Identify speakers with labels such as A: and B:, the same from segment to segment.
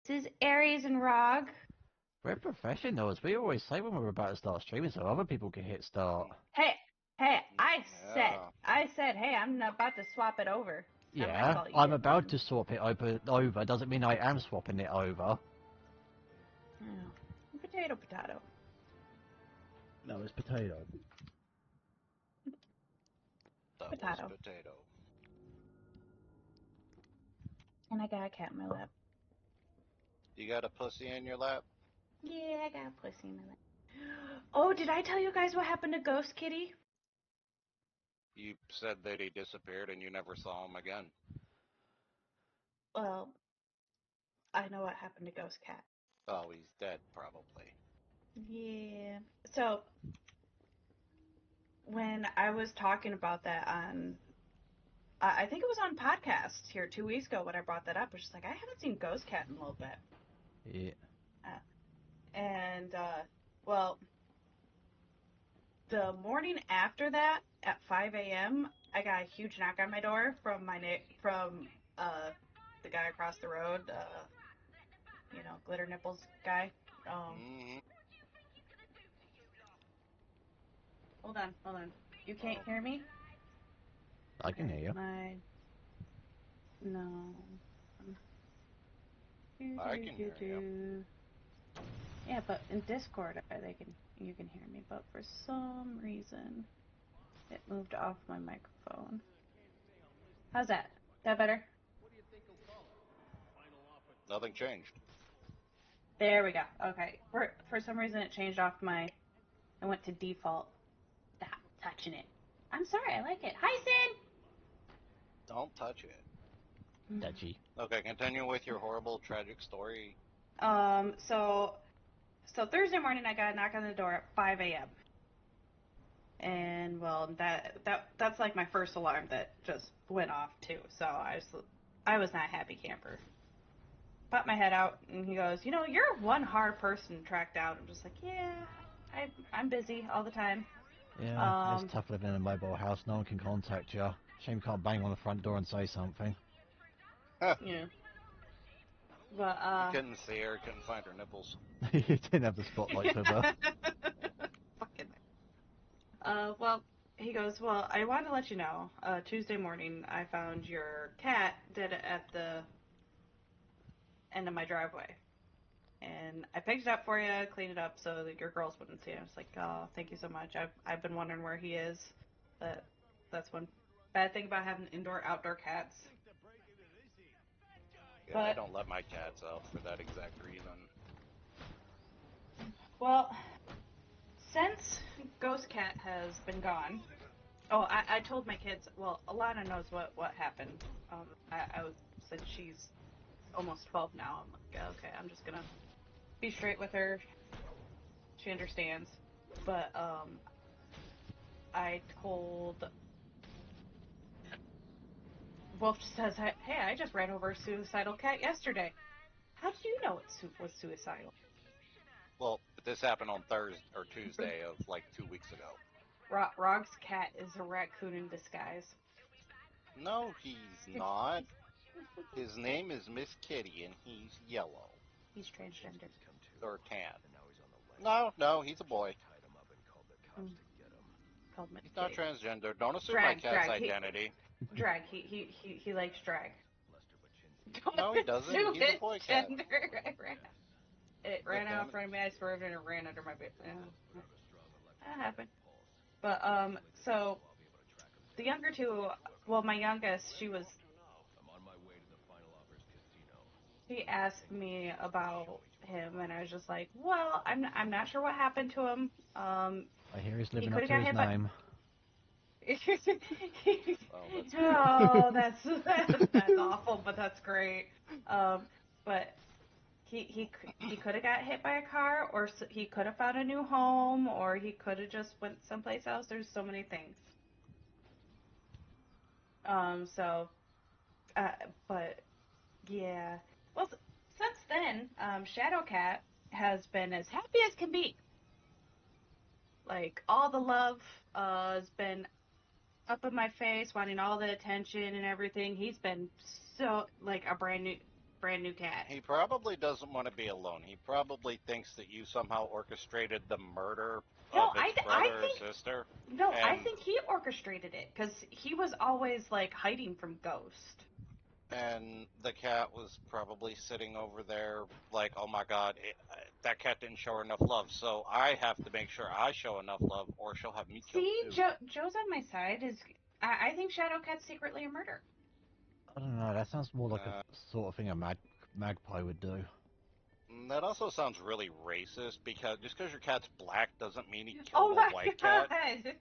A: This is Aries and Rog.
B: We're professionals. We always say when we're about to start streaming so other people can hit start.
A: Hey, hey,
C: Yeah.
A: I said, hey, I'm about to swap it over. It's not my
B: Yeah,
A: fault you
B: I'm
A: get
B: about
A: one.
B: to swap it over. Doesn't mean I am swapping it over.
A: Oh, potato, potato.
B: No, it's potato.
C: That was
A: Potato.
C: potato.
A: And I got a cat in my lap.
C: You got a pussy in your lap?
A: Yeah, I got a pussy in my lap. Oh, did I tell you guys what happened to Ghost Kitty?
C: You said that he disappeared and you never saw him again.
A: Well, I know what happened to Ghost Cat.
C: Oh, he's dead, probably.
A: Yeah. So, when I was talking about that on, I think it was on podcast here 2 weeks ago when I brought that up, I was just like, I haven't seen Ghost Cat in a little bit.
B: Yeah.
A: And well, the morning after that, at 5 a.m., I got a huge knock on my door from the guy across the road, glitter nipples guy.
C: Mm-hmm.
A: Hold on. You can't
C: Oh,
A: hear me?
B: I can hear you.
A: No.
C: I can hear you.
A: Yeah, but in Discord, you can hear me, but for some reason, it moved off my microphone. How's that? That better?
C: Nothing changed.
A: There we go. Okay. For some reason it changed off I went to default. Stop touching it. I'm sorry, I like it. Hi,
C: Don't touch it.
A: Sin!
B: Dodgy.
C: Okay, continue with your horrible, tragic story.
A: So Thursday morning I got a knock on the door at 5 a.m. And well, that's like my first alarm that just went off too. So I was not a happy camper. Popped my head out and he goes, you're one hard person to track down. I'm just like, yeah, I'm busy all the time.
B: Yeah, it's
A: Um,
B: tough living in a mobile house. No one can contact you. Shame you can't bang on the front door and say something.
A: yeah. But
C: You couldn't see her, couldn't find her nipples.
B: You didn't have the spotlights with her.
A: fucking. Well, he goes, well, I wanted to let you know. Tuesday morning, I found your cat dead at the end of my driveway, and I picked it up for you, cleaned it up so that your girls wouldn't see it. I was like, oh, thank you so much. I've been wondering where he is. But that's one bad thing about having indoor-outdoor cats.
C: Yeah, I
A: But
C: don't let my cats out for that exact reason.
A: well, since Ghost Cat has been gone. Oh, I told my kids. Well, Alana knows what happened. I was since she's almost 12 now. I'm like, okay, I'm just gonna be straight with her. She understands. But I told Wolf says, hey, I just ran over a suicidal cat yesterday. How did you know it was suicidal?
C: Well, this happened on Thursday or Tuesday of like 2 weeks ago.
A: Rog's cat is a raccoon in disguise.
C: No, he's not. His name is Miss Kitty and he's yellow.
A: He's transgender.
C: Or tan. No, he's a boy.
A: Mm, called
C: He's not
A: Kitty.
C: transgender. Don't assume my
A: Drag,
C: cat's
A: drag.
C: identity.
A: Drag. He likes drag. Don't
C: No, he doesn't.
A: assume
C: He's a
A: its
C: boy cat.
A: gender. It
C: God
A: ran out
C: damn
A: in
C: it.
A: front of me. I swerved and it ran under my bed. That happened. But so the younger two, well, my youngest, she asked me about him, and I was just like, well, I'm not sure what happened to him.
B: I hear he's
A: He
B: living
A: could
B: up
A: have
B: to
A: got
B: his
A: hit by.
B: name.
C: Oh, that's great.
A: Oh, that's awful, but that's great. But he could have got hit by a car, or he could have found a new home, or he could have just went someplace else. There's so many things. So, uh, but yeah. Well, since then, Shadowcat has been as happy as can be. Like all the love has been up in my face, wanting all the attention and everything. He's been so like a brand new. brand new cat.
C: He probably doesn't want to be alone. He probably thinks that you somehow orchestrated the murder
A: No,
C: of its brother or sister.
A: No, I
C: And
A: think he orchestrated it because he was always like hiding from Ghost.
C: and the cat was probably sitting over there like, oh my god, that cat didn't show her enough love, so I have to make sure I show enough love or she'll have me killed
A: See,
C: too.
A: Joe's on my side. I think Shadowcat's secretly a murderer.
B: I don't know, that sounds more like a
C: Uh,
B: sort of thing a magpie would do.
C: that also sounds really racist because just because your cat's black doesn't mean he
A: Oh
C: killed a
A: my
C: white
A: god!
C: cat.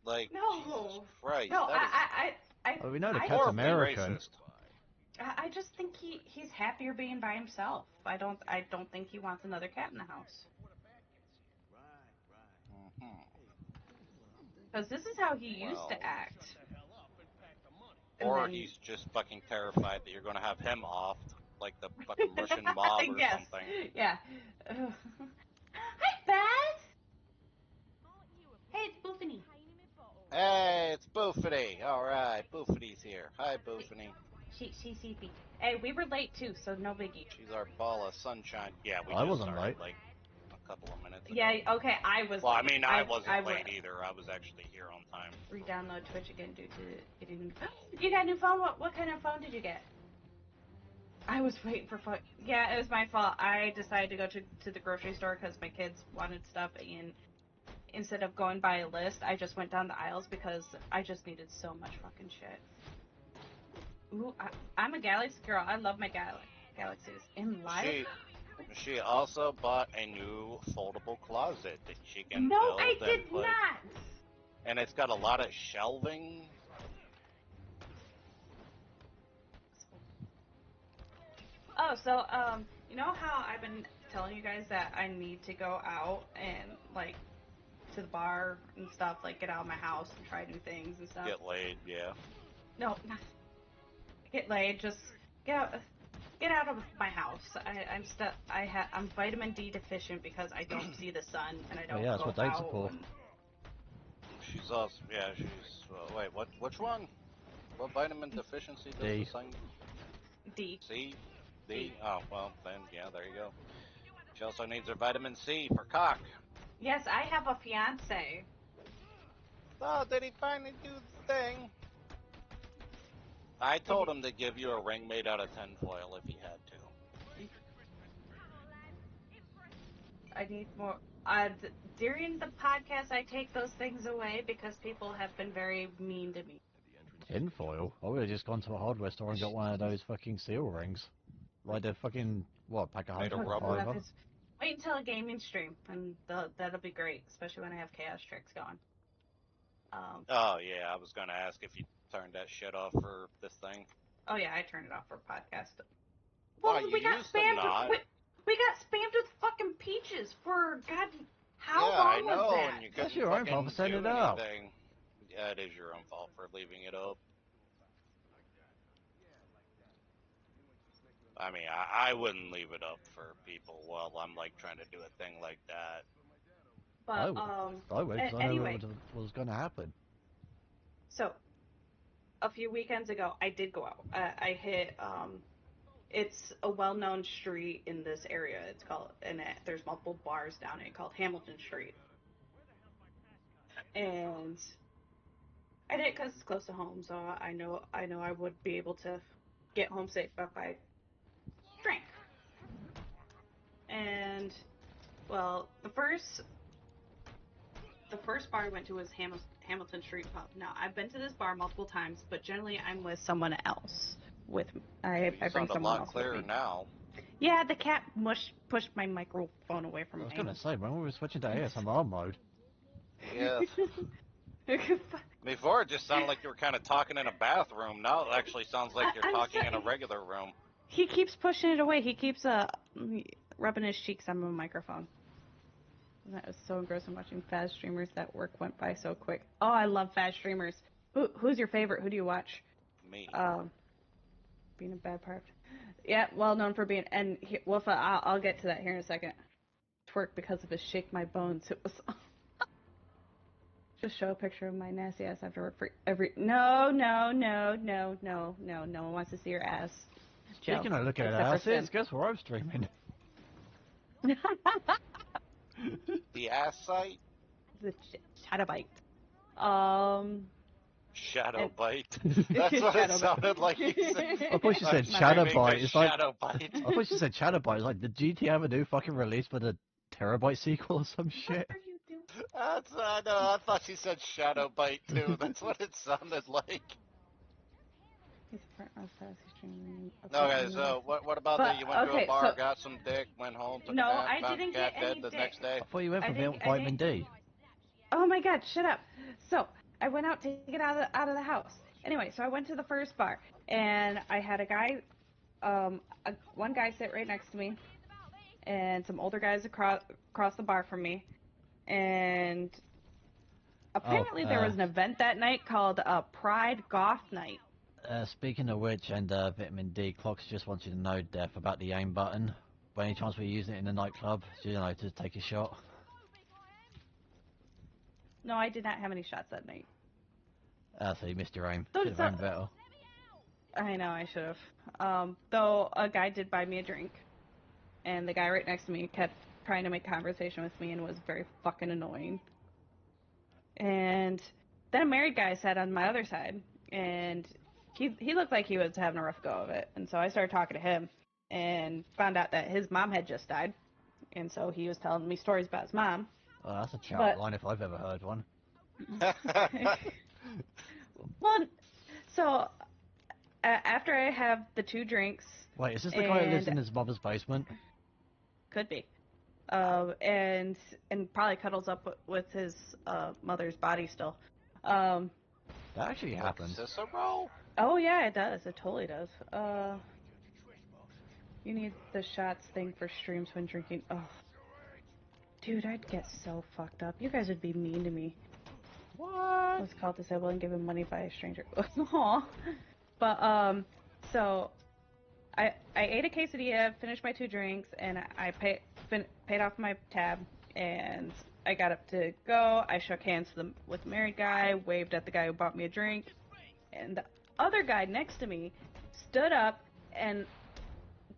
C: Like, Jesus
A: No,
C: Christ,
A: no,
C: that is
B: Oh, we know the
A: I
B: cat's
A: just
C: horribly
A: think
B: American.
C: racist.
A: I just think he's happier being by himself. I don't think he wants another cat in the house.
C: Hmm.
A: Because this is how he used
C: Well,
A: to act. And
C: or
A: then
C: he's just fucking terrified that you're gonna have him off like the fucking Russian mob or
A: yes,
C: something.
A: yeah. Hi, Beth. Hey, it's Buffany.
C: Hey, it's Boofity. Alright, Boofity here. Hi, Boofity.
A: She's sleepy. Hey, we were late too, so no biggie.
C: She's our ball of sunshine. Yeah, we
B: I
C: just
B: wasn't
C: started
B: late.
C: like a couple of minutes ago.
A: Yeah, okay, I was
C: Well,
A: late.
C: I mean, I wasn't late either. I was actually here on time.
A: Re-download Twitch again due to getting. You got a new phone? What kind of phone did you get? I was waiting for phone. Yeah, it was my fault. I decided to go to the grocery store because my kids wanted stuff, and instead of going by a list, I just went down the aisles because I just needed so much fucking shit. Ooh, I'm a Galaxy girl. I love my Galaxies. In life?
C: She also bought a new foldable closet that she can
A: No,
C: build
A: I
C: and
A: did
C: put.
A: not.
C: And it's got a lot of shelving.
A: Oh, so you know how I've been telling you guys that I need to go out and like to the bar and stuff, like get out of my house and try new things and stuff.
C: Get laid, yeah.
A: No, not get laid. Just get out of my house. I'm vitamin D deficient because I don't see the sun and I
B: Oh
A: don't
B: yeah, that's
A: go
B: what dates are
A: out.
B: for.
C: She's also, yeah, she's, wait, which one? What vitamin deficiency does
B: D.
C: the sun?
A: D.
C: C? D?
A: D.
C: Oh, well, then, yeah, there you go. She also needs her vitamin C for cock.
A: Yes, I have a fiance.
C: Oh, did he finally do the thing? I told him to give you a ring made out of tinfoil if he had to.
A: I need more. During the podcast, I take those things away because people have been very mean to me.
B: Tinfoil? I would have just gone to a hardware store and got one of those fucking seal rings. Like the fucking, what, pack of
C: Made of
B: hundred for
C: rubber?
B: $5?
A: Wait until a gaming stream, and that'll be great, especially when I have Chaos Tricks going.
C: Oh, yeah, I was gonna ask if you turned that shit off for this thing.
A: Oh yeah, I turned it off for podcast.
C: Why,
A: Well,
C: you
A: we got
C: used to
A: spammed.
C: not?
A: We got spammed with fucking peaches for God. How
C: Yeah, I
A: long was
C: know,
A: that?
C: and you
B: That's
C: couldn't
B: your own fault
C: fucking
B: for setting
C: do
B: it up.
C: anything. Yeah, it is your own fault for leaving it up. I mean, I wouldn't leave it up for people while I'm, like, trying to do a thing like that.
A: But
B: I would, because I know
A: anyway,
B: what was going to happen.
A: so a few weekends ago, I did go out. I hit it's a well-known street in this area. It's called, there's multiple bars down it called Hamilton Street. And I did it because it's close to home, so I know I would be able to get home safe if I drank. And well, the first bar I went to was Hamilton Street Pub. Now I've been to this bar multiple times, but generally I'm with someone else. I bring someone else with me.
C: Now.
A: Yeah, the cat pushed my microphone away from
B: I was
A: me.
B: going to say, when we were switching to ASMR mode.
C: Yeah. Before it just sounded like you were kind of talking in a bathroom. Now it actually sounds like you're talking in a regular room.
A: He keeps pushing it away. He keeps rubbing his cheeks on my microphone. That was so engrossing watching Faz streamers. That work went by so quick. Oh, I love Faz streamers. Who's your favorite? Who do you watch?
C: Me.
A: Being a bad part. Yeah, well known for being. And Wolfa, I'll get to that here in a second. Twerk because of his shake my bones. It was. Just show a picture of my nasty ass after work for every. No one wants to see your ass.
B: Speaking of looking at
A: Except for
B: asses, guess where I'm streaming?
A: Sim.
C: The ass site?
A: The shadow bite. Um,
C: Shadow
A: and
C: bite. That's what it
A: shadow
C: sounded like you said.
B: I thought you said
C: I'm
B: shadow
C: streaming
B: bite.
C: the
B: It's like
C: shadow bite.
B: I thought you said shadow bite. It's like did GTA have a new fucking release for the Terabyte sequel or some
A: What
B: shit?
A: are you doing?
C: That's no, I thought she said shadow bite too. That's what it sounded like.
A: He's a part of Sassy streaming.
C: Okay, so what about
A: But
C: that? You went to a
A: okay,
C: bar,
A: so
C: got some dick, went home, took a
A: no,
C: nap,
A: I
C: found
A: didn't
C: your
A: get
C: cat dead
A: any
C: the
A: dick.
C: next day.
B: I thought you went for
A: I didn't.
B: vitamin D.
A: Oh my God, shut up. So I went out to get out of the house. Anyway, so I went to the first bar, and I had a guy, one guy sit right next to me, and some older guys across the bar from me, and apparently there was an event that night called Pride Goth Night.
B: Speaking of which, and vitamin D, Clocks just wants you to know, Def, about the aim button. By any chance we're using it in the nightclub, you know, to take a shot.
A: No, I did not have any shots that night.
B: So you missed your aim.
A: So-
B: Should have
A: so-
B: aimed better.
A: I know, I should have. Though a guy did buy me a drink, and the guy right next to me kept trying to make conversation with me and was very fucking annoying. And then a married guy sat on my other side, and he looked like he was having a rough go of it. And so I started talking to him, and found out that his mom had just died, and so he was telling me stories about his mom.
B: Oh, that's a chat
A: But-
B: line if I've ever heard one.
A: Well, so after I have the 2 drinks,
B: Wait, is this the guy that lives
A: and-
B: in his mother's basement?
A: could be, and probably cuddles up with his mother's body still.
B: That actually
C: Like
B: happens.
C: Cicero?
A: Oh yeah, it does. It totally does. You need the shots thing for streams when drinking. Oh, dude, I'd get so fucked up. You guys would be mean to me.
B: What?
A: Let's call disabled and give him money by a stranger. Aw. But so I ate a quesadilla, finished my 2 drinks, and I paid off my tab, and I got up to go. I shook hands with the married guy, waved at the guy who bought me a drink, and the other guy next to me stood up and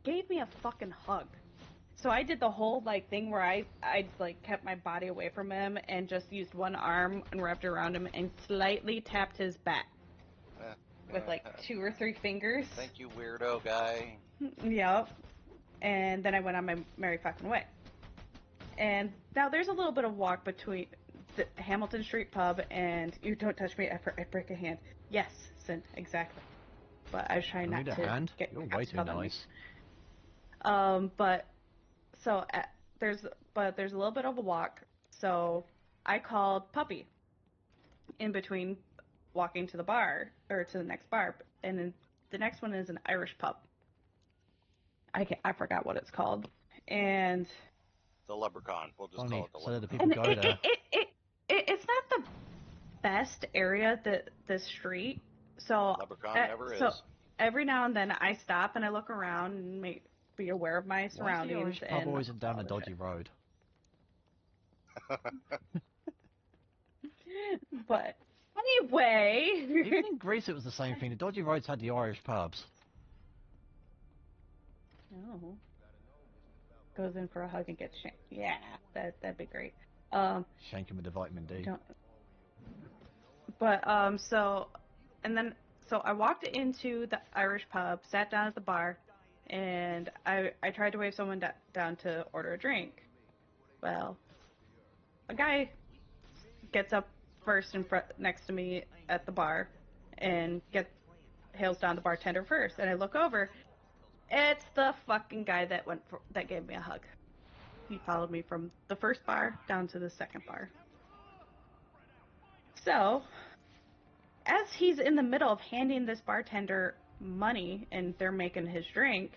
A: gave me a fucking hug. So I did the whole like thing where I like kept my body away from him and just used one arm and wrapped it around him and slightly tapped his back with like 2 or 3 fingers.
C: Thank you, weirdo guy.
A: Yep. And then I went on my merry fucking way. And now there's a little bit of walk between the Hamilton Street pub and you don't touch me, I break a hand. Yes, Sin, exactly. But I was trying
B: I
A: not
B: need a
A: to
B: hand?
A: get
B: You're way
A: cops
B: too
A: called on me.
B: nice.
A: But so there's a little bit of a walk. So I called Puppy in between walking to the bar or to the next bar, and then the next one is an Irish pub. I forgot what it's called, and
C: The Leprechaun. We'll just
B: Funny,
C: call it the
B: so the
C: Leprechaun.
B: people go there.
A: it's not the best area the street. So
C: Leprechaun never
A: so
C: is.
A: every now and then I stop and I look around and be aware of my
B: Why is the
A: surroundings.
B: Irish pub
A: and
B: always down a
A: all this
B: dodgy
A: shit.
B: road?
A: But anyway,
B: Even in Greece it was the same thing. The dodgy roads had the Irish pubs.
A: oh, goes in for a hug and gets shanked. Yeah, that'd be great.
B: Shank him with the vitamin D.
A: Don't. But so I walked into the Irish pub, sat down at the bar, and I tried to wave someone down to order a drink. Well, a guy gets up first next to me at the bar, and hails down the bartender first, and I look over. It's the fucking guy that gave me a hug. He followed me from the first bar down to the second bar. So, as he's in the middle of handing this bartender money and they're making his drink,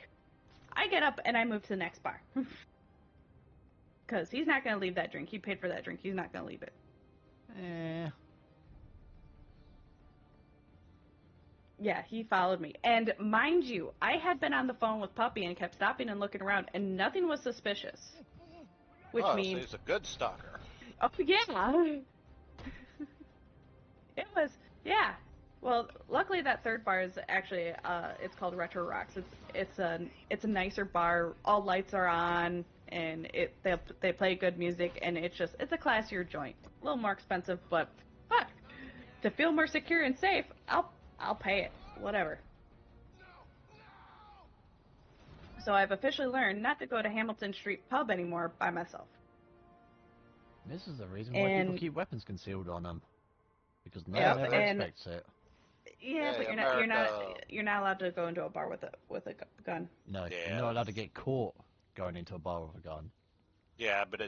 A: I get up and I move to the next bar. Because he's not going to leave that drink. He paid for that drink. He's not going to leave it. Yeah, he followed me. And mind you, I had been on the phone with Puppy and kept stopping and looking around, and nothing was suspicious. Which
C: So
A: means...
C: he's a good stalker.
A: Oh, yeah. It was... Yeah. Well, luckily that third bar is actually it's called Retro Rocks. It's a nicer bar. All lights are on, and they play good music, and it's a classier joint. A little more expensive, but fuck, to feel more secure and safe, I'll pay it. Whatever. So I've officially learned not to go to Hamilton Street Pub anymore by myself.
B: This is the reason why people
A: And
B: keep weapons concealed on them. Because no
A: yep,
B: one ever
A: and
B: expects it.
A: yeah, but
C: Hey,
A: you're not
C: America.
A: you're not allowed to go into a bar with a gun.
B: No, you're
C: Yeah,
B: not allowed to get caught going into a bar with a gun.
C: yeah, but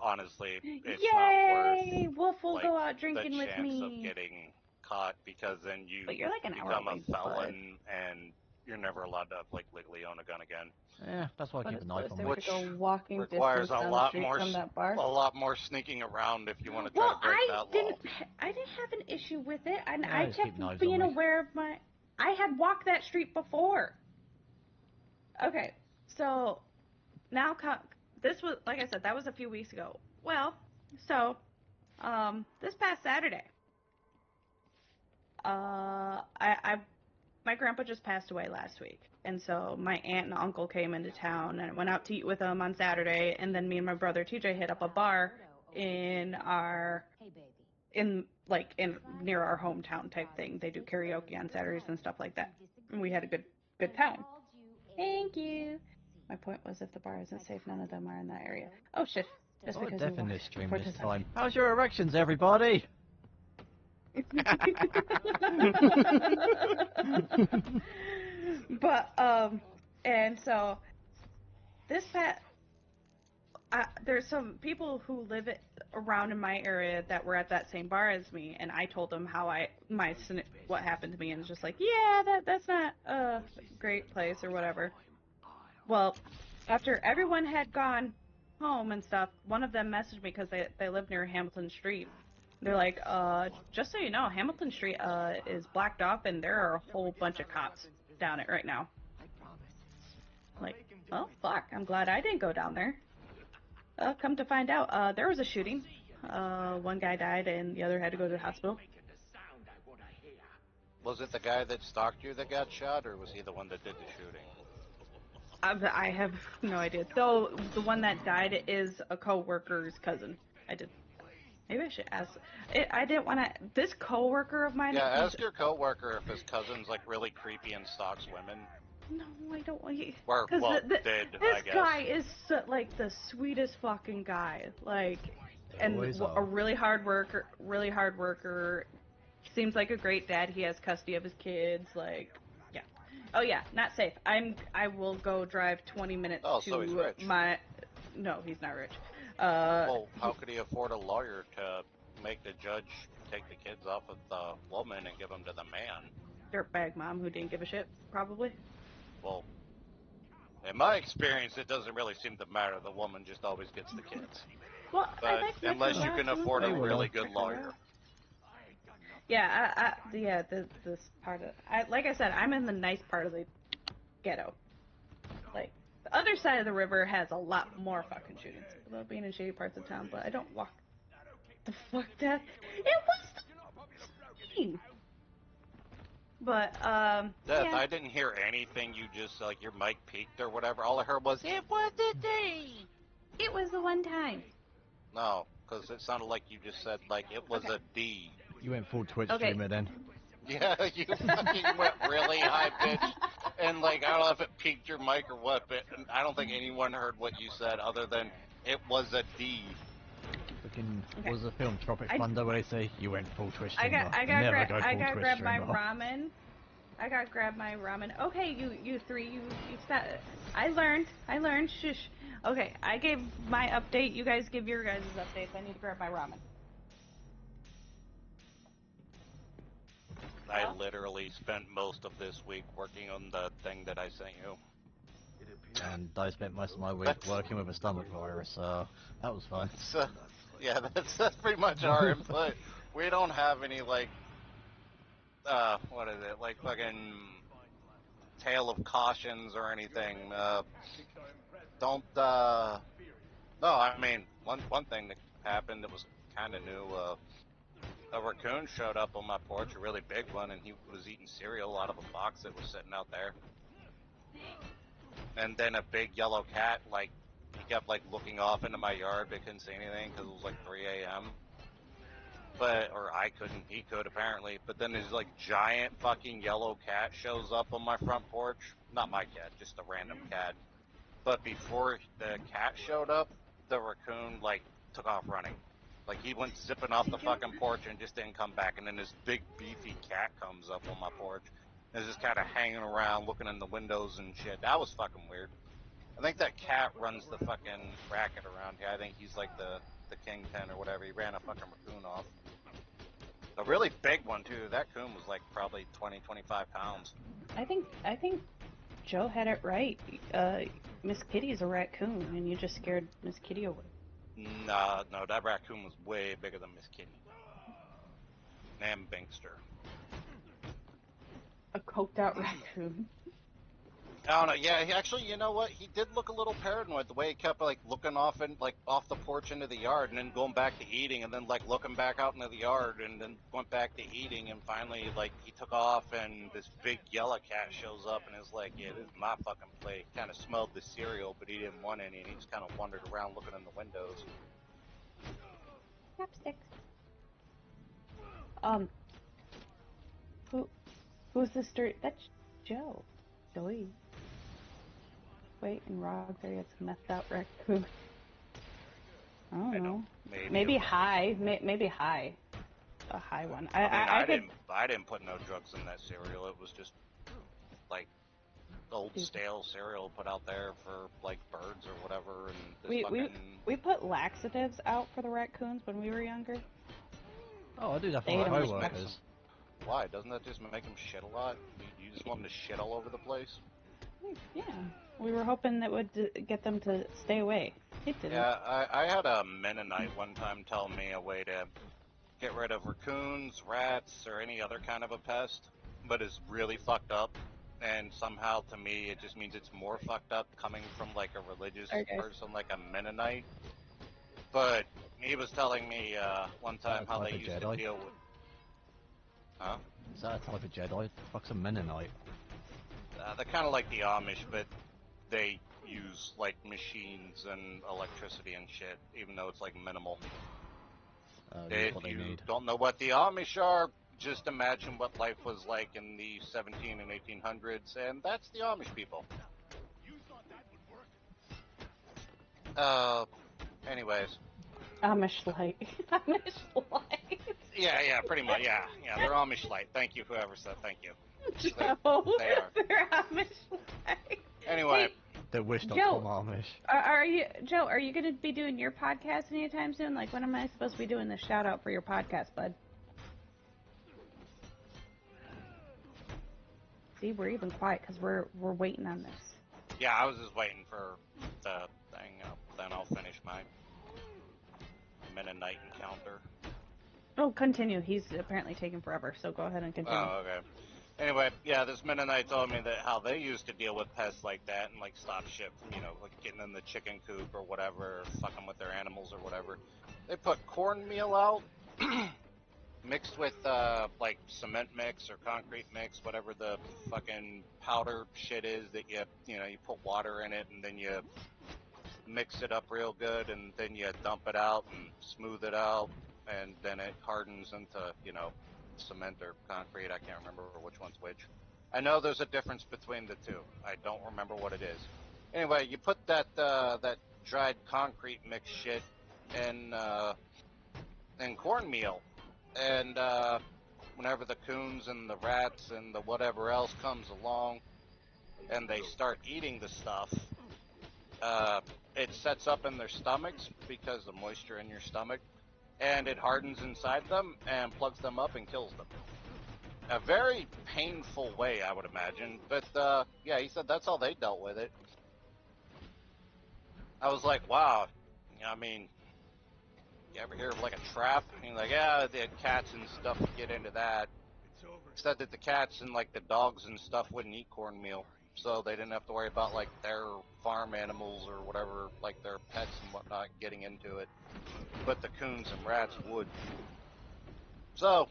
C: honestly, it's not worth
A: Yay! Wolf will
C: like
A: go out
C: the
A: drinking with
C: chance of
A: me.
C: getting caught because then you
A: But you're like an hour
C: become a
A: away.
C: felon and you're never allowed to like legally own a gun again.
B: Yeah, that's why I keep a knife
A: But if
B: on
A: they
B: me.
A: were to
C: Which
A: go walking
C: requires
A: distance
C: a
A: down the
C: lot
A: street
C: more
A: from that bar.
C: a lot more sneaking around if you want to try to
A: Well,
C: break that law.
A: I didn't have an issue with it, and
B: Yeah,
A: I
B: I just keep
A: kept
B: knives on
A: being
B: me.
A: aware of my. I had walked that street before. Okay, so now this was like I said, that was a few weeks ago. Well, so this past Saturday, I my grandpa just passed away last week, and so my aunt and uncle came into town, and I went out to eat with them on Saturday, and then me and my brother TJ hit up a bar in our in near our hometown type thing. They do karaoke on Saturdays and stuff like that, and we had a good time. Thank you. My point was, if the bar isn't safe, none of them are in that area. Oh shit! Just
B: Oh,
A: because
B: death
A: we
B: in
A: walked
B: this stream
A: before
B: this
A: this
B: time. How's your erections, everybody?
A: But and so this pet, there's some people who live around in my area that were at that same bar as me, and I told them how what happened to me, and it's just like, yeah, that's not a great place or whatever. Well, after everyone had gone home and stuff, one of them messaged me because they live near Hamilton Street. They're like, just so you know, Hamilton Street is blocked off, and there are a whole bunch of cops down it right now. Like, oh fuck, I'm glad I didn't go down there. Come to find out, there was a shooting. One guy died, and the other had to go to the hospital.
C: Was it the guy that stalked you that got shot, or was he the one that did the shooting?
A: I have no idea. Though the one that died is a co-worker's cousin. I did. Maybe I should ask. I didn't want to. This coworker of mine,
C: Yeah,
A: he's.
C: ask your coworker if his cousin's like really creepy and stalks women.
A: No, I don't want you.
C: Or,
A: Because
C: well, did,
A: this
C: I guess.
A: guy is like the sweetest fucking guy. Like,
B: They
A: and
B: always
A: a
B: are.
A: really hard worker. Really hard worker. Seems like a great dad. He has custody of his kids. Like, yeah. Oh yeah, not safe. I will go drive 20 minutes
C: Oh, so he's
A: to
C: rich.
A: my. No, he's not rich.
C: Well, how could he afford a lawyer to make the judge take the kids off of the woman and give them to the man?
A: Dirtbag mom who didn't give a shit, probably.
C: Well, in my experience, it doesn't really seem to matter. The woman just always gets the kids.
A: Well, I
C: But
A: liked
C: unless you
A: Metro
C: can
A: last
C: afford a
B: They will.
C: really good lawyer.
A: Yeah, yeah, this part of, like I said, I'm in the nice part of the ghetto. Like, the other side of the river has a lot more fucking shootings. I love being in shady parts of town, but I don't walk. The fuck that? It was the thing. But
C: Death,
A: yeah.
C: I didn't hear anything. You just, like, your mic peaked or whatever. All I heard was, it was a D.
A: It was the one time.
C: No, because it sounded like you just said, like, it was
A: Okay.
C: a D.
B: You went full Twitch
A: Okay.
B: streamer then.
C: Yeah, you fucking went really high pitched, and like I don't know if it peaked your mic or what, but I don't think anyone heard what you said other than it was a D.
B: Fucking,
A: Okay.
B: what was the film Tropic
A: I-
B: Thunder where they say you went full Twitch
A: I
B: streamer?
A: got
B: Never go full Twitch
A: grab my
B: streamer.
A: ramen. I got grab my ramen. Okay, you three, you stop. I learned. Shush. Okay, I gave my update. You guys give your guys' updates. I need to grab my ramen.
C: I literally spent most of this week working on the thing that I sent you.
B: And I spent most of my week working with a stomach virus, so that was fun.
C: So, yeah, that's pretty much our input. We don't have any like, what is it? Like fucking tale of cautions or anything. Don't. No, I mean one thing that happened that was kind of new. a raccoon showed up on my porch, a really big one, and he was eating cereal out of a box that was sitting out there. And then a big yellow cat, like, he kept, like, looking off into my yard, but couldn't see anything because it was, like, 3 a.m. But, or I couldn't, he could, apparently. But then this, like, giant fucking yellow cat shows up on my front porch. Not my cat, just a random cat. But before the cat showed up, the raccoon, like, took off running. Like, he went zipping off the fucking porch and just didn't come back. And then this big, beefy cat comes up on my porch. And is just kind of hanging around, looking in the windows and shit. That was fucking weird. I think that cat runs the fucking racket around here. I think he's, like, the kingpin or whatever. He ran a fucking raccoon off. A really big one, too. That coon was, like, probably 20, 25 pounds.
A: I think Joe had it right. Miss Kitty's a raccoon, and you just scared Miss Kitty away.
C: No, that raccoon was way bigger than Miss Kitty. And Binkster.
A: A coked out raccoon.
C: I don't know. Yeah, actually, you know what? He did look a little paranoid. The way he kept like looking off and like off the porch into the yard, and then going back to eating, and then like looking back out into the yard, and then went back to eating, and finally like he took off, and this big yellow cat shows up and is like, "Yeah, this is my fucking plate." Kind of smelled the cereal, but he didn't want any, and he just kind of wandered around looking in the windows.
A: Chopsticks. Who's this dirt? That's Joe. Joey. Wait, in Rock there, it's a methed out raccoon. I don't know. Maybe high. Maybe high. A high one.
C: I didn't put no drugs in that cereal. It was just like old stale cereal put out there for like birds or whatever. And
A: we put laxatives out for the raccoons when we were younger.
B: Oh, I do that for my coworkers.
C: Why? Doesn't that just make them shit a lot? You just want them to shit all over the place?
A: Yeah. We were hoping that would get them to stay away. It didn't.
C: Yeah, I had a Mennonite one time tell me a way to get rid of raccoons, rats, or any other kind of a pest, but is really fucked up. And somehow, to me, it just means it's more fucked up coming from, like, a religious person, like a Mennonite. But he was telling me one time how they used to deal with... Huh?
B: Is that a type of Jedi? Fuck's a Mennonite?
C: They're kind of like the Amish, but they use, like, machines and electricity and shit, even though it's, like, minimal. If you don't know what the Amish are, just imagine what life was like in the 17 and 1800s, and that's the Amish people. Anyways.
A: Amish light. Amish light.
C: Yeah, pretty much, yeah, they're Amish light. Thank you, whoever said thank you.
A: Joe,
C: they are.
A: They're Amish light.
C: Anyway.
A: Hey,
B: they wish not
A: Joe,
B: Amish.
A: Joe, are you going to be doing your podcast anytime soon? Like, when am I supposed to be doing the shout out for your podcast, bud? See, we're even quiet because we're waiting on this.
C: Yeah, I was just waiting for the thing up. Then I'll finish my Mennonite encounter.
A: Oh, continue. He's apparently taking forever, so go ahead and continue.
C: Oh, okay. Anyway, yeah, this Mennonite told me that how they used to deal with pests like that and like stop shit from, like getting in the chicken coop or whatever, or fucking with their animals or whatever. They put cornmeal out, mixed with like cement mix or concrete mix, whatever the fucking powder shit is that you put water in it and then you mix it up real good and then you dump it out and smooth it out and then it hardens into, cement or concrete. I can't remember which one's which. I know there's a difference between the two. I don't remember what it is. Anyway, you put that dried concrete mix shit in cornmeal, and whenever the coons and the rats and the whatever else comes along, and they start eating the stuff, it sets up in their stomachs because the moisture in your stomach. And it hardens inside them and plugs them up and kills them. A very painful way, I would imagine. But, yeah, he said that's how they dealt with it. I was like, wow. I mean, you ever hear of, like, a trap? He's like, yeah, the cats and stuff would get into that. Said that the cats and, like, the dogs and stuff wouldn't eat cornmeal. So they didn't have to worry about, like, their farm animals or whatever, like, their pets and whatnot getting into it. But the coons and rats would. So,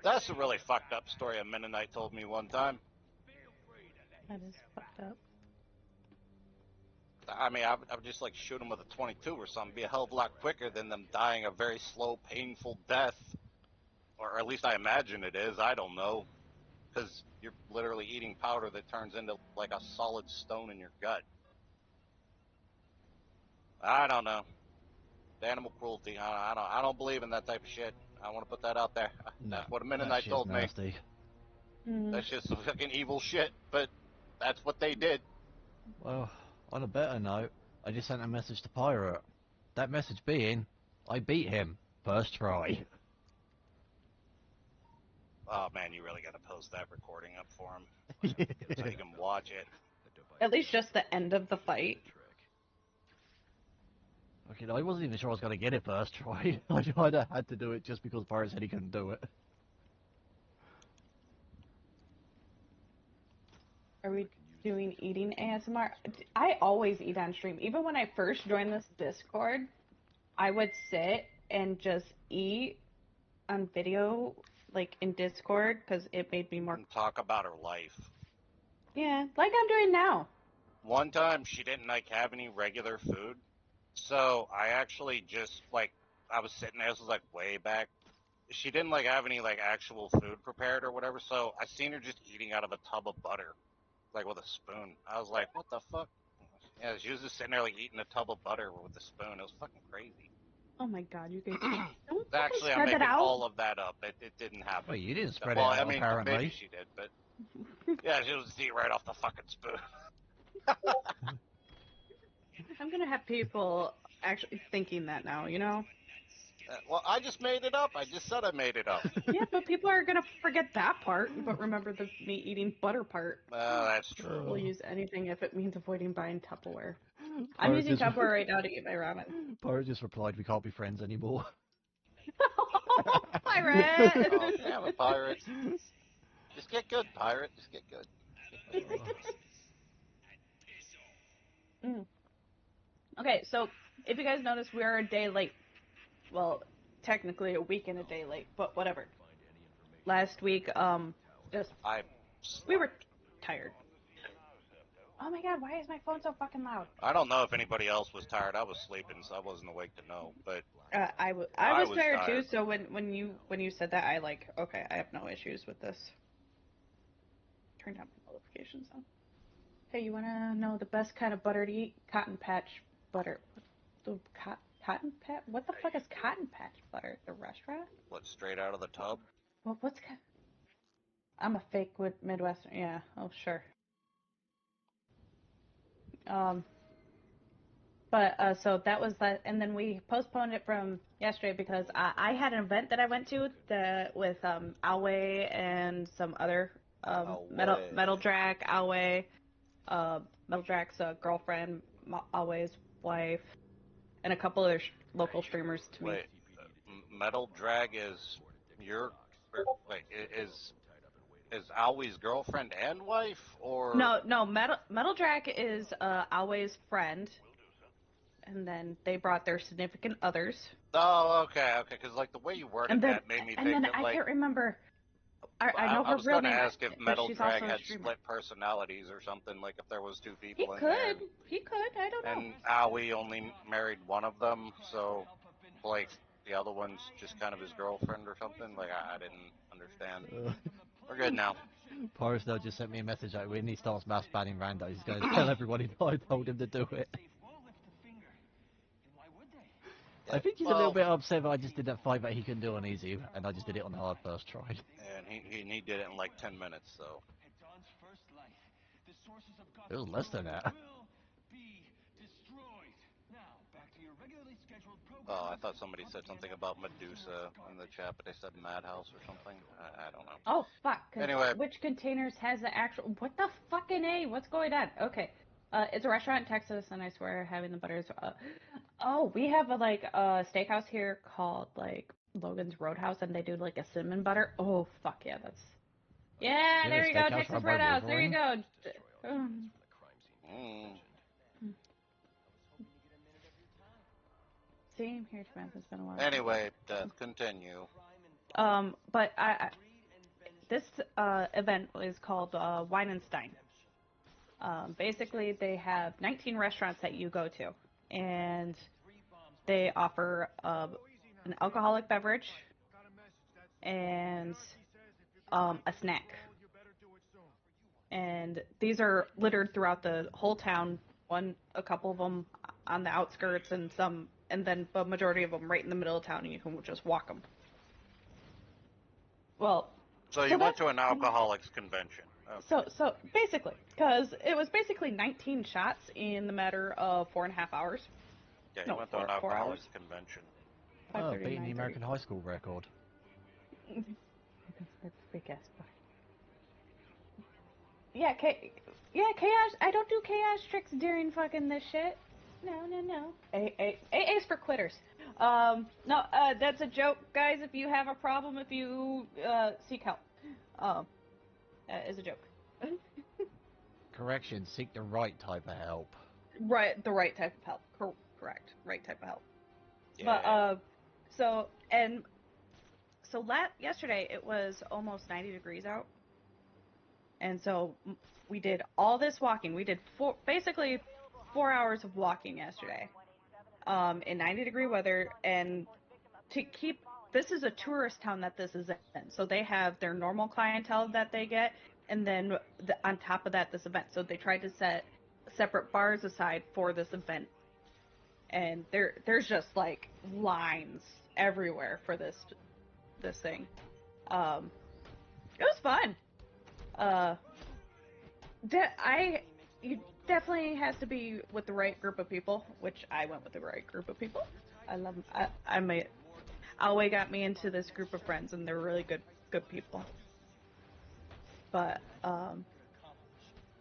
C: that's a really fucked up story a Mennonite told me one time.
A: That is fucked up.
C: I mean, I would just like shoot them with a 22 or something. Be a hell of a lot quicker than them dying a very slow, painful death. Or at least I imagine it is. I don't know. Because you're literally eating powder that turns into like a solid stone in your gut. I don't know. The animal cruelty. I don't believe in that type of shit. I want to put that out there.
B: No,
C: That's what a
B: that
C: Mennonite
B: shit's
C: told me.
B: nasty.
C: That's just some fucking evil shit. But that's what they did.
B: Well, on a better note, I just sent a message to Pirate. That message being, I beat him. First try.
C: Oh man, you really got to post that recording up for him so he can watch it.
A: At least just the end of the fight.
B: Okay, no, I wasn't even sure I was going to get it first try. I kind of had to do it just because Pirate said he couldn't do it.
A: Are we doing eating ASMR? I always eat on stream. Even when I first joined this Discord, I would sit and just eat on video, like in Discord, because it made me more.
C: And talk about her life.
A: Yeah, like I'm doing now.
C: One time she didn't like have any regular food, so I actually just like I was sitting there. This was like way back. She didn't like have any like actual food prepared or whatever, so I seen her just eating out of a tub of butter, like with a spoon. I was like, what the fuck? Yeah, she was just sitting there like eating a tub of butter with a spoon. It was fucking crazy.
A: Oh my god, you guys don't fucking
C: Actually, I'm
A: spread that
C: making
A: out.
C: all of that up. It didn't happen.
B: Well, you didn't spread
C: Well,
B: it
C: I
B: out,
C: mean,
B: apparently.
C: maybe she did, but yeah, she was just eating right off the fucking spoon.
A: I'm gonna have people actually thinking that now, you know?
C: Well, I just made it up. I just said I made it up.
A: Yeah, but people are gonna forget that part, but remember the me eating butter part.
C: That's true.
A: We'll use anything if it means avoiding buying Tupperware. I'm
B: Pirate
A: using
B: just,
A: Tupperware right now to eat my ramen.
B: Pirate just replied, we can't be friends anymore.
A: Pirate!
C: Oh, damn it, pirate. Just get good, pirate. Just get good.
A: Mm. Okay, so if you guys notice, we're a day late. Well, technically a week and a day late, but whatever. Last week, just we were tired. Oh my god, why is my phone so fucking loud?
C: I don't know if anybody else was tired. I was sleeping, so I wasn't awake to know. But
A: I was tired too. So when you said that, I like, okay, I have no issues with this. Turn down my notifications on. Hey, you wanna know the best kind of butter to eat? Cotton Patch butter. The cotton patch? What the fuck is Cotton Patch butter? The restaurant?
C: what, straight out of the tub?
A: Well, I'm a fake with Midwestern. Yeah. Oh sure. But so that was that, and then we postponed it from yesterday because I had an event that I went to with Alway and some other Metal Drac, Alway, Metal Drac's girlfriend, Alway's wife, and a couple other local streamers to me.
C: Wait, Metal Drag is your wait is Alway's girlfriend and wife, or
A: No, Metal Drac is Alway's friend, and then they brought their significant others.
C: Oh, okay, because like the way you worded that made me think of
A: I
C: like
A: can't remember. I know
C: I
A: her
C: was
A: real
C: gonna
A: name,
C: ask if
A: but
C: Metal
A: she's
C: Drag
A: also a
C: had
A: streamer.
C: split personalities or something, like if there was two
A: He
C: people in there.
A: could. I don't know.
C: And Aoi only married one of them, so like the other one's just kind of his girlfriend or something. Like I didn't understand. We're good now.
B: Pirate now just sent me a message like when he starts mass banning randos, he's going to tell everybody that I told him to do it. I think he's a little bit upset that I just did that fight that he couldn't do on easy, and I just did it on hard first try.
C: And he did it in like 10 minutes, so.
B: It was less than that.
C: Oh, I thought somebody said something about Medusa in the chat, but they said Madhouse or something. I don't know.
A: Oh fuck.
C: Anyway.
A: Which containers has the actual? What the fucking A? What's going on? Okay. It's a restaurant in Texas, and I swear having the butters. Oh, we have a steakhouse here called like Logan's Roadhouse, and they do like a cinnamon butter. Oh fuck yeah, that's. Yeah, there you go, Texas Roadhouse. There you go. Same here, Samantha. It's been a while.
C: Anyway, continue.
A: But this event is called Wine and Stein. Basically, they have 19 restaurants that you go to, and they offer an alcoholic beverage and a snack. And these are littered throughout the whole town. A couple of them on the outskirts, and then the majority of them right in the middle of town, and you can just walk them. Well,
C: So you went to an alcoholics convention. Okay.
A: So basically, because it was basically 19 shots in the matter of 4.5 hours.
C: Yeah, you went to an
A: 4 hours.
C: alcoholics convention.
B: Oh,
A: 5:30,
B: beating the
A: 9:30.
B: American high school record.
A: That's big ass. Yeah, chaos. I don't do chaos tricks during fucking this shit. No. AA's for quitters. No, that's a joke, guys. If you have a problem, if you seek help, is a joke.
B: Correction, seek the right type of help.
A: Right, the right type of help. Correct, right type of help.
C: Yeah.
A: But yesterday it was almost 90 degrees out, and so we did all this walking. We did basically 4 hours of walking yesterday, in 90-degree weather, and this is a tourist town that this is in, so they have their normal clientele that they get, and then on top of that, this event. So they tried to set separate bars aside for this event, and there's just like lines everywhere for this thing. It was fun. You definitely has to be with the right group of people, which I went with the right group of people. I love them. Alway got me into this group of friends, and they're really good people. But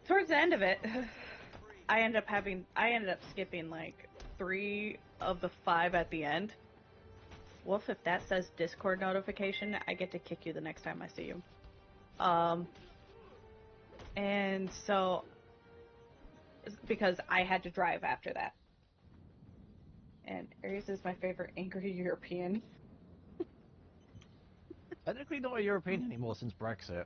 A: towards the end of it, I ended up skipping like 3 of the 5 at the end. Wolf, if that says Discord notification, I get to kick you the next time I see you. And so, because I had to drive after that. And Aries is my favorite angry European.
B: Technically not a European anymore since Brexit.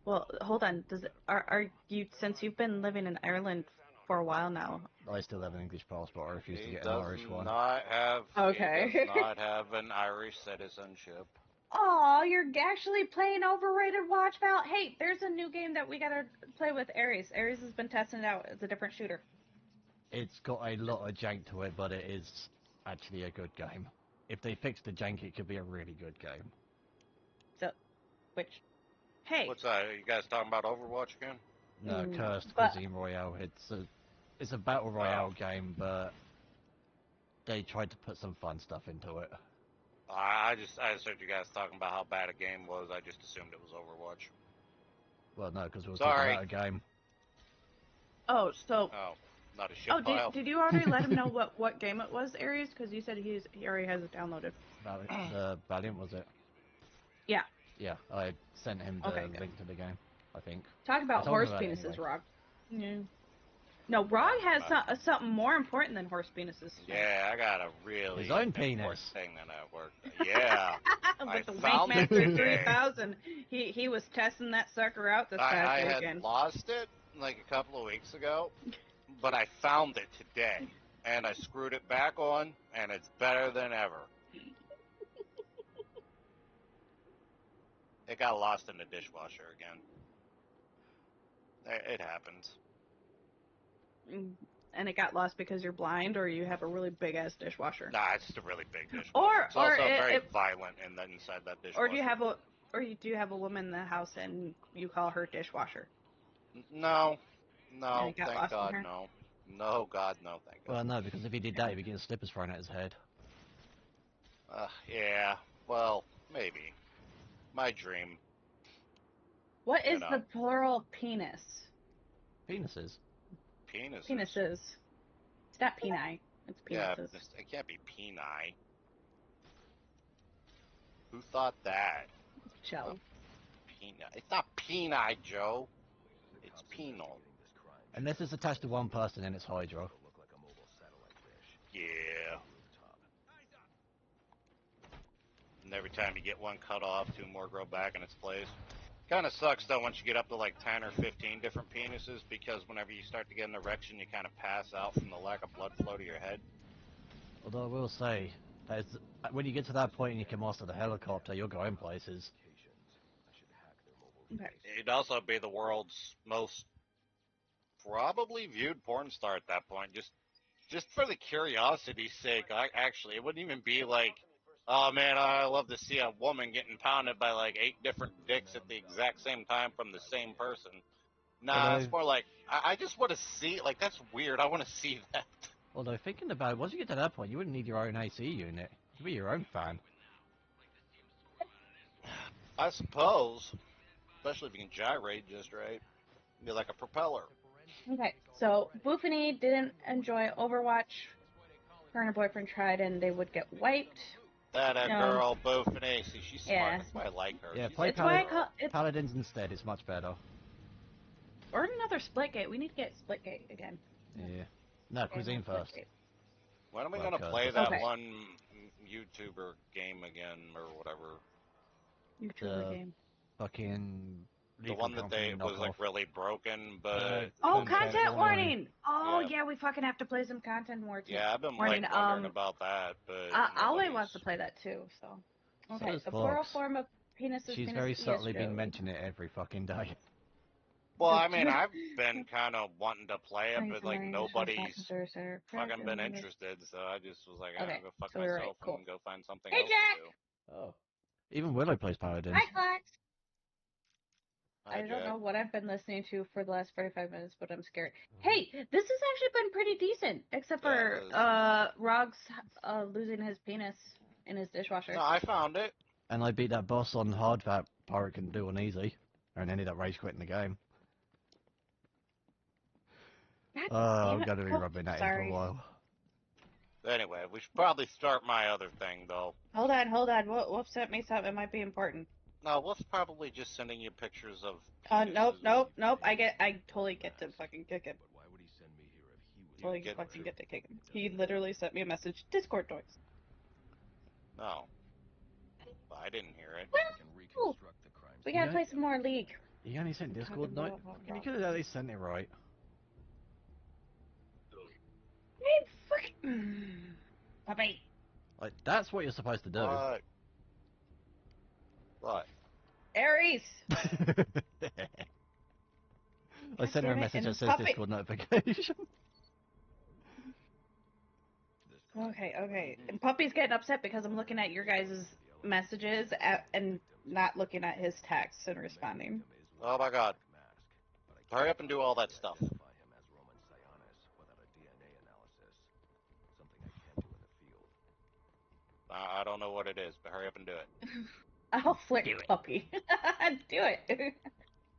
A: Well, hold on. Are you, since you've been living in Ireland for a while now?
B: I still have an English passport. I refuse to
C: He
B: get an
C: does
B: Irish one.
C: not have.
A: Okay.
C: He does not have an Irish citizenship.
A: Oh, you're actually playing overrated Watch Val. Hey, there's a new game that we gotta play with Aries. Aries has been testing it out. It's a different shooter.
B: It's got a lot of jank to it, but it is actually a good game. If they fix the jank, it could be a really good game.
A: So, hey.
C: What's that? You guys talking about Overwatch again?
B: No, Cursed
A: but-
B: Cuisine Royale. It's a battle royale game, but they tried to put some fun stuff into it.
C: I just heard you guys talking about how bad a game was. I just assumed it was Overwatch.
B: Well, no, because we were talking about a game.
A: Oh, so.
C: Oh, not a shit pile.
A: Did you already let him know what game it was, Aries? Because you said he already has it downloaded.
B: Valiant, was it?
A: Yeah.
B: Yeah, I sent him the link to the game, I think.
A: Talk about horse penises, anyway. Rog. Yeah. No, Rog has something more important than horse penises.
C: Yeah, I got a really
B: his own penis
C: thing that I work. Yeah,
A: with the
C: found it today.
A: 3000. He was testing that sucker out this past weekend.
C: I had lost it like a couple of weeks ago, but I found it today, and I screwed it back on, and it's better than ever. It got lost in the dishwasher again. It happens.
A: And it got lost because you're blind, or you have a really big ass dishwasher.
C: Nah, it's just a really big dishwasher. It's also very violent inside that dishwasher.
A: Or do you have a woman in the house and you call her dishwasher?
C: No, thank God, no. No, God, no, thank God.
B: Well, no, because if he did that, he'd be getting slippers thrown at his head.
C: Yeah, well, maybe. My dream.
A: What is the plural of penis?
B: Penises.
C: Penises.
A: It's not peni. It's penises.
C: Yeah, it can't be peni. Who thought that?
A: Joe.
C: It's not peni, Joe. It's penal.
B: Unless it's attached to one person and it's Hydra.
C: Yeah, every time you get one cut off, 2 more grow back in its place. Kind of sucks though once you get up to like 10 or 15 different penises, because whenever you start to get an erection, you kind of pass out from the lack of blood flow to your head.
B: Although I will say, when you get to that point and you can master the helicopter, you're going places.
A: Okay.
C: You'd also be the world's most probably viewed porn star at that point, just for the curiosity's sake. It wouldn't even be like, oh man, I love to see a woman getting pounded by like 8 different dicks at the exact same time from the same person. Nah, it's more like, I just want to see, like, that's weird, I want to see that.
B: Although thinking about it, once you get to that point, you wouldn't need your own AC unit. You'd be your own fan.
C: I suppose, especially if you can gyrate just right. Be like a propeller.
A: Okay, so Boofany didn't enjoy Overwatch. Her and her boyfriend tried and they would get wiped.
C: That girl, Boofany. See, she's smart.
A: Yeah.
C: That's why I like her.
B: Yeah,
C: She's
B: play Paladins instead. It's much better.
A: Or another Splitgate. We need to get Splitgate again.
B: Yeah. No, Cuisine first.
C: When are we gonna play that one YouTuber game again, or whatever?
A: YouTuber game.
B: Fucking...
C: The one that was like really broken, but...
A: Content warning! Oh, yeah, we fucking have to play some content more too.
C: Yeah, I've been like wondering about that, but...
A: Ollie wants to play that too, so... Okay, the plural form of penis is
B: She's very subtly been mentioning it every fucking day.
C: Well, I mean, I've been kind of wanting to play it, but like nobody's fucking been interested, so I just was like, I'm gonna go fuck myself and go find something else to do.
B: Oh. Even Willow plays Paladins.
A: Hi, Clax! I don't know what I've been listening to for the last 45 minutes, but I'm scared. Hey, this has actually been pretty decent, except for Rog's losing his penis in his dishwasher.
C: No, I found it.
B: And I beat that boss on hard that Pirate can do on easy. And ended up rage quitting the game. I'm going to be rubbing that in for a while.
C: Anyway, we should probably start my other thing, though.
A: Hold on. Wolf sent me something. It might be important.
C: No, Wolf's probably just sending you pictures of...
A: Nope. I totally get to fucking kick him. Totally fucking get to kick him. He literally sent me a message. Discord noise.
C: No. I didn't hear it.
A: Well, we gotta play some more League.
B: You only sent Discord noise? You could have at least sent it right.
A: Hey, fucking... Puppy.
B: Like, that's what you're supposed to do.
C: What?
A: Aries!
B: I sent her a message that says Discord notification.
A: Okay. And Puppy's getting upset because I'm looking at your guys' messages and not looking at his texts and responding.
C: Oh my god. Hurry up and do all that stuff. I don't know what it is, but hurry up and do it.
A: I'll flick Puppy. Do it.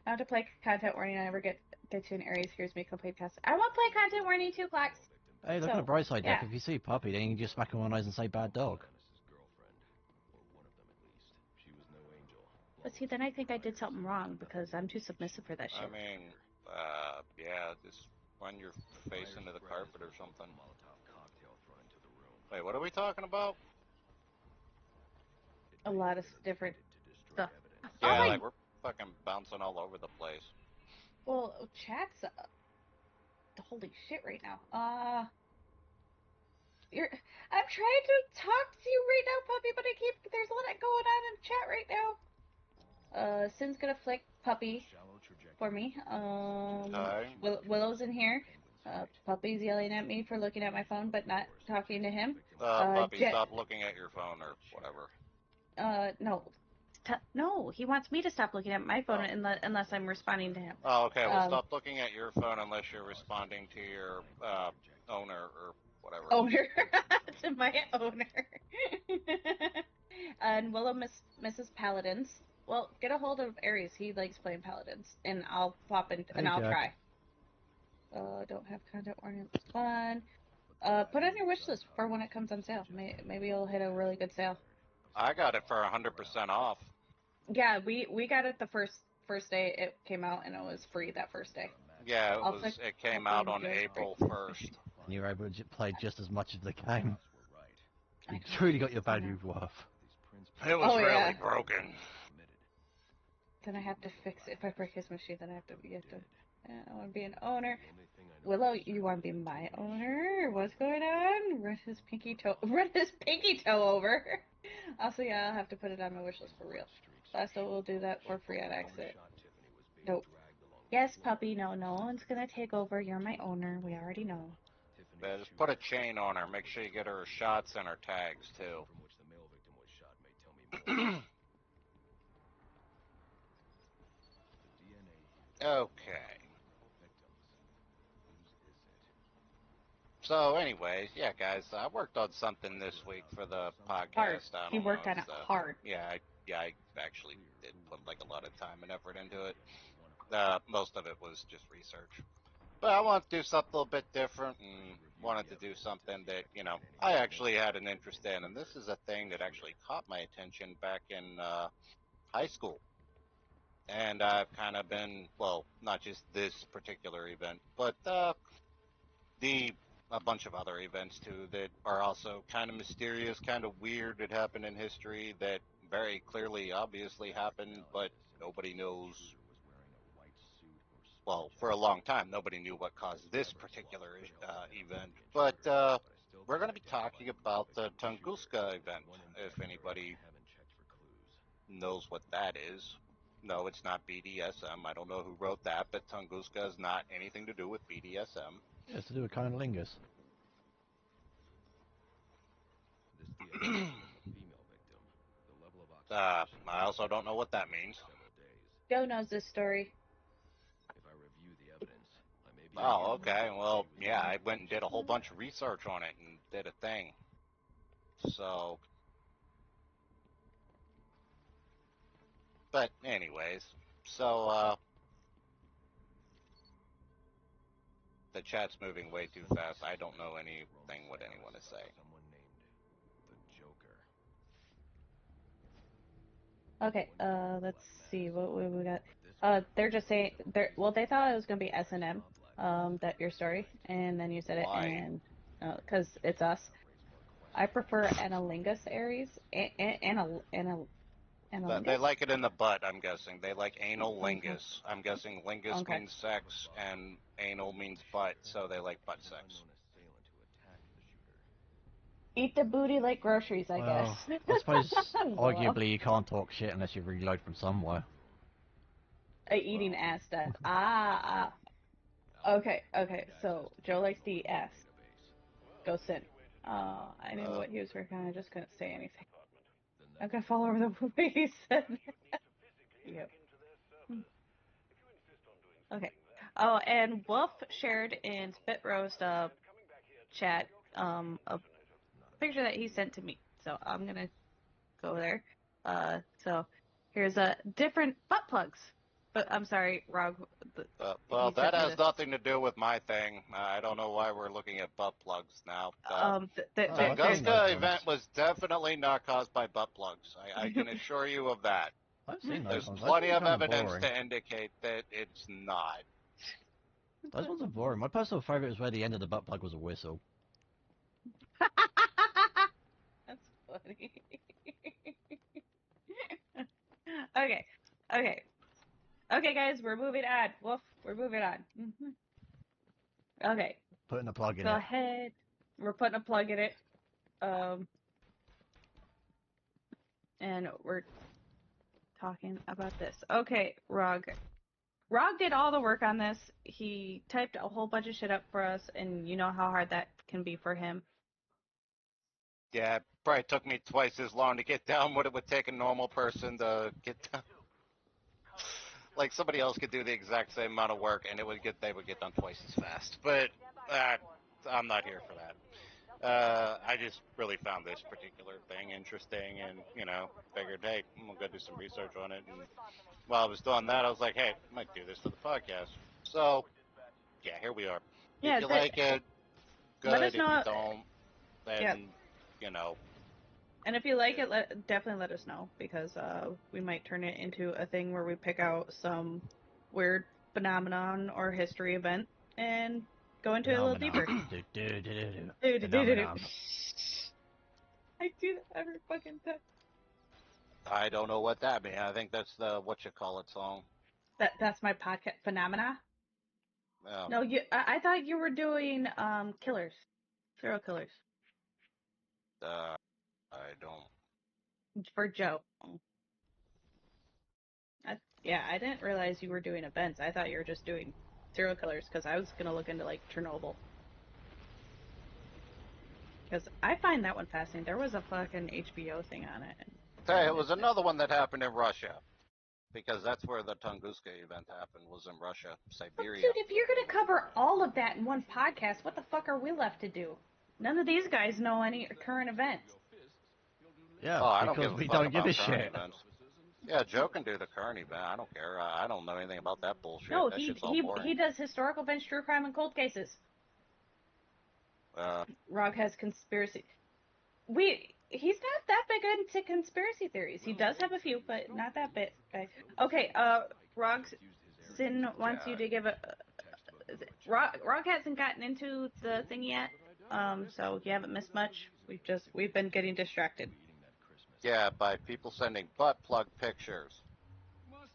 A: I have to play content warning. I never get to an Aries. Here's me complete cast. I want to play content warning too, Clax.
B: Hey, look at the bright side, Deck. If you see Puppy, then you can just smack him on the nose and say bad dog.
A: But see, then I think I did something wrong because I'm too submissive for that shit.
C: I mean, yeah, just run your face into the carpet or something. Wait, what are we talking about?
A: A lot of different stuff.
C: Yeah, like we're fucking bouncing all over the place.
A: Well, chat's holy shit right now. I'm trying to talk to you right now, Puppy, but there's a lot going on in chat right now. Sin's gonna flick Puppy for me. Willow's in here. Puppy's yelling at me for looking at my phone but not talking to him.
C: Puppy, stop looking at your phone or whatever.
A: No, he wants me to stop looking at my phone unless I'm responding to him.
C: Oh, okay. Well, stop looking at your phone unless you're responding to your owner or whatever.
A: Owner? To my owner. And Willow misses Paladins. Well, get a hold of Aries. He likes playing Paladins. And I'll pop in and I'll try. Don't have content warning. Fun. Put on your wish list for when it comes on sale. Maybe it'll hit a really good sale.
C: I got it for 100% off.
A: Yeah, we got it the first day it came out, and it was free that first day.
C: Yeah, it came out on April 1st.
B: And you were able to play just as much of the game. You truly got your value worth.
C: It was
A: Oh
C: really
A: yeah.
C: broken.
A: Then I have to fix it. If I break his machine, then I have to I want to be an owner. Willow, you want to be my owner? What's going on? Run his pinky toe. Run his pinky toe over. Also, yeah, I'll have to put it on my wish list for real. Lasso will do that for free on exit. Nope. Yes, puppy. No, no one's gonna take over. You're my owner. We already know.
C: Yeah, just put a chain on her. Make sure you get her shots and her tags too. Okay. So, anyways, yeah, guys, I worked on something this week for the
A: Hard.
C: podcast. I
A: He
C: don't know.
A: worked on it hard.
C: I actually did put like a lot of time and effort into it. Most of it was just research. But I wanted to do something a little bit different and wanted to do something that, I actually had an interest in. And this is a thing that actually caught my attention back in high school. And I've kind of been, well, not just this particular event, but a bunch of other events too that are also kind of mysterious, kind of weird that happened in history that very clearly, obviously happened, but nobody knows. Well, for a long time, nobody knew what caused this particular event. But we're going to be talking about the Tunguska event, if anybody knows what that is. No, it's not BDSM. I don't know who wrote that, but Tunguska has not anything to do with BDSM.
B: Yeah, it's to do with cunnilingus.
C: I also don't know what that means.
A: Joe knows this story.
C: Oh, okay. Well, yeah, I went and did a whole bunch of research on it and did a thing. So, but anyways, so the chat's moving way too fast. I don't know anything what anyone is saying.
A: Okay, let's see what we got. They're just saying they thought it was gonna be S&M, that your story, and then you said it,
C: Why?
A: and because it's us. I prefer analingus Aries,
C: They
A: analingus.
C: like it in the butt, I'm guessing. They like anal
A: Okay.
C: lingus. I'm guessing lingus
A: Okay.
C: means sex and anal means butt, so they like butt sex.
A: Eat the booty like groceries, I guess.
B: Well, I suppose
A: Well,
B: arguably you can't talk shit unless you reload from somewhere.
A: eating ass stuff. Okay, okay. So Joe likes to eat ass. Go sin. I knew what he was working on. I just couldn't say anything. I'm gonna fall over the way he said that. Yep. Okay. Oh, and Wolf shared in Spitroast chat a picture that he sent to me. So I'm gonna go there. So here's a different butt plugs. But I'm sorry, Rob.
C: Well,
A: He
C: that
A: sent me
C: has
A: this.
C: nothing to do with my thing. I don't know why we're looking at butt plugs now.
B: Oh, I've seen
A: They're
B: those
C: Tunguska
B: ones.
C: event was definitely not caused by butt plugs. I can assure you of that.
B: I've seen those
C: There's
B: ones. I think
C: plenty
B: they're
C: of
B: kind of
C: evidence
B: boring.
C: to indicate that it's not.
B: Those ones are boring. My personal favourite is where the end of the butt plug was a whistle.
A: That's funny. Okay, okay, okay, guys, we're moving on. Wolf, we're moving on. Okay,
B: Putting a plug in
A: go
B: it.
A: ahead. We're putting a plug in it. Um, and we're talking about this. Okay, Rog. Rog did all the work on this. He typed a whole bunch of shit up for us, and you know how hard that can be for him.
C: Yeah, it probably took me twice as long to get down what it would take a normal person to get down. Like somebody else could do the exact same amount of work, and they would get done twice as fast. But I'm not here for that. I just really found this particular thing interesting, and figured, hey, I'm gonna go do some research on it. And while I was doing that, I was like, hey, I might do this for the podcast. So yeah, here we are. If
A: Yeah,
C: you like it,
A: let us
C: good. If you
A: know.
C: don't,
A: Yeah,
C: then you know.
A: and if you like it, definitely let us know, because we might turn it into a thing where we pick out some weird phenomenon or history event and go into it a little deeper.
B: Phenomenon.
A: I do that every fucking time.
C: I don't know what that means. I think that's the what-you-call-it song.
A: That's my podcast phenomena.
C: Yeah.
A: No, I thought you were doing killers, serial killers
C: Uh, I don't.
A: for Joe. Yeah, I didn't realize you were doing events. I thought you were just doing serial killers because I was gonna look into like Chernobyl. Because I find that one fascinating. There was a fucking HBO thing on it, and I
C: Hey, it was
A: missed it.
C: another one that happened in Russia. Because that's where the Tunguska event happened, was in Russia,
A: But
C: Siberia.
A: dude, if you're gonna cover all of that in one podcast, what the fuck are we left to do? None of these guys know any current events.
B: Yeah,
C: Oh, I don't give
B: because
C: a
B: we
C: fuck
B: don't give
C: about
B: a
C: current
B: shit.
C: events. Yeah, Joe can do the current event. I don't care. I don't know anything about that bullshit.
A: No,
C: That
A: he
C: shit's all
A: he
C: boring.
A: he does historical events, true crime, and cold cases.
C: Uh,
A: Rog has conspiracy. He's not that big into conspiracy theories. He does have a few, but not that big. Okay, Rog Sin wants you
C: yeah.
A: to give a. Rog hasn't gotten into the thing yet, so you haven't missed much. We've been getting distracted.
C: Yeah, by people sending butt plug pictures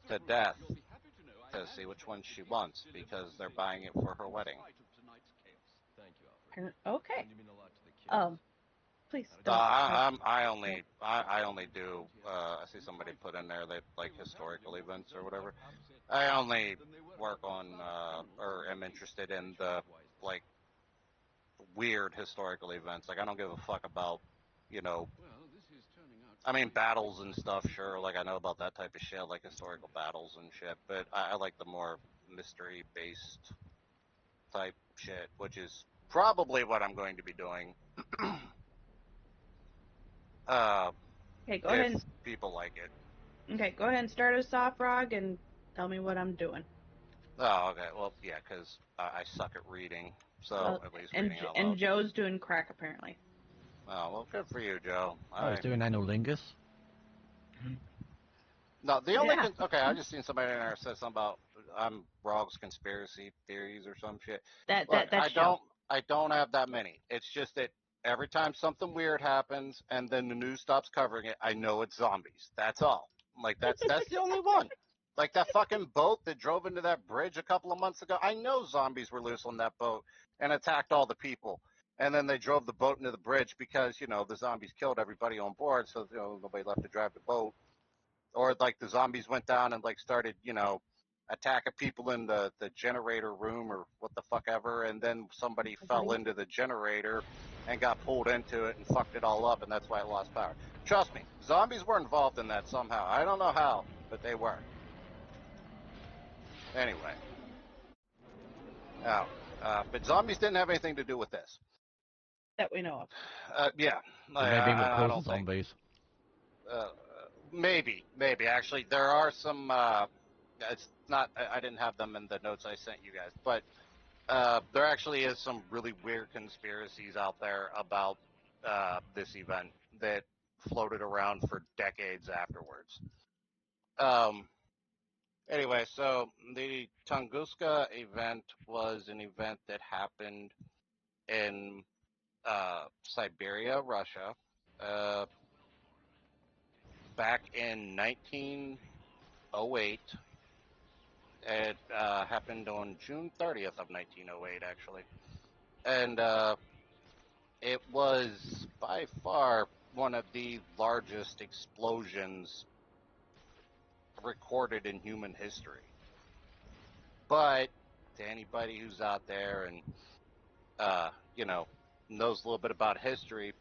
C: to death to see which one she wants because they're buying it for her wedding.
A: Okay. Please
C: Uh,
A: don't.
C: I, I'm, I only do, I see somebody put in there that, like, historical events or whatever. I only work on, or am interested in the, like, weird historical events. Like, I don't give a fuck about, you know, I mean, battles and stuff, sure. Like, I know about that type of shit, like historical battles and shit. But I like the more mystery-based type shit, which is probably what I'm going to be doing. uh,
A: Okay, go
C: if
A: ahead.
C: people like it.
A: Okay, go ahead and start us off, Rog, and tell me what I'm doing.
C: Oh, okay. Well, yeah, because I suck at reading, so
A: Well,
C: at least
A: and
C: reading out
A: and
C: loud.
A: Joe's doing crack apparently.
C: Oh, well, good for you, Joe.
B: Oh, he's doing analingus.
C: No, the only
A: Yeah.
C: okay, I just seen somebody in there said something about I'm Rog's conspiracy theories or some shit. Look,
A: That's Joe.
C: I don't have that many. It's just that every time something weird happens and then the news stops covering it, I know it's zombies. That's all. Like that's the only one. Like that fucking boat that drove into that bridge a couple of months ago. I know zombies were loose on that boat and attacked all the people. And then they drove the boat into the bridge because, you know, the zombies killed everybody on board, so you know nobody left to drive the boat. Or like the zombies went down and like started, you know, attacking people in the generator room or what the fuck ever, and then somebody fell into the generator and got pulled into it and fucked it all up, and that's why it lost power. Trust me, zombies were involved in that somehow. I don't know how, but they were. Anyway, now, but zombies didn't have anything to do with this.
A: That we know of.
C: Yeah,
B: It may be what
C: I
B: causes
C: don't think.
B: zombies.
C: Uh, maybe. Actually, there are some. It's not. I didn't have them in the notes I sent you guys, but there actually is some really weird conspiracies out there about this event that floated around for decades afterwards. Um, anyway, so the Tunguska event was an event that happened in Siberia, Russia, uh, back in 1908. It happened on June 30th of 1908, actually. And it was by far one of the largest explosions recorded in human history. But to anybody who's out there and, you know, knows a little bit about history,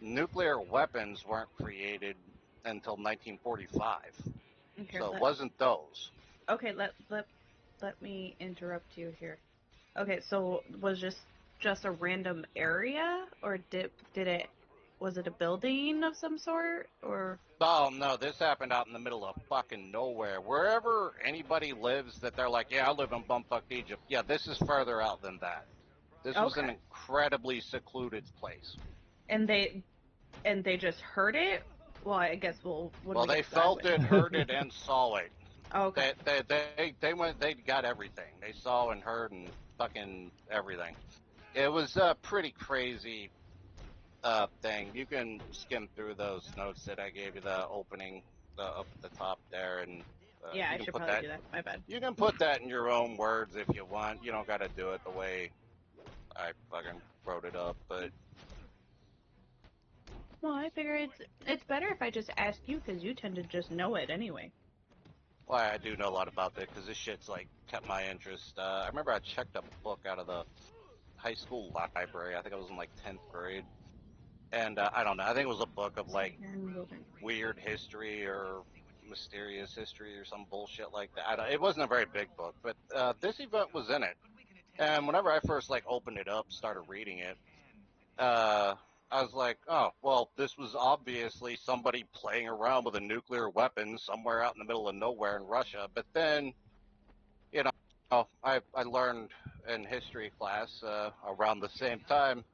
C: nuclear weapons weren't created until 1945.
A: Okay,
C: So it wasn't those.
A: let me interrupt you here. Okay, so was just a random area, or did it was it a building of some sort, or
C: Oh no, this happened out in the middle of fucking nowhere. Wherever anybody lives that they're like, yeah, I live in bumfuck Egypt. Yeah, this is further out than that. This was an
A: okay,
C: incredibly secluded place.
A: and they just heard it? Well, I guess when
C: Well,
A: we
C: they
A: get to that
C: felt
A: way.
C: it, heard it, and saw it.
A: Okay.
C: They went, they got everything. They saw and heard and fucking everything. It was pretty crazy thing, you can skim through those notes that I gave you, the opening, up at the top there, and
A: Yeah,
C: you
A: I
C: can
A: should
C: put
A: probably
C: that.
A: do that. My bad.
C: You can put that in your own words if you want. You don't got to do it the way I fucking wrote it up, but
A: Well, I figure it's better if I just ask you because you tend to just know it anyway.
C: well, I do know a lot about it because this shit's like kept my interest. I remember I checked a book out of the high school library. I think I was in like 10th grade, and I don't know. I think it was a book of like weird history or mysterious history or some bullshit like that. It wasn't a very big book, but this event was in it. And whenever I first like opened it up, started reading it, I was like, oh, well, this was obviously somebody playing around with a nuclear weapon somewhere out in the middle of nowhere in Russia. But then, you know, I learned in history class around the same time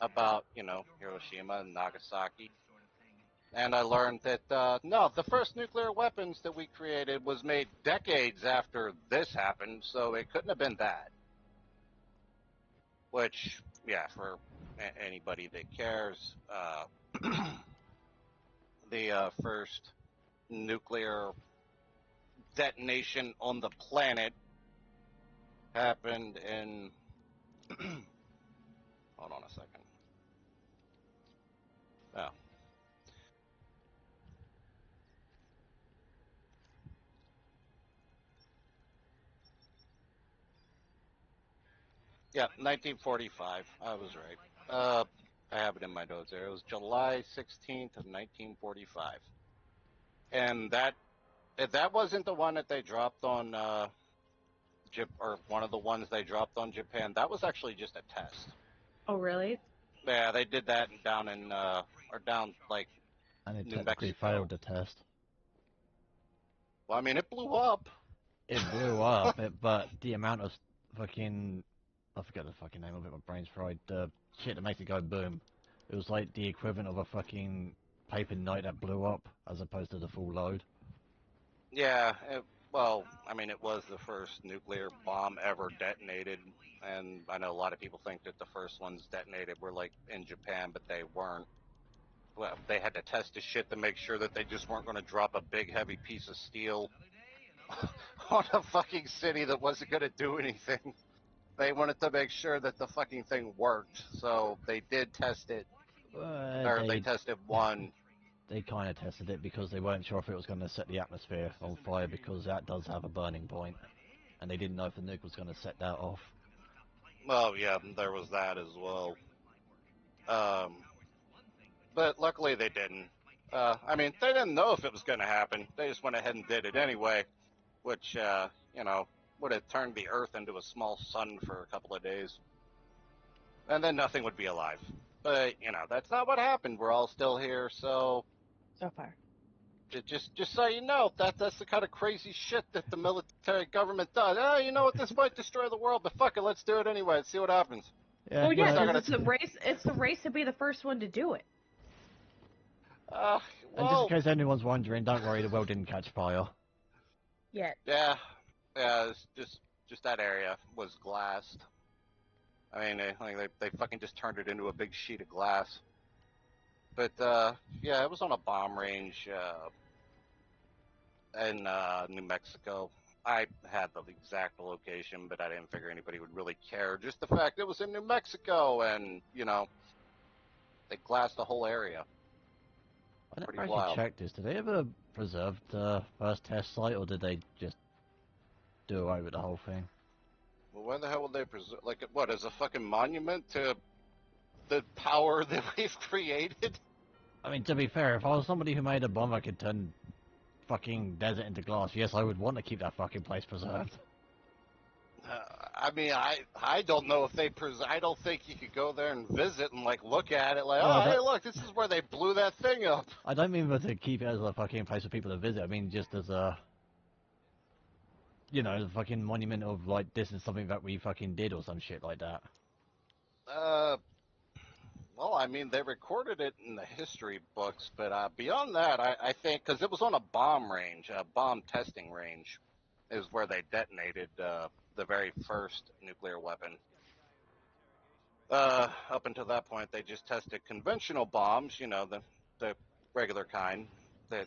C: about, Hiroshima and Nagasaki. And I learned that, no, the first nuclear weapons that we created was made decades after this happened, so it couldn't have been that. Which, yeah, for anybody that cares, the first nuclear detonation on the planet happened in. Hold on a second. Oh. Yeah, 1945. I was right. I have it in my notes there. It was July 16th of 1945. And that wasn't the one that they dropped on or one of the ones they dropped on Japan. That was actually just a test.
A: Oh, really?
C: Yeah, they did that down in or down like
B: And it
C: New
B: technically
C: Mexico.
B: failed the test.
C: Well, I mean, it blew up.
B: It blew up, but the amount of fucking... I forget the fucking name of it, my brain's fried. The shit that makes it go boom. It was like the equivalent of a fucking paper knight that blew up, as opposed to the full load.
C: Yeah, well, I mean, it was the first nuclear bomb ever detonated, and I know a lot of people think that the first ones detonated were like in Japan, but they weren't. Well, they had to test the shit to make sure that they just weren't going to drop a big heavy piece of steel on a fucking city that wasn't going to do anything. They wanted to make sure that the fucking thing worked, so they did test it, or they tested one.
B: They kind of tested it because they weren't sure if it was going to set the atmosphere on fire, because that does have a burning point, and they didn't know if the nuke was going to set that off.
C: Well, yeah, there was that as well. But luckily they didn't. I mean, they didn't know if it was going to happen. They just went ahead and did it anyway, which, would have turned the Earth into a small sun for a couple of days. And then nothing would be alive. But, that's not what happened. We're all still here, so
A: So far.
C: just so you know, that's the kind of crazy shit that the military government does. Oh, you know what, this might destroy the world, but fuck it, let's do it anyway. Let's see what happens.
B: Yeah,
A: Well, yeah,
C: It's not
A: because
C: gonna
A: it's the race. It's the race to be the first one to do it.
B: And just in
C: Well,
B: case anyone's wondering, don't worry, the world didn't catch fire.
A: Yet.
C: yeah, it's just that area was glassed. I mean, they fucking just turned it into a big sheet of glass. But yeah, it was on a bomb range in New Mexico. I had the exact location, but I didn't figure anybody would really care. Just the fact it was in New Mexico, and they glassed the whole area.
B: I never
C: Pretty
B: actually
C: wild.
B: checked this. Did they ever preserve the first test site, or did they just do away with the whole thing?
C: Well, why the hell would they preserve? Like, what, as a fucking monument to the power that we've created?
B: I mean, to be fair, if I was somebody who made a bomb that could turn fucking desert into glass, yes, I would want to keep that fucking place preserved.
C: I mean, I don't know if I don't think you could go there and visit and like look at it like,
B: Well,
C: oh, hey, look, this is where they blew that thing up.
B: I don't mean to keep it as a fucking place for people to visit. I mean just as a, the fucking monument of like, this is something that we fucking did or some shit like that.
C: Uh, well, I mean, they recorded it in the history books, but beyond that, I think because it was on a bomb range, a bomb testing range, is where they detonated the very first nuclear weapon. Up until that point, they just tested conventional bombs, the regular kind that,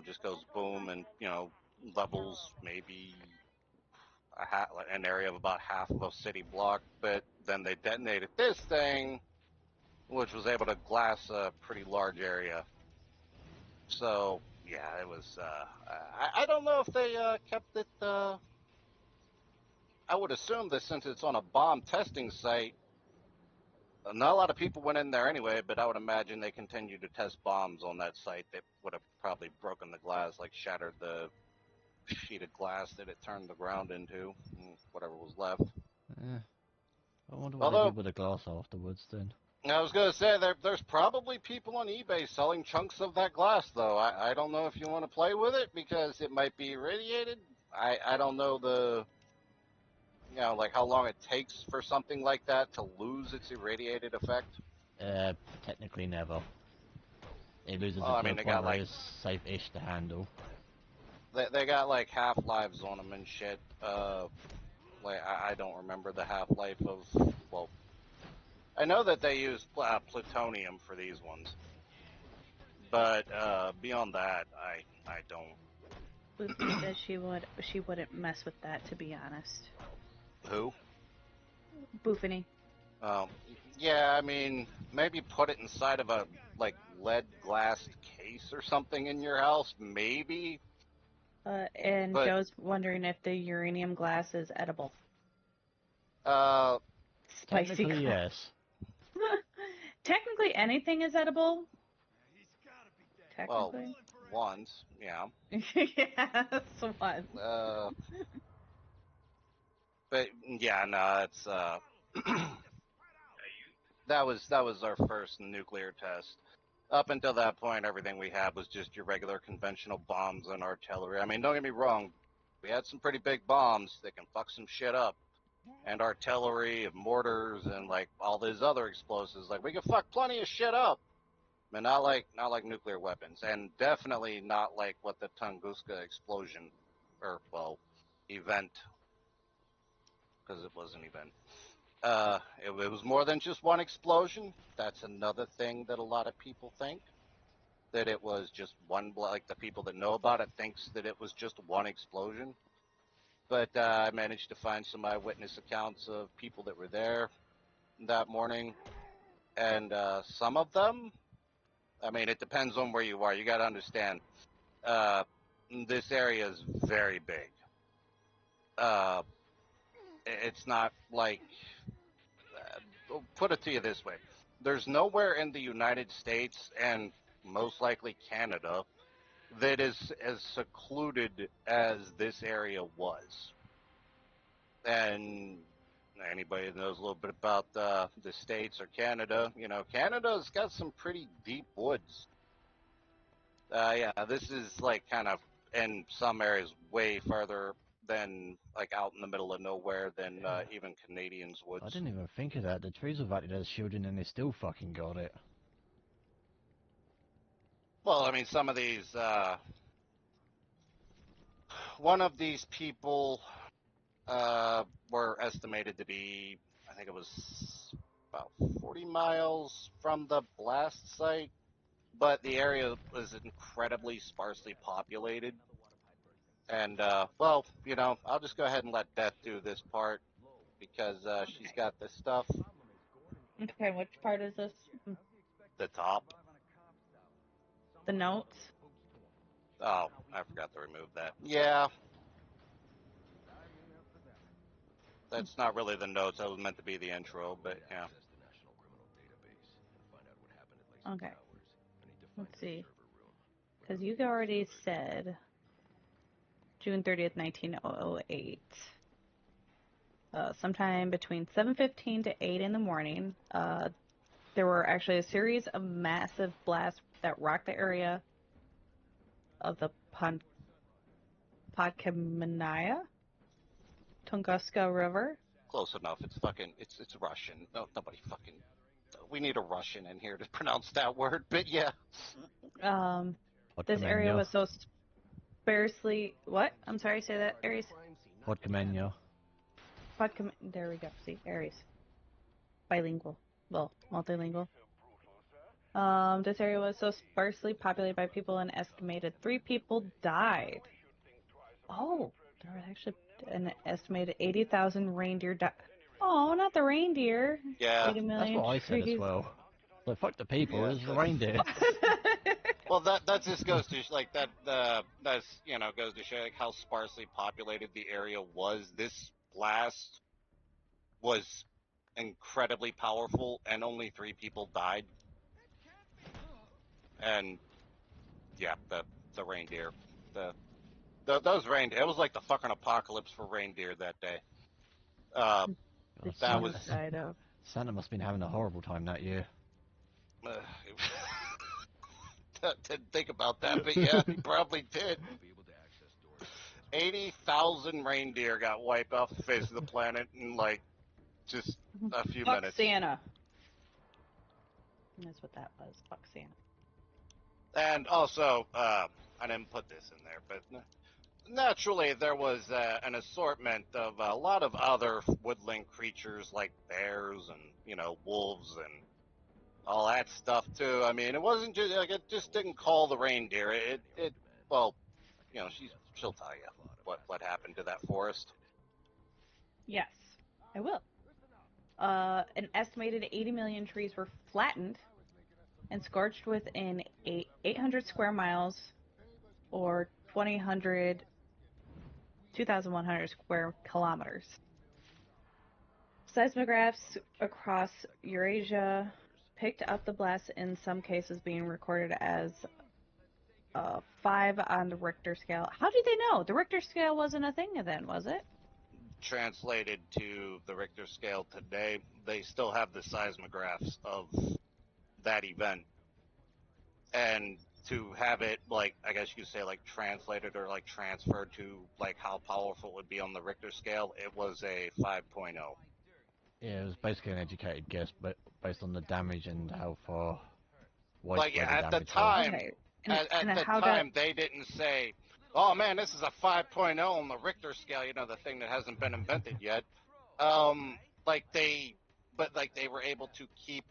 C: just goes boom and, levels maybe an area of about half of a city block. But then they detonated this thing, which was able to glass a pretty large area. So, yeah, it was, I don't know if they, kept it, I would assume that since it's on a bomb testing site, not a lot of people went in there anyway, but I would imagine they continued to test bombs on that site that would have probably broken the glass, like shattered the sheet of glass that it turned the ground into, whatever was left.
B: Yeah. I wonder what they
C: Although,
B: did with the glass afterwards then.
C: I was going to say, there's probably people on eBay selling chunks of that glass, though. I don't know if you want to play with it, because it might be irradiated. I don't know like how long it takes for something like that to lose its irradiated effect.
B: Technically never. It loses
C: Well,
B: it
C: I
B: to a
C: mean, they
B: point
C: got
B: where
C: like
B: it's safe-ish to handle.
C: they got like half-lives on them and shit. Like I don't remember the half-life of. Well, I know that they use plutonium for these ones, but beyond that, I don't.
A: Lucy said she wouldn't mess with that, to be honest.
C: Who?
A: Boofany.
C: Um, yeah, I mean, maybe put it inside of a like lead glassed case or something in your house, maybe.
A: And
C: But
A: Joe's wondering if the uranium glass is edible. Spicy
B: Technically,
A: glass.
B: yes.
A: Technically, anything is edible.
C: well,
A: Technically.
C: once, yeah.
A: Yes, one.
C: But yeah, no, it's that was our first nuclear test. Up until that point, everything we had was just your regular conventional bombs and artillery. I mean, don't get me wrong, we had some pretty big bombs that can fuck some shit up, and artillery and mortars and like all these other explosives. Like we can fuck plenty of shit up, but not like nuclear weapons, and definitely not like what the Tunguska explosion, or well, event, because it was an event. It was more than just one explosion. That's another thing that a lot of people think, that it was just one. Like the people that know about it thinks that it was just one explosion. But I managed to find some eyewitness accounts of people that were there that morning, and some of them. I mean, it depends on where you are. You got to understand. Uh, this area is very big. Uh, it's not like put it to you this way. There's nowhere in the United States and most likely Canada that is as secluded as this area was. And anybody that knows a little bit about the States or Canada, Canada's got some pretty deep woods. Yeah, this is like kind of in some areas way farther than like out in the middle of nowhere than even Canadians'
B: I
C: woods.
B: didn't even think of that. The trees have acted as shielding and they still fucking got it.
C: Well, I mean, some of these, one of these people were estimated to be, I think it was about 40 miles from the blast site, but the area was incredibly sparsely populated. And, well, I'll just go ahead and let Beth do this part because she's got this stuff.
A: Okay, which part is this?
C: The top.
A: The notes?
C: Oh, I forgot to remove that. Yeah. That's not really the notes. That was meant to be the intro, but yeah.
A: Okay. Let's see. Because you already said June 30th, 1908. Sometime between 7:15 to 8 in the morning, there were actually a series of massive blasts that rocked the area of the Podkamennaya Tunguska River.
C: Close enough. It's Russian. No, nobody fucking. We need a Russian in here to pronounce that word, but yeah.
A: This area was so sparsely. What? I'm sorry. Say that, Aries.
B: Podkamenya.
A: There we go. See, Aries. bilingual. Well, multilingual. This area was so sparsely populated by people, an estimated 3 people died. Oh, there were actually an estimated 80,000 reindeer died. Oh, not the reindeer.
C: Yeah.
A: 80
B: That's
A: million
B: what I said as
A: trees.
B: well. So fuck the people,
C: Yeah.
B: it's the reindeer.
C: Well, that just goes to like that. That's goes to show like how sparsely populated the area was. This blast was incredibly powerful, and only 3 people died. And yeah, the reindeer, those reindeer. It was like the fucking apocalypse for reindeer that day. Uh,
A: The
C: that was.
A: genocide of.
B: Santa must have been having a horrible time that year.
C: Uh, didn't think about that, but yeah, he probably did. 80,000 reindeer got wiped off the face of the planet in like just a few
A: Fuck
C: minutes.
A: Santa. That's what that was. Fuck Santa.
C: And also, I didn't put this in there, but naturally there was an assortment of a lot of other woodland creatures like bears and wolves and all that stuff too. I mean, it wasn't just like it just didn't call the reindeer. It well, she'll tell you what happened to that forest.
A: Yes, I will. An estimated 80 million trees were flattened and scorched within 800 square miles, or 2,100 square kilometers. Seismographs across Eurasia picked up the blast, in some cases being recorded as 5 on the Richter scale. How did they know? The Richter scale wasn't a thing then, was it?
C: Translated to the Richter scale today, they still have the seismographs of that event, and to have it I guess you could say translated or transferred to how powerful it would be on the Richter scale, it was a 5.0.
B: Yeah, it was basically an educated guess, but based on the damage and how far widespread the
C: At the
B: damage was.
C: time,
A: Okay.
C: at the
A: how
C: time they didn't say, "Oh man, this is a 5.0 on the Richter scale," the thing that hasn't been invented yet. Like they were able to keep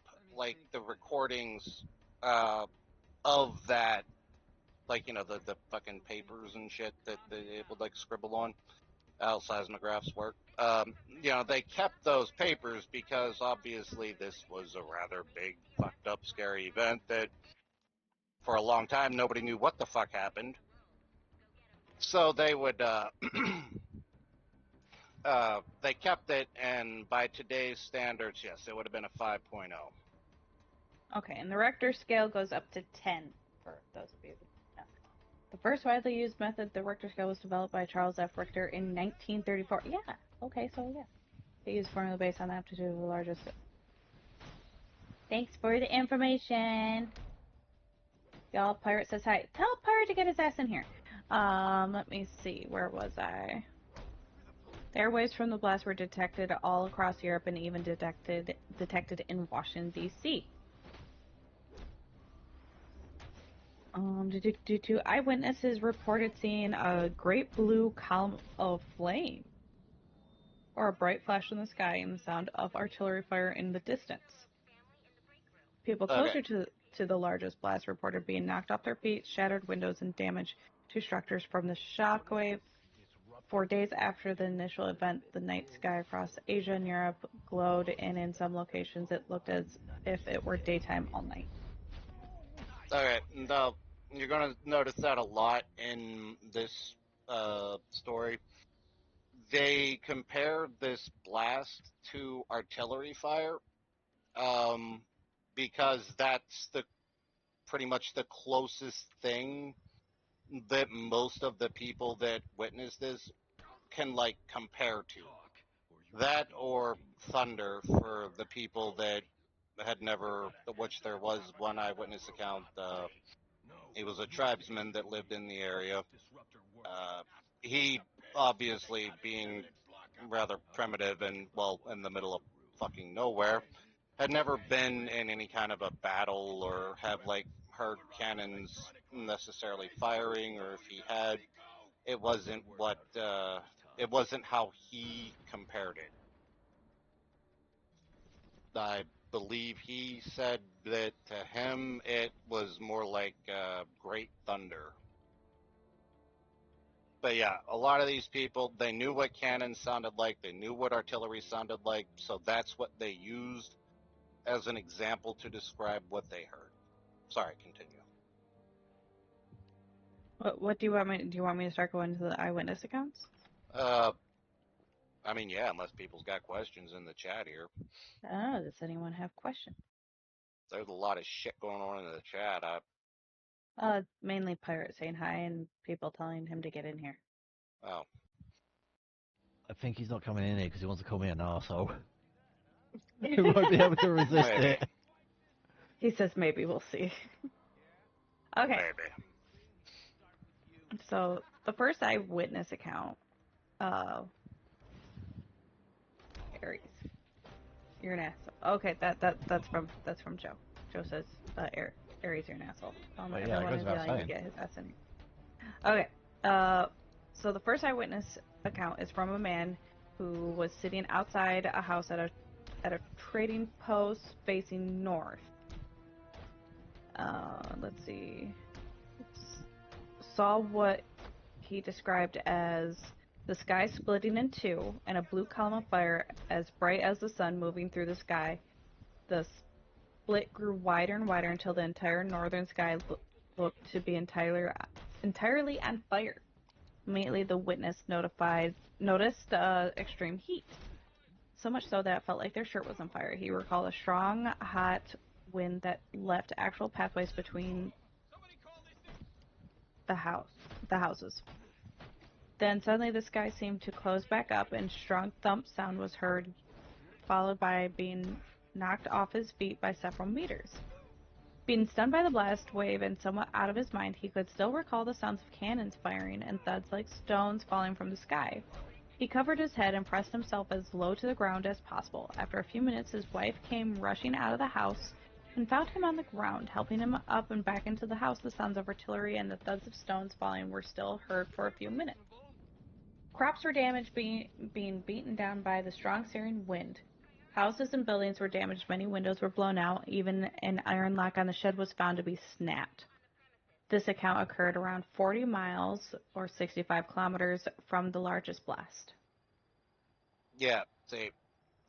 C: the recordings of that, the fucking papers and shit that they would scribble on. How seismographs work. They kept those papers because obviously this was a rather big, fucked up, scary event that for a long time nobody knew what the fuck happened. So they would, they kept it, and by today's standards, yes, it would have been a 5.0.
A: Okay, and the Richter scale goes up to 10 for those of you who know. The first widely used method, the Richter scale, was developed by Charles F. Richter in 1934. Yeah, okay, so yeah. They used formula based on the aptitude of the largest. Thanks for the information. Y'all, Pirate says hi. Tell Pirate to get his ass in here. Let me see. Where was I? The airwaves from the blast were detected all across Europe and even detected in Washington, D.C. Eyewitnesses reported seeing a great blue column of flame, or a bright flash in the sky, and the sound of artillery fire in the distance. People closer to the largest blast reported being knocked off their feet, shattered windows, and damage to structures from the shockwave. 4 days after the initial event, the night sky across Asia and Europe glowed, and in some locations it looked as if it were daytime all night.
C: Okay, now you're going to notice that a lot in this story. They compare this blast to artillery fire, because that's pretty much the closest thing that most of the people that witnessed this can compare to. That or thunder for the people that had never, which there was one eyewitness account. He was a tribesman that lived in the area. He obviously, being rather primitive and in the middle of fucking nowhere, had never been in any kind of a battle or have heard cannons necessarily firing, or if he had, it wasn't how he compared it. I believe he said that to him it was more like great thunder. But yeah, a lot of these people, they knew what cannons sounded like, they knew what artillery sounded like, so that's what they used as an example to describe what they heard. Sorry, continue.
A: What do you want me? Do you want me to start going to the eyewitness accounts?
C: I mean, yeah, unless people's got questions in the chat here.
A: I don't know. Does anyone have questions?
C: There's a lot of shit going on in the chat.
A: Mainly pirates saying hi and people telling him to get in here.
C: Oh,
B: I think he's not coming in here because he wants to call me an arsehole. He won't be able to resist
C: maybe.
B: it.
A: He says maybe, we'll see. Okay,
C: Maybe.
A: so the first eyewitness account, Aries. You're an asshole. Okay, that's from Joe. Joe says, Aries, you're an asshole.
B: But yeah, it
A: Everyone
B: goes
A: is
B: without
A: yelling to
B: saying.
A: get his ass in here. Okay, so the first eyewitness account is from a man who was sitting outside a house at a trading post facing north. Let's see. Saw what he described as the sky splitting in two and a blue column of fire as bright as the sun moving through the sky. The split grew wider and wider until the entire northern sky looked to be entirely on fire. Immediately, the witness noticed extreme heat, so much so that it felt like their shirt was on fire. He recalled a strong, hot wind that left actual pathways between the houses. Then suddenly the sky seemed to close back up and strong thump sound was heard, followed by being knocked off his feet by several meters. Being stunned by the blast wave and somewhat out of his mind, he could still recall the sounds of cannons firing and thuds like stones falling from the sky. He covered his head and pressed himself as low to the ground as possible. After a few minutes, his wife came rushing out of the house and found him on the ground, helping him up and back into the house. The sounds of artillery and the thuds of stones falling were still heard for a few minutes. Crops were damaged, being beaten down by the strong searing wind. Houses and buildings were damaged, many windows were blown out, even an iron lock on the shed was found to be snapped. This account occurred around 40 miles or 65 kilometers from the largest blast.
C: Yeah, see,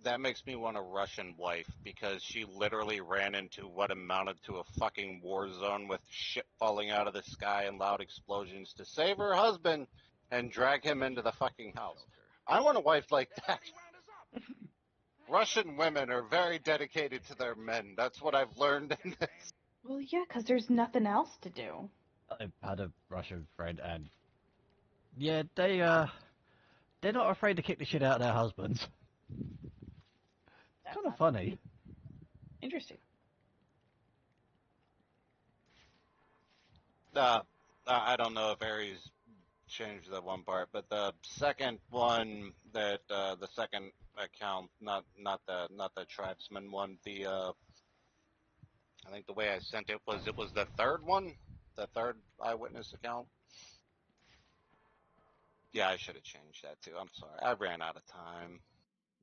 C: that makes me want a Russian wife because she literally ran into what amounted to a fucking war zone with shit falling out of the sky and loud explosions to save her husband and drag him into the fucking house. I want a wife like that. Russian women are very dedicated to their men. That's what I've learned in this.
A: Well, yeah, because there's nothing else to do.
B: I've had a Russian friend, and yeah, they're not afraid to kick the shit out of their husbands. It's kind of funny.
A: Interesting.
C: I don't know if Aries changed that one part, but the second one that the second account, not the tribesman one, I think the way I sent it was the third one, the third eyewitness account. Yeah, I should have changed that too. I'm sorry, I ran out of time.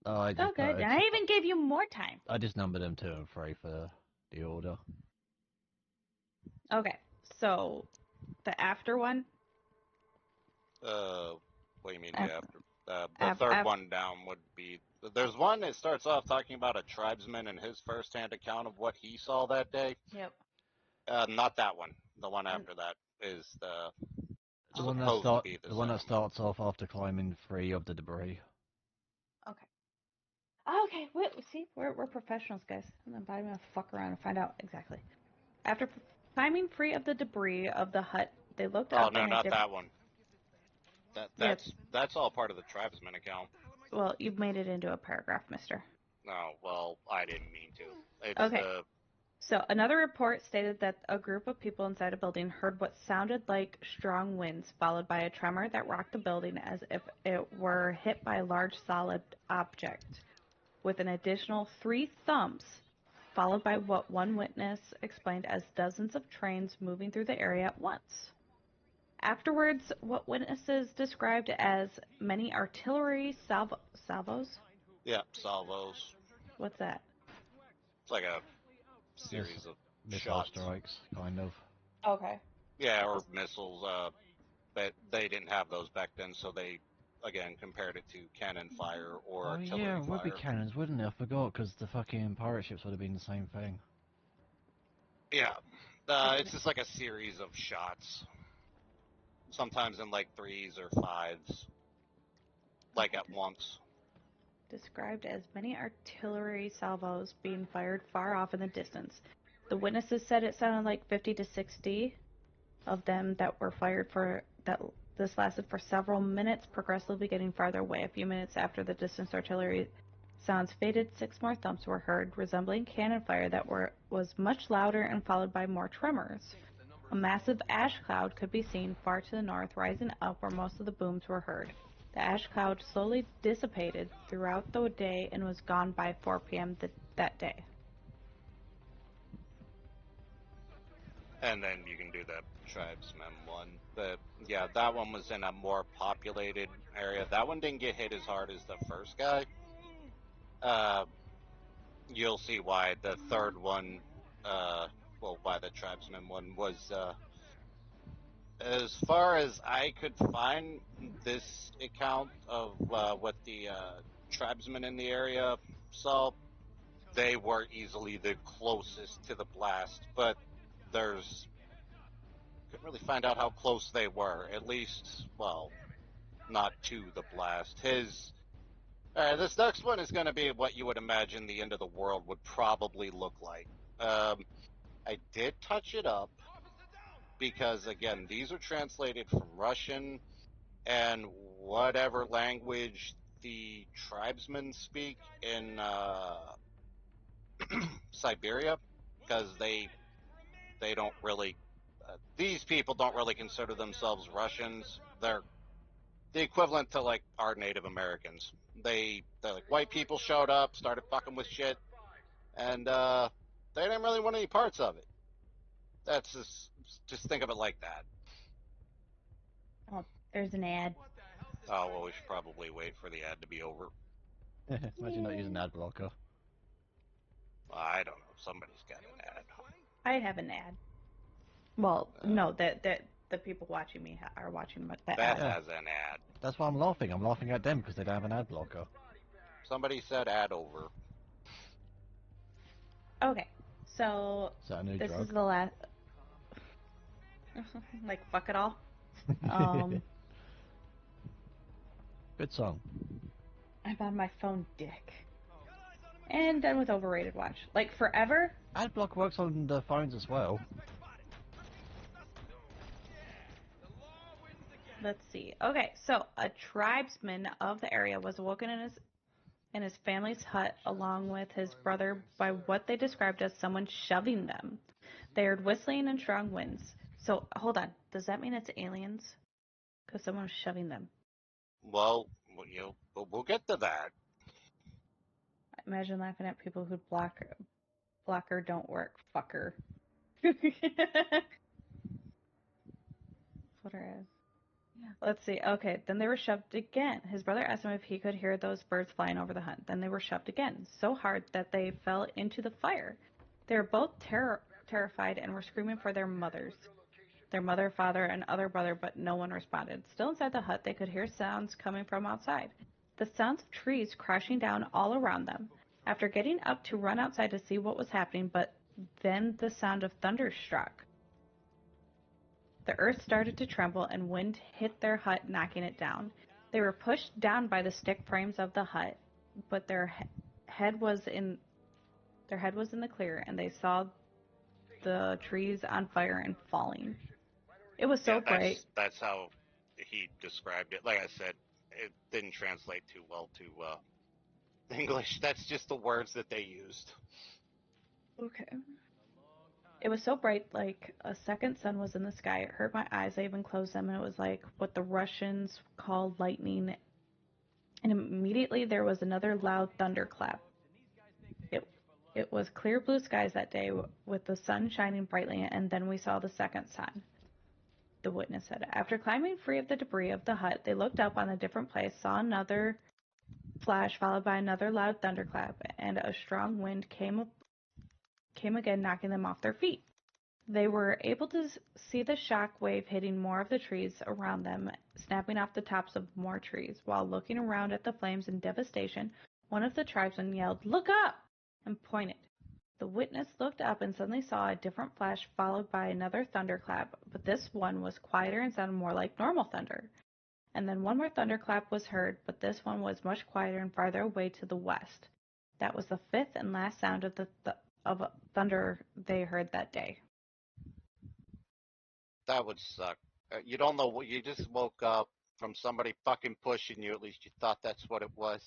B: Oh, I
A: It's
B: just
A: all good. I even gave you more time.
B: I just numbered them 2 and 3 for the order.
A: Okay, so the after one?
C: What do you mean
A: After.
C: after? The third one down would be. There's one that starts off talking about a tribesman and his first-hand account of what he saw that day.
A: Yep.
C: Not that one. The one after that is the.
B: The one that
C: supposed to be the
B: one that
C: same.
B: starts off after climbing free of the debris.
A: Okay. Okay, see, we're professionals, guys. I'm about to fuck around and find out exactly. After climbing free of the debris of the hut, they looked
C: Oh
A: up
C: no,
A: in a
C: not
A: different...
C: that one. That's all part of the tribesman account.
A: Well, you've made it into a paragraph, mister.
C: No, well, I didn't mean to. It's
A: Okay. So, another report stated that a group of people inside a building heard what sounded like strong winds, followed by a tremor that rocked the building as if it were hit by a large solid object, with an additional 3 thumps, followed by what one witness explained as dozens of trains moving through the area at once. Afterwards, what witnesses described as many artillery salvos?
C: Yeah, salvos.
A: What's that?
C: It's like a series of
B: Missile
C: shots.
B: strikes, kind of.
A: Okay.
C: Yeah, or missiles. But they didn't have those back then, so they again compared it to cannon fire or
B: Oh
C: artillery
B: yeah, it would be
C: fire.
B: cannons, wouldn't it? I forgot, because the fucking pirate ships would have been the same thing.
C: Yeah, it's just like a series of shots. Sometimes in like 3s or 5s, like at once.
A: Described as many artillery salvos being fired far off in the distance. The witnesses said it sounded like 50 to 60 of them that were fired for that. This lasted for several minutes, progressively getting farther away. A few minutes after the distant artillery sounds faded, 6 more thumps were heard, resembling cannon fire that was much louder and followed by more tremors. A massive ash cloud could be seen far to the north, rising up where most of the booms were heard. The ash cloud slowly dissipated throughout the day and was gone by 4 p.m. that day.
C: And then you can do the tribesman one. But yeah, that one was in a more populated area. That one didn't get hit as hard as the first guy. You'll see why the third one, why the tribesman one was, as far as I could find this account of what the tribesmen in the area saw, they were easily the closest to the blast, but couldn't really find out how close they were. At least, well, not to the blast. This next one is going to be what you would imagine the end of the world would probably look like. I did touch it up because, again, these are translated from Russian and whatever language the tribesmen speak in Siberia, because they don't really these people don't really consider themselves Russians. They're the equivalent to like our Native Americans. They're like white people showed up, started fucking with shit, and they didn't really want any parts of it. That's just think of it like that.
A: Oh, there's an ad.
C: Oh well, we should probably wait for the ad to be over.
B: Imagine not using ad blocker.
C: I don't know. Somebody's got an ad.
A: I have an ad. Well, no, that the people watching me are watching the
C: That
A: ad.
C: has an ad.
B: That's why I'm laughing. I'm laughing at them because they don't have an ad blocker.
C: Somebody said ad over.
A: Okay, so
B: Is that a new
A: this
B: drug?
A: is the last. Like fuck it all. Um,
B: Good song.
A: I'm on my phone, dick. And done with overrated watch. Like forever.
B: Ad block works on the phones as well.
A: Let's see. Okay, so a tribesman of the area was awoken in his family's hut along with his brother by what they described as someone shoving them. They heard whistling and strong winds. So hold on, does that mean it's aliens? Because someone was shoving them.
C: Well, we'll get to that.
A: Imagine laughing at people who blocker don't work, fucker. Footer is. Let's see. Okay, then they were shoved again. His brother asked him if he could hear those birds flying over the hut. Then they were shoved again, so hard that they fell into the fire. They were both terrified and were screaming for their mothers, their mother, father, and other brother, but no one responded. Still inside the hut, they could hear sounds coming from outside. The sounds of trees crashing down all around them. After getting up to run outside to see what was happening, but then the sound of thunder struck. The earth started to tremble and wind hit their hut, knocking it down. They were pushed down by the stick frames of the hut, but their head was in the clear, and they saw the trees on fire and falling. It was so bright.
C: That's how he described it. Like I said, it didn't translate too well to English. That's just the words that they used.
A: Okay. It was so bright, like a second sun was in the sky. It hurt my eyes. I even closed them, and it was like what the Russians call lightning. And immediately there was another loud thunderclap. It was clear blue skies that day with the sun shining brightly, and then we saw the second sun, the witness said. After climbing free of the debris of the hut, they looked up on a different place, saw another flash followed by another loud thunderclap, and a strong wind came came again, knocking them off their feet. They were able to see the shock wave hitting more of the trees around them, snapping off the tops of more trees. While looking around at the flames in devastation, one of the tribesmen yelled, "Look up!" and pointed. The witness looked up and suddenly saw a different flash followed by another thunderclap, but this one was quieter and sounded more like normal thunder. And then one more thunderclap was heard, but this one was much quieter and farther away to the west. That was the fifth and last sound of of thunder they heard that day.
C: That would suck. You don't know what you just woke up from somebody fucking pushing you. At least you thought that's what it was.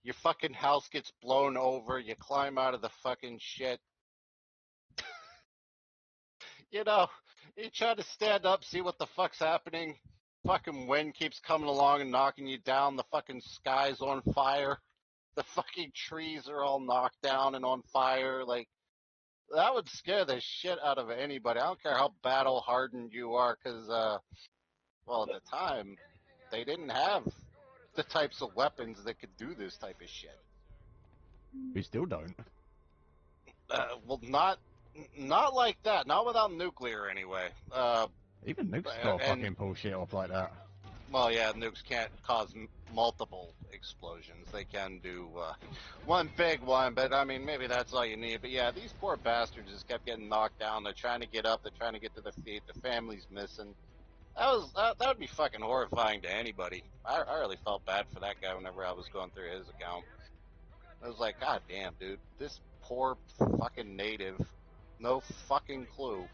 C: Your fucking house gets blown over. You climb out of the fucking shit. You know, you try to stand up, see what the fuck's happening. Fucking wind keeps coming along and knocking you down. The fucking sky's on fire. The fucking trees are all knocked down and on fire. Like, that would scare the shit out of anybody. I don't care how battle hardened you are, because, well, at the time, they didn't have the types of weapons that could do this type of shit.
B: We still don't.
C: Well, not like that. Not without nuclear, anyway.
B: Even nukes can't
C: and
B: fucking pull shit off like that.
C: well, yeah, nukes can't cause multiple explosions. They can do one big one, but I mean, maybe that's all you need. But yeah, these poor bastards just kept getting knocked down. They're trying to get up. They're trying to get to their feet. The family's missing. That would be fucking horrifying to anybody. I really felt bad for that guy whenever I was going through his account. I was like, God damn, dude, this poor fucking native, no fucking clue.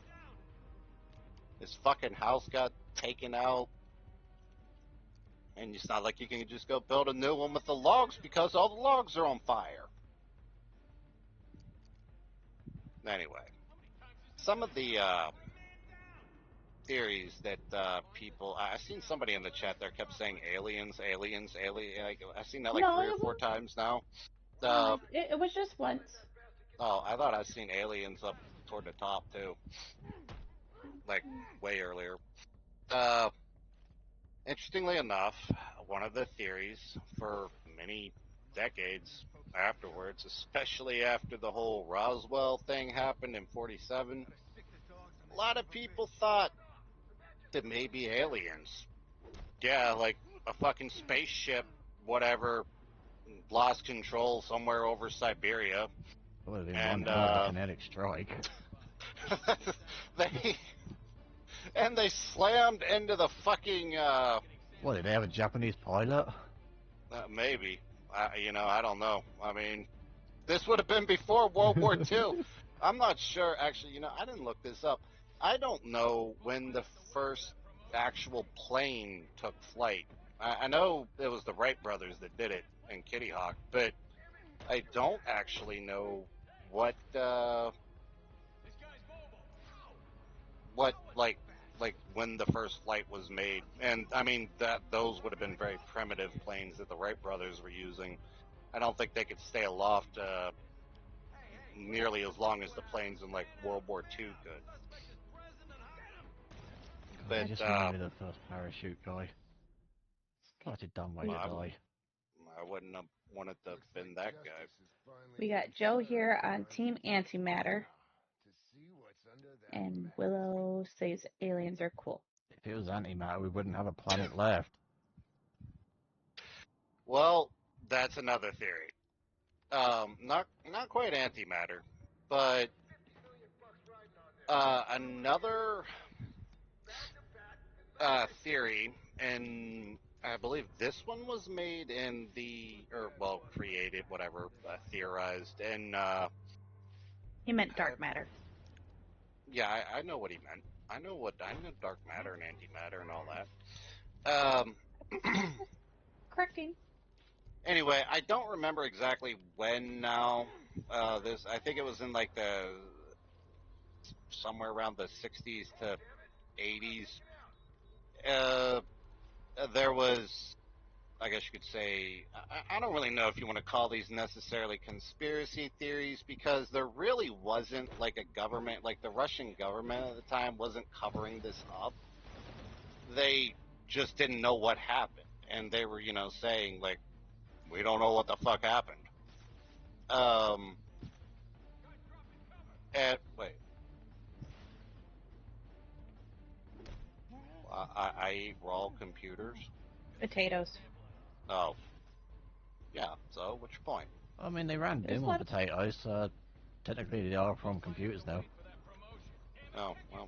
C: His fucking house got taken out, and it's not like you can just go build a new one with the logs because all the logs are on fire. Anyway, some of the theories that people, I seen somebody in the chat there kept saying aliens. I've seen that like
A: No,
C: 3 or 4 times now.
A: it was just once.
C: Oh, I thought I'd seen aliens up toward the top too, like way earlier. Interestingly enough, one of the theories for many decades afterwards, especially after the whole Roswell thing happened in '47, a lot of people thought that maybe aliens, yeah, like a fucking spaceship, whatever, lost control somewhere over Siberia,
B: That would have been
C: and
B: one hell of a kinetic strike.
C: they they slammed into the fucking
B: What, did they have a Japanese pilot?
C: maybe. I don't know. I mean, this would have been before World War II. I'm not sure. Actually, I didn't look this up. I don't know when the first actual plane took flight. I know it was the Wright brothers that did it in Kitty Hawk, but I don't actually know what like when the first flight was made. And I mean that those would have been very primitive planes that the Wright brothers were using. I don't think they could stay aloft nearly as long as the planes in like World War II could.
B: I
C: But
B: just remember the first parachute guy. Such a dumb way to die.
C: I wouldn't have wanted to have been that guy.
A: We got Joe here on Team Antimatter, and Willow says aliens are cool.
B: If it was antimatter, we wouldn't have a planet left.
C: Well, that's another theory. Not quite antimatter, but another theory, and I believe this one was made in created, whatever, theorized, and
A: He meant dark matter.
C: yeah, I know what he meant. I know dark matter and antimatter and all that.
A: Correcting.
C: Anyway, I don't remember exactly when now. I think it was in like somewhere around the 60s to 80s. There was, I guess you could say, I don't really know if you want to call these necessarily conspiracy theories, because there really wasn't like a government, like the Russian government at the time wasn't covering this up. They just didn't know what happened, and they were, saying like, we don't know what the fuck happened. Wait. I eat raw computers.
A: Potatoes.
C: Oh, yeah. So, what's your point?
B: I mean, they ran
A: There's
B: Doom
A: a
B: on
A: lot of...
B: potatoes, so technically they are from computers now.
C: Oh, well.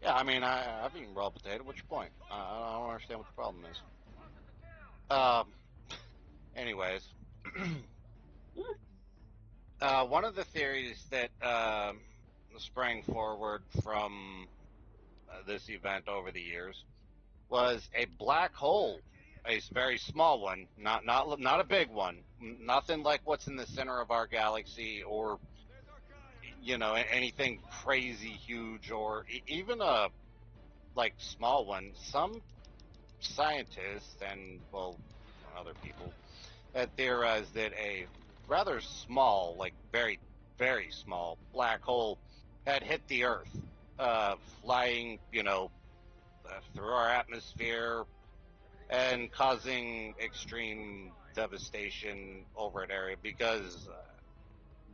C: Yeah, I mean, I've eaten raw potato. What's your point? I don't understand what the problem is. Um. Anyways, one of the theories that sprang forward from this event over the years was a black hole, a very small one, not a big one, nothing like what's in the center of our galaxy, or anything crazy huge, or even a like small one. Some scientists and other people had theorized that a rather small, like very very small black hole had hit the Earth, flying through our atmosphere and causing extreme devastation over an area. Because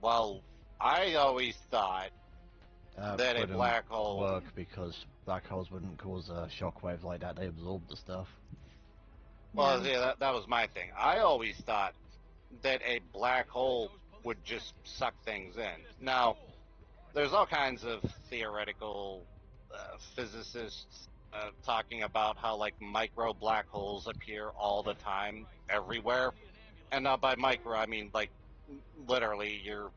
C: while I always thought that a
B: Wouldn't
C: black hole,
B: work because black holes wouldn't cause a shockwave like that. They absorb the stuff.
C: well, yeah, that was my thing. I always thought that a black hole would just suck things in. Now, there's all kinds of theoretical physicists talking about how like micro black holes appear all the time, everywhere. And now by micro, I mean like literally your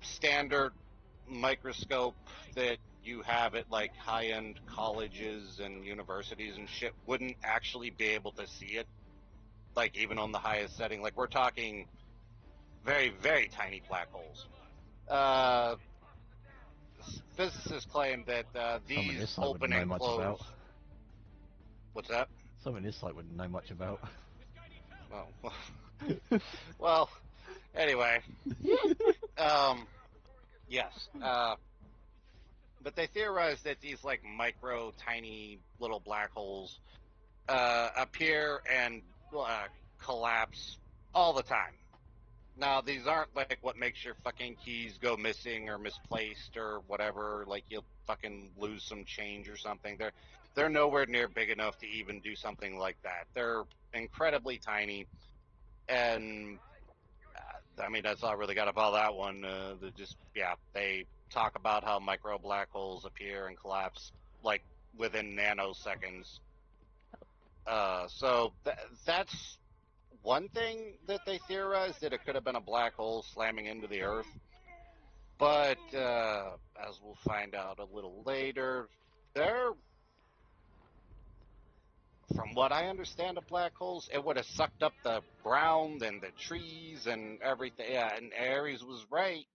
C: standard microscope that you have at like high-end colleges and universities and shit wouldn't actually be able to see it, like even on the highest setting. Like we're talking very, very tiny black holes. Uh, Physicists claim that
B: Something
C: these
B: this site wouldn't
C: open
B: know
C: and
B: much
C: close.
B: about.
C: What's that?
B: Something this site wouldn't know much about.
C: Oh, well, anyway, um, yes. But they theorize that these like micro, tiny little black holes appear and collapse all the time. Now, these aren't like what makes your fucking keys go missing or misplaced or whatever. Like you'll fucking lose some change or something. They're nowhere near big enough to even do something like that. They're incredibly tiny, and I mean that's all I really got about that one. They talk about how micro black holes appear and collapse like within nanoseconds. That's one thing that they theorized, that it could have been a black hole slamming into the Earth. But as we'll find out a little later, there, from what I understand of black holes, it would have sucked up the ground and the trees and everything. Yeah, and Ares was right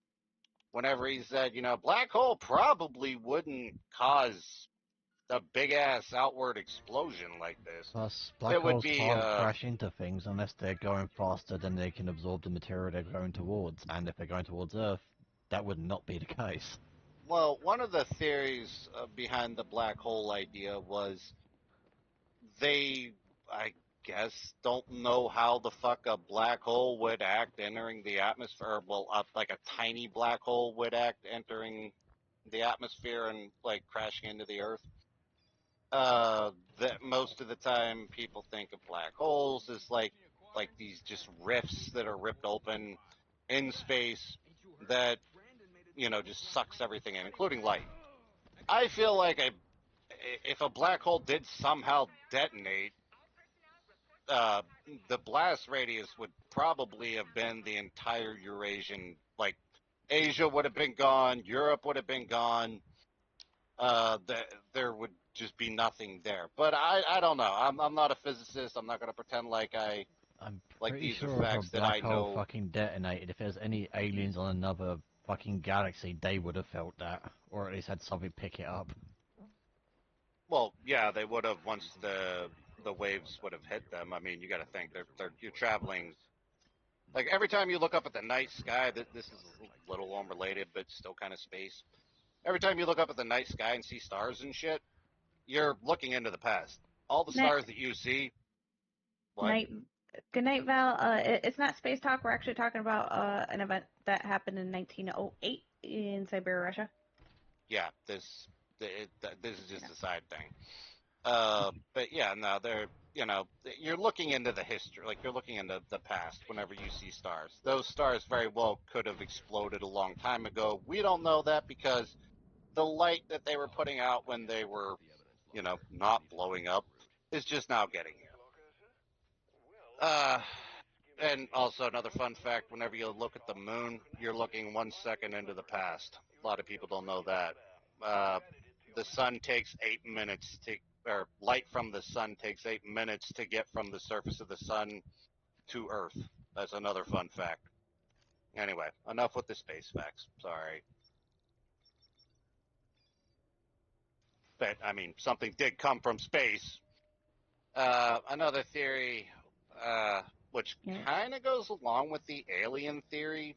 C: whenever he said, black hole probably wouldn't cause a big ass outward explosion like this.
B: Plus, black
C: It would
B: holes
C: be
B: can't crash into things unless they're going faster than they can absorb the material they're going towards. And if they're going towards Earth, that would not be the case.
C: well, one of the theories behind the black hole idea was they, I guess, don't know how the fuck a black hole would act entering the atmosphere. Well, like a tiny black hole would act entering the atmosphere and like crashing into the Earth. That most of the time people think of black holes as like these just rifts that are ripped open in space that just sucks everything in, including light. I feel like if a black hole did somehow detonate, uh, the blast radius would probably have been the entire Eurasian, like Asia would have been gone, Europe would have been gone. There would just be nothing there. But I don't know. I'm not a physicist. I'm not going to pretend
B: I'm
C: like
B: pretty
C: these are
B: sure if a
C: facts that
B: black
C: I
B: hole
C: know.
B: fucking detonated, if there's any aliens on another fucking galaxy, they would have felt that. Or at least had something pick it up.
C: Well, yeah, they would have once the waves would have hit them. I mean, you got to think you're traveling. Like every time you look up at the night sky, this is a little unrelated, but still kind of space. Every time you look up at the night sky and see stars and shit, you're looking into the past. All the
A: Night,
C: stars that you see, what?
A: night. Good night, Val. It's not space talk. We're actually talking about an event that happened in 1908 in Siberia, Russia.
C: Yeah, this is just
A: Yeah.
C: a side thing. But yeah, no, you're looking into the history, like you're looking into the past whenever you see stars. Those stars very well could have exploded a long time ago. We don't know that because the light that they were putting out when they were, not blowing up is just now getting here. And also another fun fact, whenever you look at the moon, you're looking 1 second into the past. A lot of people don't know that. The sun takes 8 minutes or light from the sun takes 8 minutes to get from the surface of the sun to Earth. That's another fun fact. Anyway, enough with the space facts. Sorry. But, I mean, something did come from space. Another theory, which
A: Yeah.
C: kind of goes along with the alien theory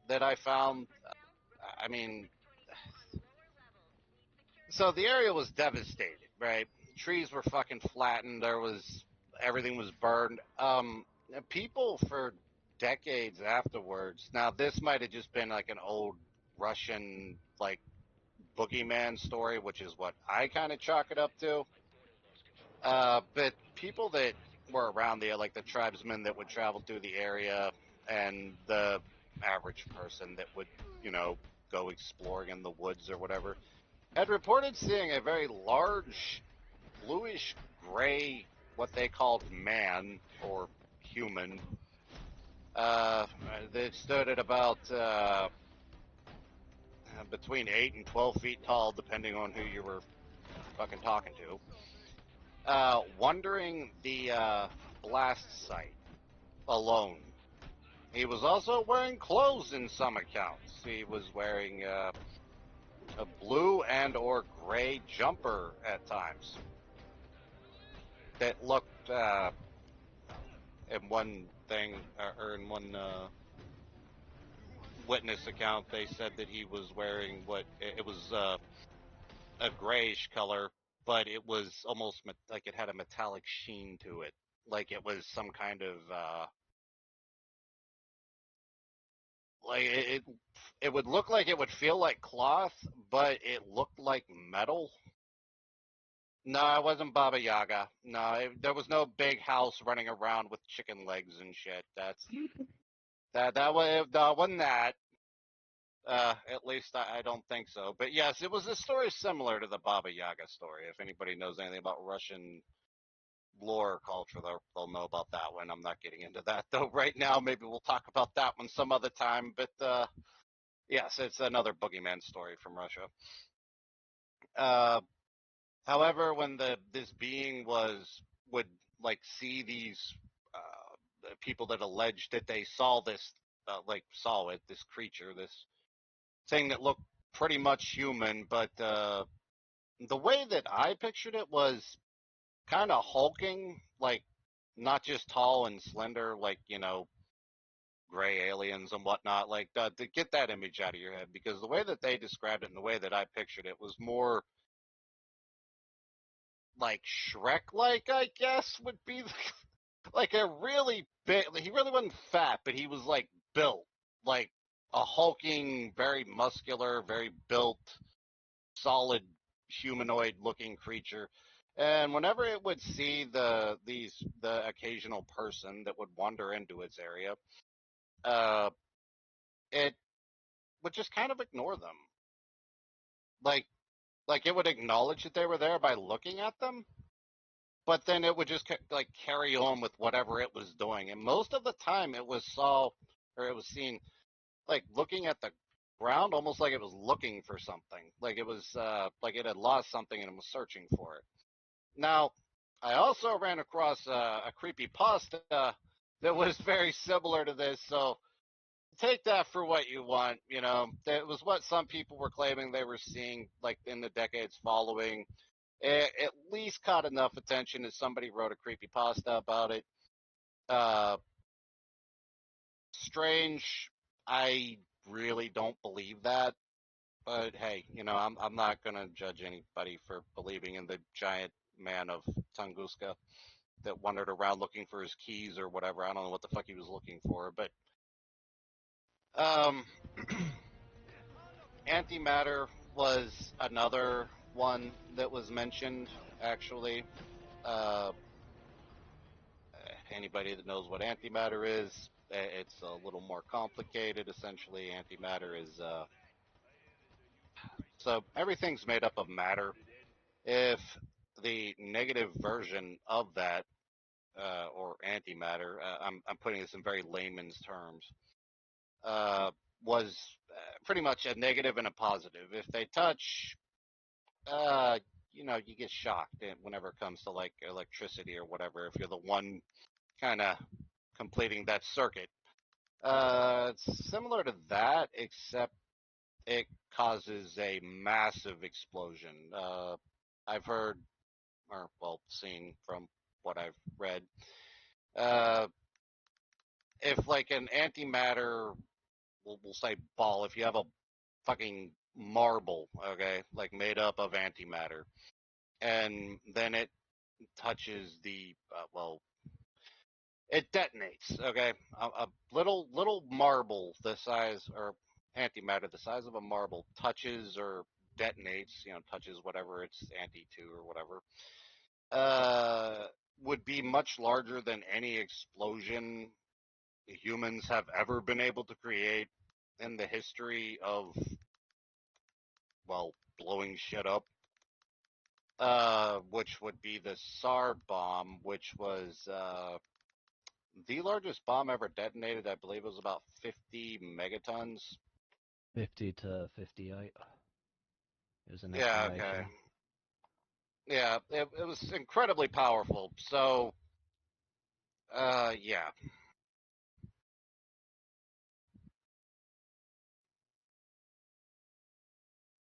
C: that I found. I mean, so the area was devastated, right? Trees were fucking flattened. Everything was burned. People for decades afterwards. Now this might have just been like an old Russian like boogeyman story, which is what I kind of chalk it up to. But people that were around there, like the tribesmen that would travel through the area, and the average person that would, go exploring in the woods or whatever, had reported seeing a very large bluish gray, what they called man or human, that stood at about between 8 and 12 feet tall, depending on who you were fucking talking to, wandering the blast site alone. He was also wearing clothes in some accounts. He was wearing a blue and or gray jumper at times that looked in one thing or in one witness account they said that he was wearing it was a grayish color, but it was almost like it had a metallic sheen to it, like it was some kind of like it would look like it would feel like cloth, but it looked like metal. No, it wasn't Baba Yaga. No, there was no big house running around with chicken legs and shit. That wasn't that. At least I don't think so. But yes, it was a story similar to the Baba Yaga story. If anybody knows anything about Russian lore or culture, they'll know about that one. I'm not getting into that though right now. Maybe we'll talk about that one some other time. But yes, it's another boogeyman story from Russia. Uh, However, when this being would like see these people that alleged that they saw this, this creature, this thing that looked pretty much human, but the way that I pictured it was kind of hulking, like not just tall and slender, like gray aliens and whatnot. Like to get that image out of your head, because the way that they described it and the way that I pictured it was more like Shrek-like, I guess would be like a really big. He really wasn't fat, but he was like built, like a hulking, very muscular, very built, solid humanoid-looking creature. And whenever it would see the occasional person that would wander into its area, uh, it would just kind of ignore them. Like it would acknowledge that they were there by looking at them, but then it would just like carry on with whatever it was doing. And most of the time, it was seen like looking at the ground, almost like it was looking for something, like it was like it had lost something and it was searching for it. Now, I also ran across a creepy pasta that was very similar to this, so take that for what you want. That was what some people were claiming they were seeing, like in the decades following. It at least caught enough attention that somebody wrote a creepy pasta about it. Uh, Strange. I really don't believe that, but hey, I'm not gonna judge anybody for believing in the giant man of Tunguska. that wandered around looking for his keys or whatever. I don't know what the fuck he was looking for, but antimatter was another one that was mentioned. Actually, uh, anybody that knows what antimatter is, it's a little more complicated. Essentially, antimatter is so everything's made up of matter. If the negative version of that, or antimatter, I'm putting this in very layman's terms, uh, was pretty much a negative and a positive. If they touch, uh, you get shocked whenever it comes to like electricity or whatever. If you're the one kind of completing that circuit, it's similar to that, except it causes a massive explosion. I've heard, or well, seen from what I've read, uh, if like an antimatter, we'll say ball, if you have a fucking marble, okay, like made up of antimatter, and then it touches the, well, it detonates, okay, a little marble the size, or antimatter the size of a marble touches or detonates, touches whatever it's anti to or whatever, would be much larger than any explosion humans have ever been able to create in the history of, well, blowing shit up. Which would be the SAR bomb, which was the largest bomb ever detonated. I believe it was about 50 megatons.
B: 50 to 58. It was an
C: Yeah,
B: estimation.
C: okay. Yeah, it was incredibly powerful. So, yeah.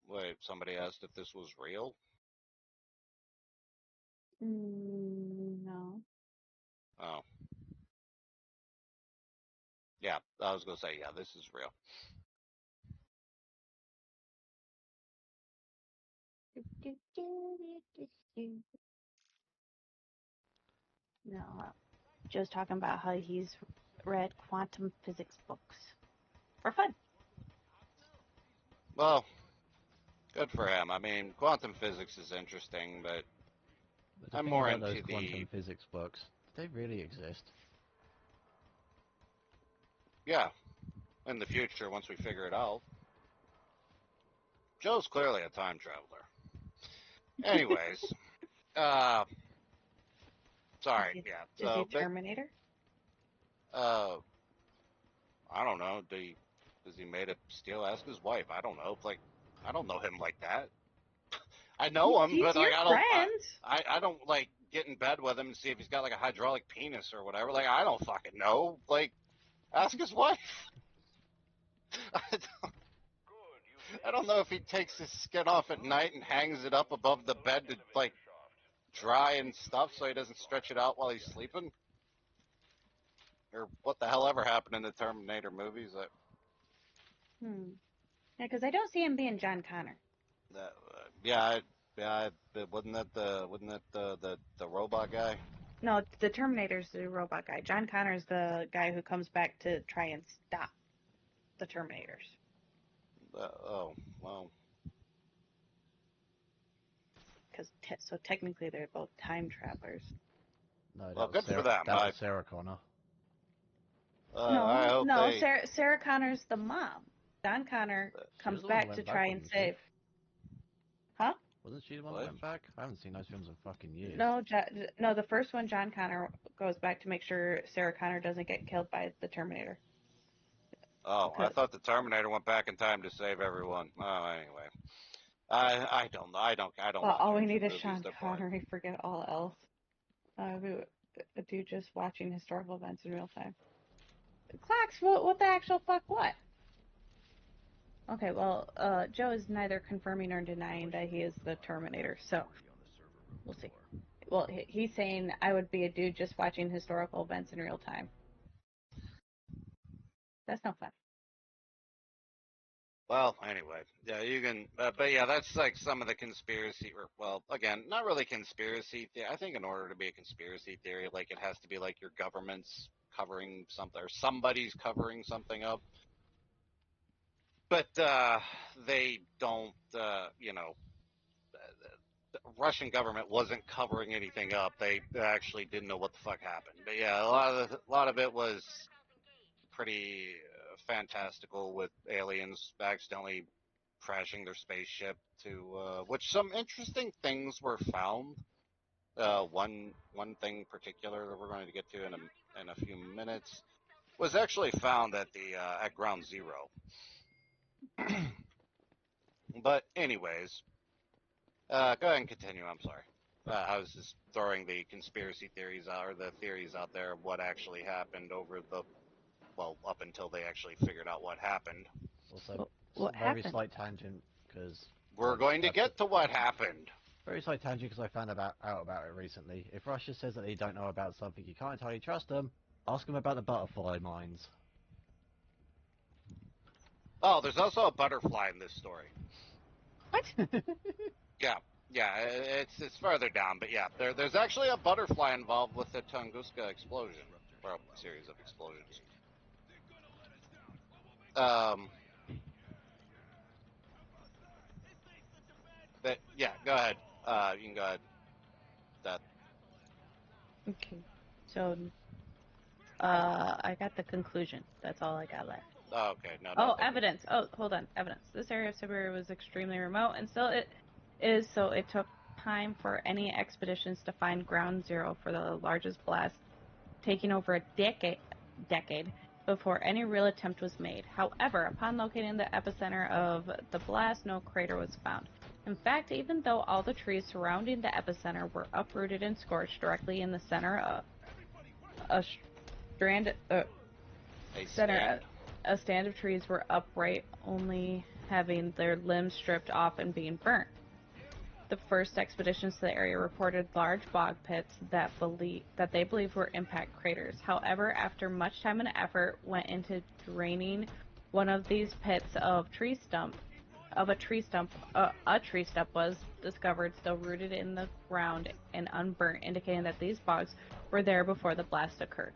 C: Wait, somebody asked if this was real?
A: No.
C: Oh. Yeah, I was going to say, yeah, this is real.
A: No. Joe's talking about how he's read quantum physics books for fun.
C: Well, good for him. I mean, quantum physics is interesting, but
B: But the
C: I'm
B: thing
C: more
B: about those
C: into
B: quantum
C: the,
B: physics books, do they really exist?
C: yeah, in the future once we figure it out. Joe's clearly a time traveler. Anyways, uh, sorry, yeah.
A: Is he a
C: So, but
A: Terminator?
C: uh, I don't know. Does he made a steal? Ask his wife. I don't know. Like, I don't know him like that. I know him,
A: He's
C: but
A: your
C: like I don't.
A: friend.
C: I don't like get in bed with him and see if he's got like a hydraulic penis or whatever. Like I don't fucking know. Like, ask his wife. I don't know if he takes his skin off at night and hangs it up above the bed to like dry and stuff so he doesn't stretch it out while he's sleeping. Or what the hell ever happened in the Terminator movies?
A: Yeah, because I don't see him being John Connor.
C: Yeah, wasn't that the robot guy?
A: No, the Terminator's the robot guy. John Connor's the guy who comes back to try and stop the Terminators.
C: Oh, well,
A: So technically they're both time travelers.
B: No, that
C: well,
B: was
C: good for them.
B: That was Sarah Connor.
C: I hope
A: No,
C: they.
A: Sarah Connor's the mom. John Connor
B: She was
A: comes
B: the one that
A: back to
B: went back,
A: try and
B: wasn't she?
A: save. Huh?
B: Wasn't she the one that
C: What?
B: went back? I haven't seen those films in fucking years.
A: No, the first one, John Connor goes back to make sure Sarah Connor doesn't get killed by the Terminator.
C: Oh, I thought the Terminator went back in time to save everyone. Oh, anyway, I don't know. I don't
A: Well,
C: watch
A: all we
C: action
A: need is
C: movies.
A: Sean
C: They're boring.
A: Connery. Forget all else. A dude just watching historical events in real time. Clocks, what the actual fuck, what? Okay, well, Joe is neither confirming nor denying that he is the Terminator, so we'll see. Well, he's saying I would be a dude just watching historical events in real time. That's no fun.
C: Well, anyway, yeah, you can, but yeah, that's like some of the conspiracy. Or, well, again, not really conspiracy. I think in order to be a conspiracy theory, like it has to be like your government's covering something or somebody's covering something up. But they don't, the Russian government wasn't covering anything up. They actually didn't know what the fuck happened. But yeah, a lot of it was pretty fantastical with aliens accidentally crashing their spaceship to which some interesting things were found. One thing in particular that we're going to get to in a few minutes was actually found at the at Ground Zero. But anyways, go ahead and continue. I'm sorry. I was just throwing the conspiracy theories out, or the theories out there of what actually happened over the, well, up until they actually figured out what happened.
B: Also,
A: What
B: very
A: happened?
B: slight tangent, because...
C: We're going to get to what happened.
B: Very slight tangent, because I found out about it recently. If Russia says that they don't know about something, you can't entirely trust them. Ask them about the butterfly mines.
C: Oh, there's also a butterfly in this story.
A: What?
C: Yeah, yeah, it's further down, but yeah, there's actually a butterfly involved with the Tunguska explosion, or a series of explosions. Um, but yeah, go ahead. You can go ahead. That.
A: Okay. So, I got the conclusion. That's all I got left.
C: Oh, okay, no,
A: Oh,
C: not the
A: evidence. Oh, hold on. Evidence. This area of Siberia was extremely remote, and still it is, so it took time for any expeditions to find ground zero for the largest blast, taking over a decade before any real attempt was made. However, upon locating the epicenter of the blast, no crater was found. In fact, even though all the trees surrounding the epicenter were uprooted and scorched directly in the center of a strand,
C: a
A: center,
C: stand.
A: a stand of trees were upright, only having their limbs stripped off and being burnt. The first expeditions to the area reported large bog pits that they believed were impact craters. However, after much time and effort went into draining one of these pits a tree stump was discovered still rooted in the ground and unburnt, indicating that these bogs were there before the blast occurred.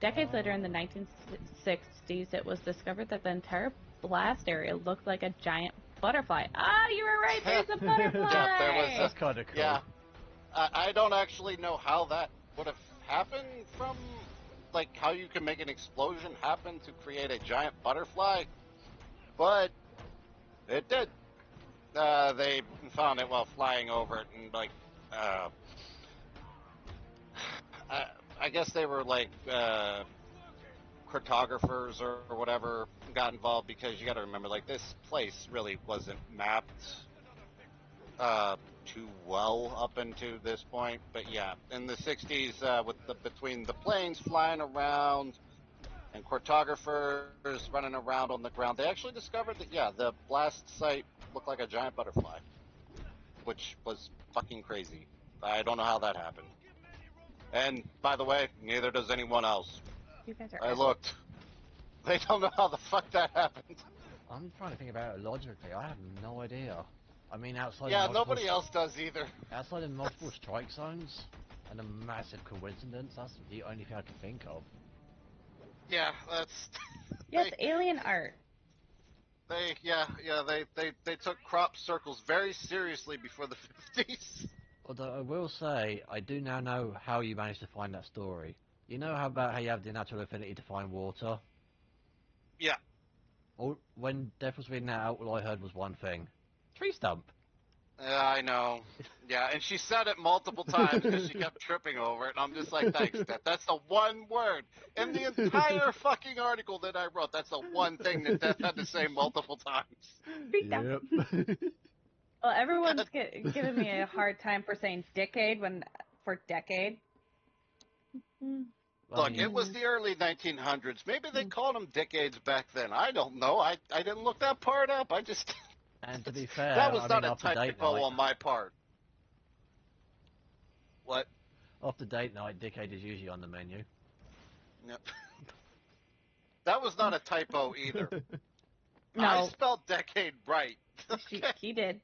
A: Decades later, in the 1960s, it was discovered that the entire blast area looked like a giant butterfly. Ah, you were right. There's a butterfly.
C: Yeah, there was
B: That's kind of cool.
C: Yeah, I don't actually know how that would have happened from, like, how you can make an explosion happen to create a giant butterfly, but it did. They found it while flying over it, and like, uh, I, I guess they were like cartographers or whatever got involved, because you got to remember, like, this place really wasn't mapped too well up into this point. But yeah, in the 60s, with between the planes flying around and cartographers running around on the ground, they actually discovered that, yeah, the blast site looked like a giant butterfly, which was fucking crazy. I don't know how that happened. And by the way, neither does anyone else.
A: You guys are.
C: I looked. They don't know how the fuck that happened.
B: I'm trying to think about it logically. I have no idea. I mean,
C: Yeah, nobody else does either.
B: outside of multiple strike zones and a massive coincidence, that's the only thing I can think of.
C: Yeah, that's.
A: Yes, alien art.
C: They took crop circles very seriously before the 50s.
B: Although I will say, I do now know how you managed to find that story. You know how about how you have the natural affinity to find water?
C: Yeah.
B: When Death was reading that out, all I heard was one thing. Tree stump.
C: I know. Yeah, and she said it multiple times because she kept tripping over it, and I'm just like, thanks, Steph. That's the one word in the entire fucking article that I wrote. That's the one thing that Death had to say multiple times.
B: Yep.
A: Well, everyone's giving me a hard time for saying decade for decade.
C: Look, it was the early 1900s. Maybe they called them decades back then. I don't know. I didn't look that part up. I just...
B: And to be fair,
C: that was
B: I
C: not
B: mean,
C: a
B: after date
C: typo
B: night,
C: on my part. What?
B: after date night, decade is usually on the menu.
C: Yep. That was not a typo either.
A: No,
C: I spelled decade right.
A: he did.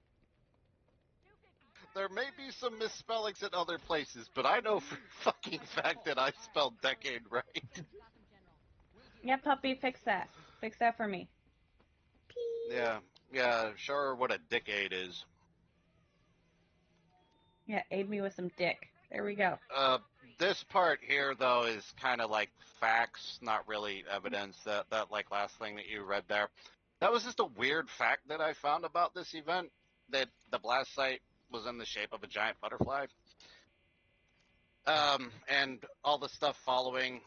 C: There may be some misspellings in other places, but I know for a fucking fact that I spelled decade right.
A: Yeah, puppy, fix that. Fix that for me.
C: Yeah, sure what a decade is.
A: Yeah, aid me with some dick. There we go.
C: This part here, though, is kind of like facts, not really evidence. That like last thing that you read there, that was just a weird fact that I found about this event. That the blast site was in the shape of a giant butterfly. And all the stuff following.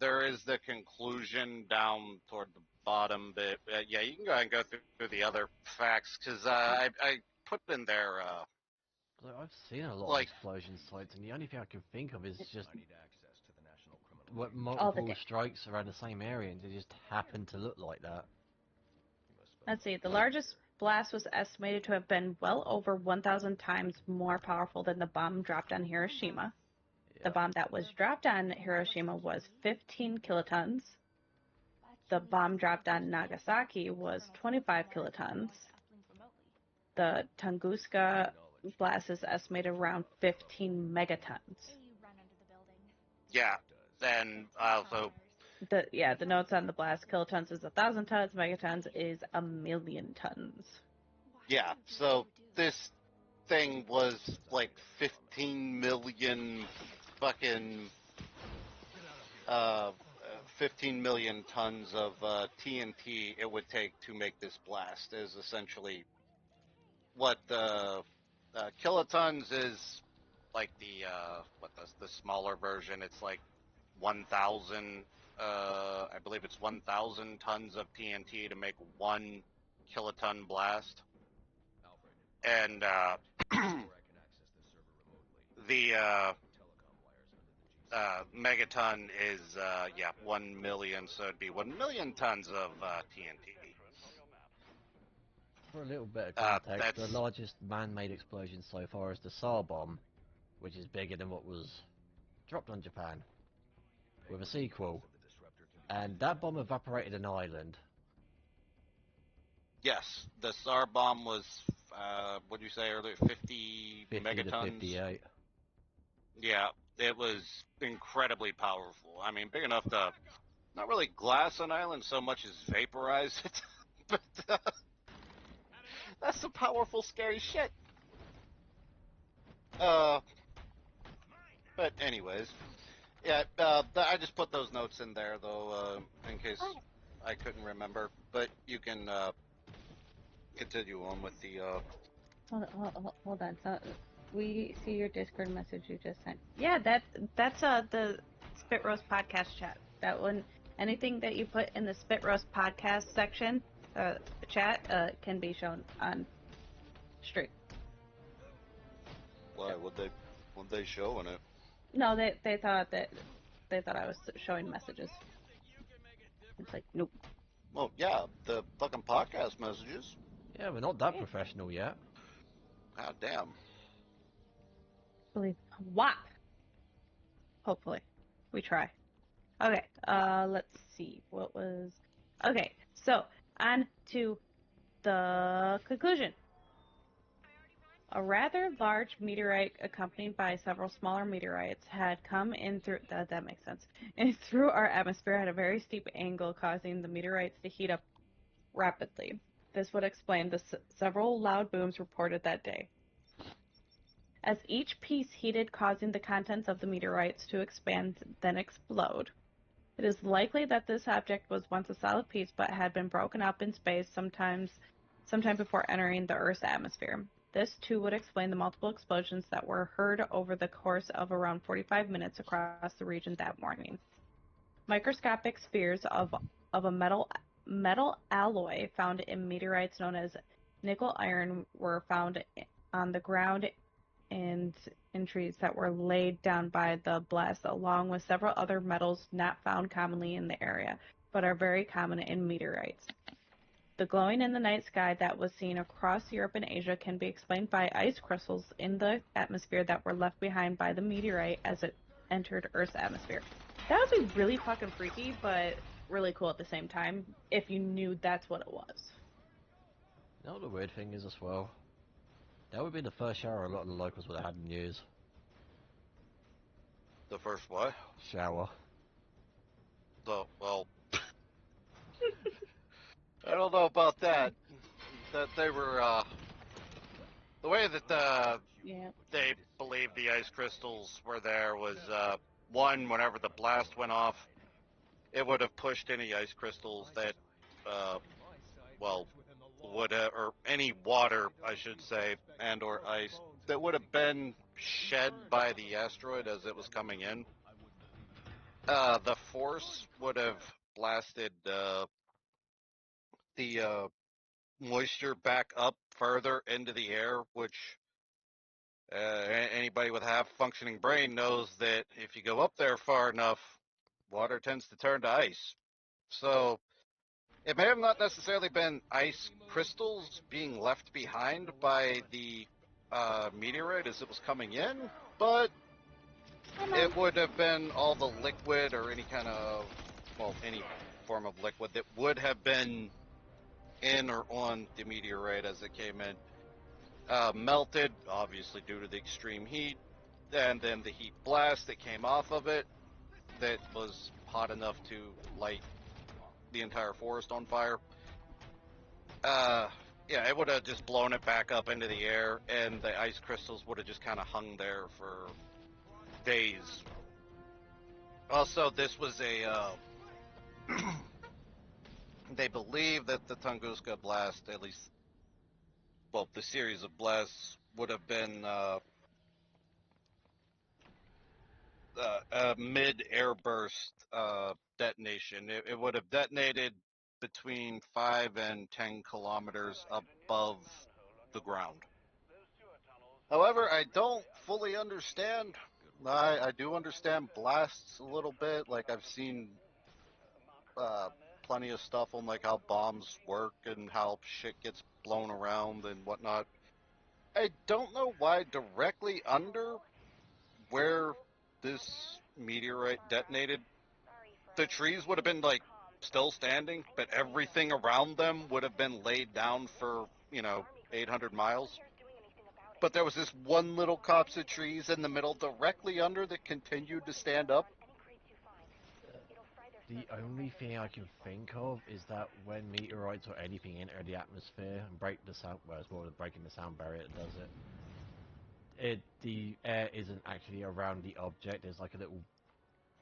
C: There is the conclusion down toward the bottom, but yeah, you can go ahead and go through the other facts because I put in there.
B: So I've seen a lot
C: Like-
B: of explosion sites, and the only thing I can think of is just what
A: All the
B: multiple
A: dick.
B: strikes around the same area, and they just happen to look like that.
A: Let's see. The largest blast was estimated to have been well over 1,000 times more powerful than the bomb dropped on Hiroshima. The bomb that was dropped on Hiroshima was 15 kilotons. The bomb dropped on Nagasaki was 25 kilotons. The Tunguska blast is estimated around 15 megatons.
C: Yeah, and also
A: The notes on the blast: kilotons is 1,000 tons, megatons is 1,000,000 tons.
C: yeah. So this thing was like 15 million fucking 15 million tons of TNT it would take to make this blast is essentially what the kilotons is like the smaller version. It's like 1,000. I believe it's 1,000 tons of TNT to make 1 kiloton blast, and the megaton is 1 million, so it'd be 1 million tons of TNT.
B: For a little bit of context, the
C: That's-
B: largest man-made explosion so far is the Tsar bomb, which is bigger than what was dropped on Japan, with a sequel. And that bomb evaporated an island.
C: Yes, the SAR bomb was, what did you say earlier, 50
B: 50
C: megatons?
B: to 58.
C: Yeah, it was incredibly powerful. I mean, big enough to not really glass an island so much as vaporize it. But that's some powerful, scary shit. But anyways, yeah, I just put those notes in there though, in case I couldn't remember. But you can continue on with the.
A: Hold on. So we see your Discord message you just sent. Yeah, that's the Spit Roast podcast chat. That one, anything that you put in the Spit Roast podcast section, chat, can be shown on stream.
C: Why would they show in it?
A: No, they thought I was showing messages. It's like, nope.
C: Well, yeah, the fucking podcast messages.
B: Yeah, we're not that professional yet.
C: God damn.
A: Believe WAP. Hopefully, we try. Okay. Let's see. What was? Okay. So on to the conclusion. A rather large meteorite, accompanied by several smaller meteorites, had come in through that makes sense. And through our atmosphere at a very steep angle, causing the meteorites to heat up rapidly. This would explain the several loud booms reported that day. As each piece heated, causing the contents of the meteorites to expand, then explode. It is likely that this object was once a solid piece, but had been broken up in space sometime before entering the Earth's atmosphere. This, too, would explain the multiple explosions that were heard over the course of around 45 minutes across the region that morning. Microscopic spheres of a metal alloy found in meteorites known as nickel iron were found on the ground and in trees that were laid down by the blast, along with several other metals not found commonly in the area, but are very common in meteorites. The glowing in the night sky that was seen across Europe and Asia can be explained by ice crystals in the atmosphere that were left behind by the meteorite as it entered Earth's atmosphere. That would be really fucking freaky, but really cool at the same time if you knew that's what it was.
B: You know what the weird thing is as well? That would be the first shower a lot of the locals would have had in years.
C: The first what?
B: Shower.
C: Well, I don't know about that. That they were, the way that,
A: Yeah.
C: they believed the ice crystals were there was, one, whenever the blast went off, it would have pushed any ice crystals that, well, would or any water, I should say, and or ice that would have been shed by the asteroid as it was coming in. The force would have blasted the moisture back up further into the air, which anybody with a half functioning brain knows that if you go up there far enough, water tends to turn to ice. So it may have not necessarily been ice crystals being left behind by the meteorite as it was coming in, but it would have been all the liquid or any kind of, well, any form of liquid that would have been in or on the meteorite as it came in. Melted, obviously due to the extreme heat, and then the heat blast that came off of it that was hot enough to light the entire forest on fire. Yeah, it would have just blown it back up into the air, and the ice crystals would have just kind of hung there for days. Also, this was a, they believe that the Tunguska blast, at least, well, the series of blasts would have been a mid-air burst detonation. It would have detonated between 5 and 10 kilometers above the ground. However, I don't fully understand. I do understand blasts a little bit. Like, I've seen plenty of stuff on like how bombs work and how shit gets blown around and whatnot. I don't know why directly under where this meteorite detonated, the trees would have been like still standing, but everything around them would have been laid down for, 800 miles. But there was this one little copse of trees in the middle directly under that continued to stand up.
B: The only thing I can think of is that when meteorites or anything enter the atmosphere and break the sound, well, it's more than breaking the sound barrier that does it. The air isn't actually around the object. There's like a little,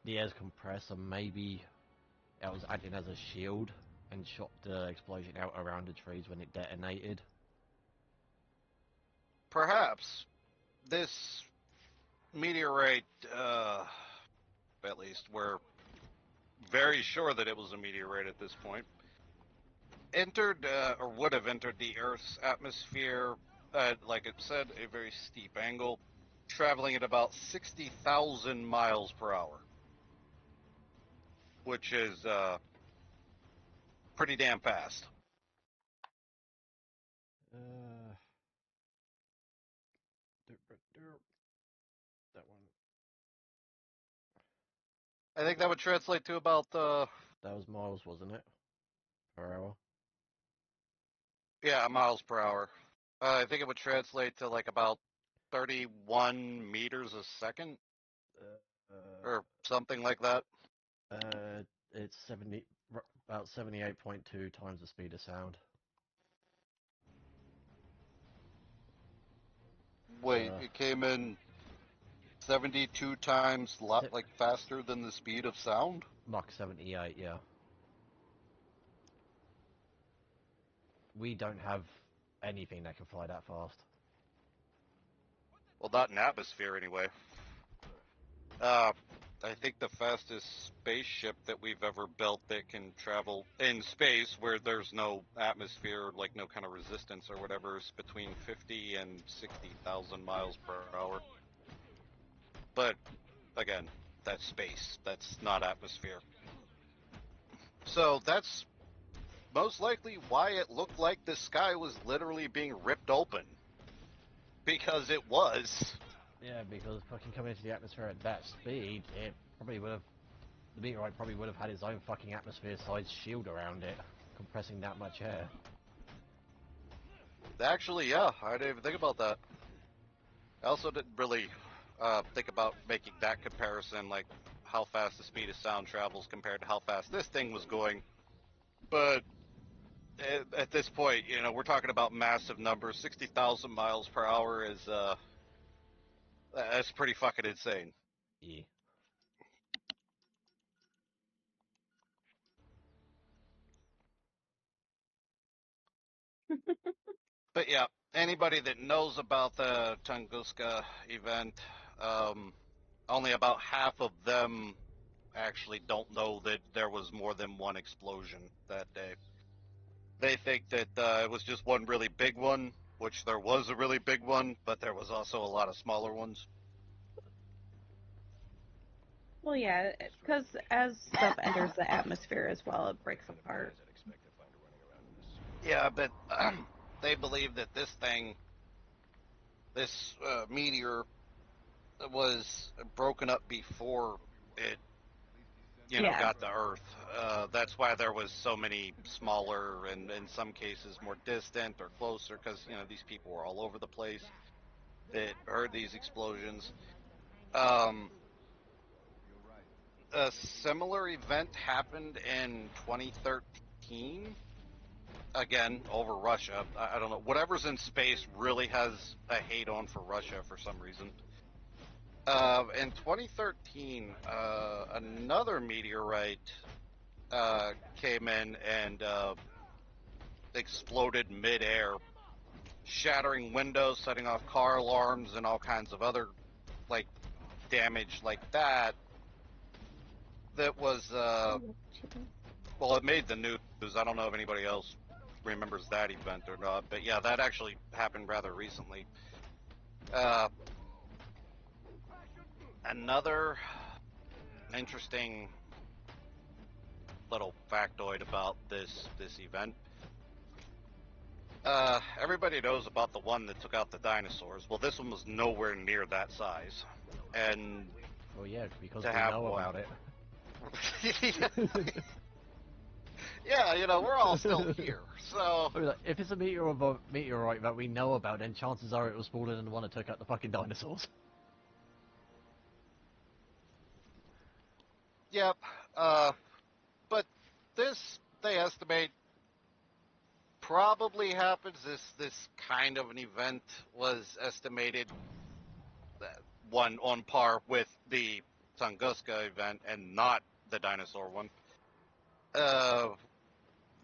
B: the air's compressed, and maybe it was acting as a shield and shot the explosion out around the trees when it detonated.
C: Perhaps this meteorite, at least we're very sure that it was a meteorite at this point, entered or would have entered the Earth's atmosphere at, like it said, a very steep angle, traveling at about 60,000 miles per hour, which is pretty damn fast.
B: That one.
C: I think that would translate to about
B: That was miles, wasn't it? Per hour.
C: yeah, miles per hour. I think it would translate to like about 31 meters a second or something like that.
B: It's about 78.2 times the speed of sound.
C: Wait, it came in 72 times like faster than the speed of sound?
B: Mach 78, yeah. We don't have anything that can fly that fast.
C: Well, not in atmosphere anyway. I think the fastest spaceship that we've ever built that can travel in space where there's no atmosphere, like no kind of resistance or whatever, is between 50 and 60,000 miles per hour. But again, that's space. That's not atmosphere. So that's most likely why it looked like the sky was literally being ripped open. Because it was.
B: Yeah, because fucking coming into the atmosphere at that speed, it probably would have the meteorite probably would have had its own fucking atmosphere-sized shield around it, compressing that much air.
C: Actually, yeah, I didn't even think about that. I also didn't really think about making that comparison, like how fast the speed of sound travels compared to how fast this thing was going. But at this point, you know, we're talking about massive numbers. 60,000 miles per hour is that's pretty fucking insane.
B: Yeah.
C: But yeah, anybody that knows about the Tunguska event, only about half of them actually don't know that there was more than one explosion that day. They think that it was just one really big one, which there was a really big one, but there was also a lot of smaller ones.
A: Well, yeah, because as stuff enters the atmosphere as well, it breaks apart.
C: Yeah, but they believe that this thing, this meteor, was broken up before it,
A: Yeah.
C: got to Earth. That's why there was so many smaller and in some cases more distant or closer, because these people were all over the place that heard these explosions. Um, a similar event happened in 2013. Again, over Russia. I don't know. Whatever's in space really has a hate on for Russia for some reason. In 2013, another meteorite came in and exploded mid-air, shattering windows, setting off car alarms, and all kinds of other like damage like that. That was well, it made the news. I don't know if anybody else remembers that event or not, but yeah, that actually happened rather recently. Uh, Another interesting little factoid about this event. Everybody knows about the one that took out the dinosaurs. Well, this one was nowhere near that size, and
B: Well, yeah, because
C: to
B: we
C: have
B: know
C: one.
B: about it.
C: Yeah, we're all still here, so.
B: I mean, like, if it's a meteorite that we know about, then chances are it was smaller than the one that took out the fucking dinosaurs.
C: Yep. But this, they estimate, probably happens. This kind of an event was estimated one on par with the Tunguska event and not the dinosaur one. Uh,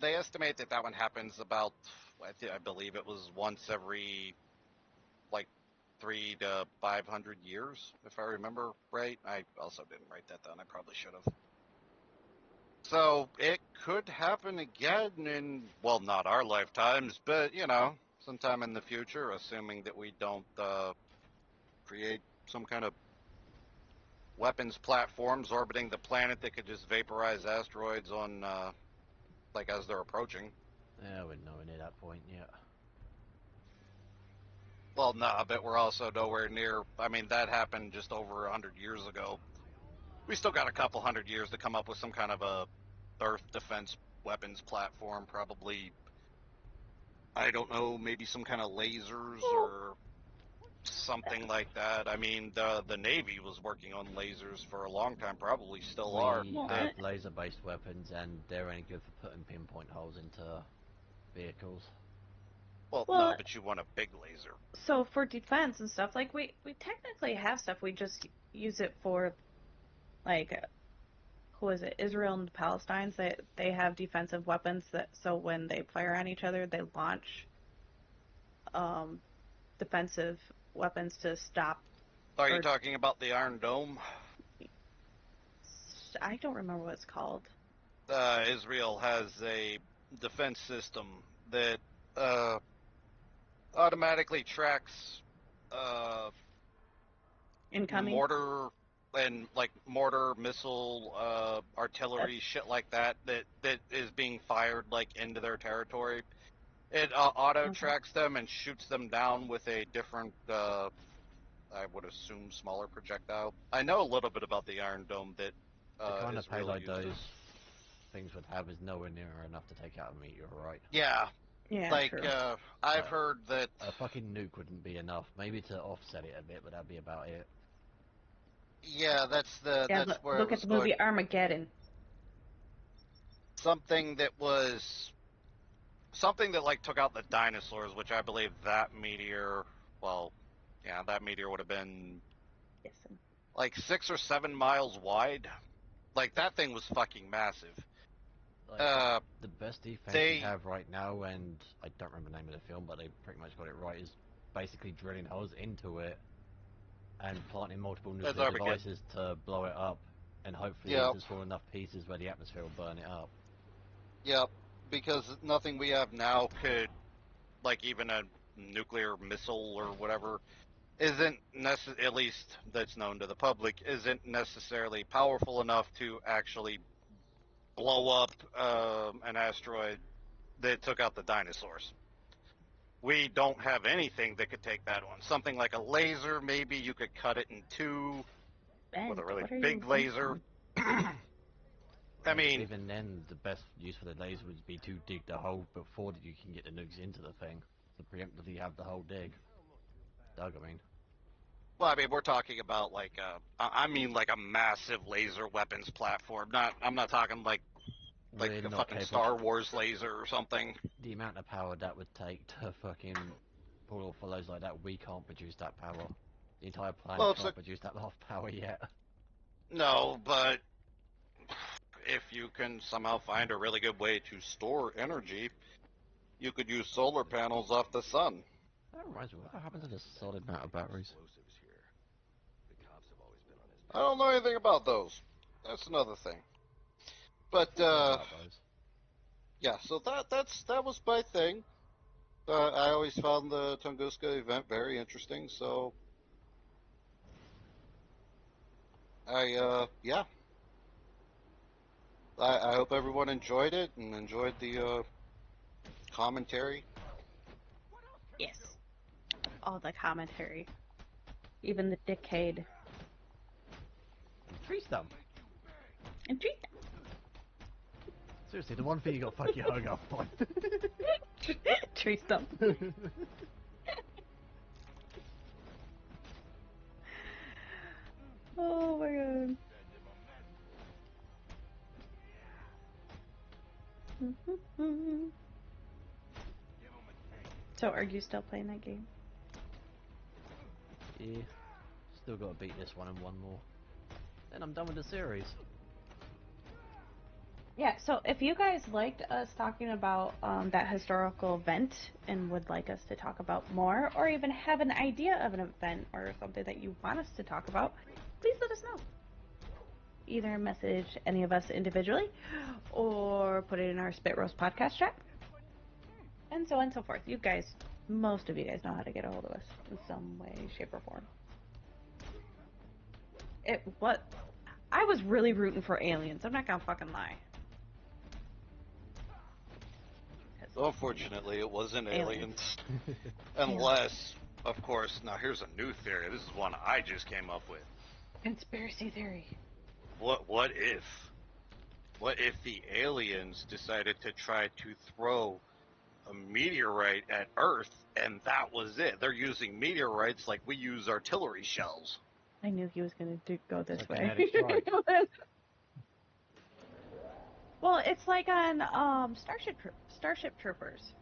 C: they estimate that one happens about, I believe it was once every like 300 to 500 years, if I remember right. I also didn't write that down. I probably should have. So it could happen again in, well, not our lifetimes, but sometime in the future, assuming that we don't create some kind of weapons platforms orbiting the planet that could just vaporize asteroids on, like, as they're approaching.
B: Yeah, we're nowhere near that point yet.
C: Well, nah, but we're also nowhere near. I mean, that happened just over 100 years ago. We still got a couple hundred years to come up with some kind of a Earth defense weapons platform, probably. I don't know, maybe some kind of lasers or something like that. I mean, the Navy was working on lasers for a long time, probably still are.
B: We
A: Well,
B: have laser-based weapons, and they're only good for putting pinpoint holes into vehicles.
C: Well, no,
A: well,
C: but you want a big laser.
A: so for defense and stuff, like we technically have stuff. We just use it for like who is it? Israel and Palestine. They have defensive weapons that so when they fire on each other, they launch um defensive weapons to stop.
C: Are you
A: Or
C: talking about the Iron Dome?
A: I don't remember what it's called.
C: Israel has a defense system that uh, automatically tracks uh,
A: Incoming.
C: mortar and like mortar, missile,
A: That's
C: artillery, shit like that is being fired like into their territory. It auto
A: okay.
C: tracks them and shoots them down with a different, I would assume, smaller projectile. I know a little bit about the Iron Dome that
B: The kind
C: is
B: of
C: really
B: payload
C: used
B: those
C: as.
B: things would have is nowhere near enough to take out a meteorite.
C: Yeah,
A: Yeah,
C: like
A: true.
C: I've heard that.
B: A fucking nuke wouldn't be enough. Maybe to offset it a bit, but that'd be about it.
C: Yeah, that's
A: Yeah,
C: where it
A: look at
C: was
A: the
C: going.
A: movie Armageddon.
C: Something that was something that like took out the dinosaurs, which I believe that meteor. Well, yeah, that meteor would have been
A: Yes.
C: like 6 or 7 miles wide. Like that thing was fucking massive.
B: Like, the best defense we
C: They
B: have right now, and I don't remember the name of the film, but they pretty much got it right, is basically drilling holes into it and planting multiple
C: that's
B: nuclear
C: Armageddon.
B: devices to blow it up, and hopefully
C: Yep,
B: just fall enough pieces where the atmosphere will burn it up.
C: yep. Because nothing we have now could, like even a nuclear missile or whatever, at least that's known to the public, isn't necessarily powerful enough to actually blow up an asteroid that took out the dinosaurs. We don't have anything that could take that one. Something like a laser, maybe you could cut it in two with
A: Ben,
C: a really
A: what are you
C: big
A: waiting
C: laser.
A: on?
C: I mean,
B: Even then, the best use for the laser would be to dig the hole before you can get the nukes into the thing. To preemptively have the hole dug, I mean.
C: well, I mean, we're talking about like I mean like a massive laser weapons platform. I'm not talking like
B: We're
C: a
B: not
C: fucking
B: capable.
C: Star Wars laser or something.
B: The amount of power that would take to fucking pull off follows like that, we can't produce that power. The entire
C: Well,
B: planet
C: it's
B: can't produce that lot of power yet.
C: no, but if you can somehow find a really good way to store energy, you could use solar panels off the sun.
B: That reminds me, what happens to the solid amount of batteries?
C: I don't know anything about those. That's another thing. But
B: About those.
C: yeah, so that was my thing. I always found the Tunguska event very interesting, so yeah. I hope everyone enjoyed it and enjoyed the commentary.
A: Yes. All the commentary. Even the decade.
B: Tree stump.
A: And treat
B: Seriously, the one thing you got fucking hung up on.
A: tree stump. Oh my god. So, are you still playing that game?
B: Yeah. Still gotta beat this one and one more. Then I'm done with the series.
A: Yeah, so if you guys liked us talking about that historical event and would like us to talk about more, or even have an idea of an event or something that you want us to talk about, please let us know. Either message any of us individually, or put it in our Spit Roast podcast chat, and so on and so forth. You guys, most of you guys know how to get a hold of us in some way, shape, or form. I was really rooting for aliens. I'm not gonna fucking lie.
C: Unfortunately, it wasn't aliens.
A: Aliens.
C: Unless, of course, now here's a new theory. This is one I just came up with.
A: Conspiracy theory.
C: What if? What if the aliens decided to try to throw a meteorite at Earth and that was it? They're using meteorites like we use artillery shells.
A: I knew he was going to go this
B: It's a
A: way.
B: kinetic strike.
A: Well, it's like on Starship Troopers.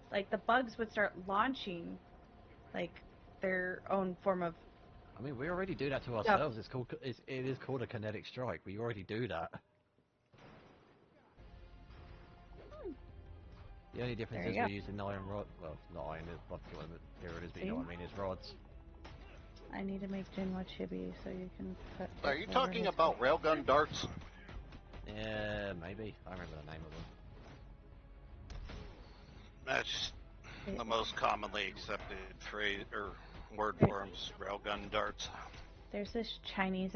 A: Like the bugs would start launching, like their own form of.
B: I mean, we already do that to ourselves. It is called a kinetic strike. We already do that. The only difference
A: There
B: is
A: you
B: we're
A: go.
B: using iron rod. Well, not iron. I forget what material it is, but you know what I mean. It's rods.
A: I need to make Jinwa chibi so you can put.
C: Are you talking about railgun darts?
B: Yeah, maybe. I remember the name of them.
C: That's the most commonly accepted phrase or word for them, railgun darts.
A: There's this Chinese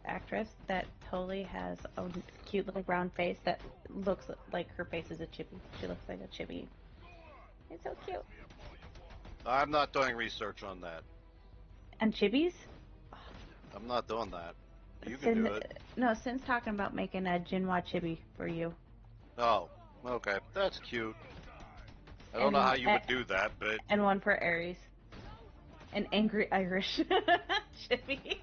A: actress that totally has a cute little round face that looks like her face is a chibi. She looks like a chibi. It's so cute.
C: I'm not doing research on that.
A: And chibis?
C: I'm not doing that. You can do it.
A: No, Sin's talking about making a Jinwa chibi for you.
C: Oh, okay. That's cute. I don't know how you would do that, but...
A: And one for Aries. An angry Irish chibi.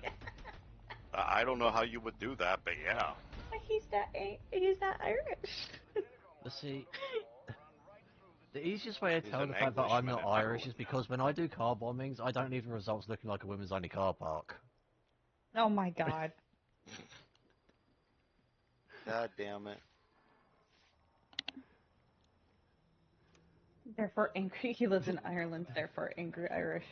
C: I don't know how you would do that, but yeah.
A: He's not Irish.
B: Let's see. The easiest way to
C: He's
B: tell
C: an
B: the fact that I'm not
C: Englishman in
B: Irish is because when I do car bombings, I don't leave the results looking like a women's only car park.
A: Oh my god.
C: God damn it.
A: Therefore angry. He lives in Ireland, therefore angry Irish.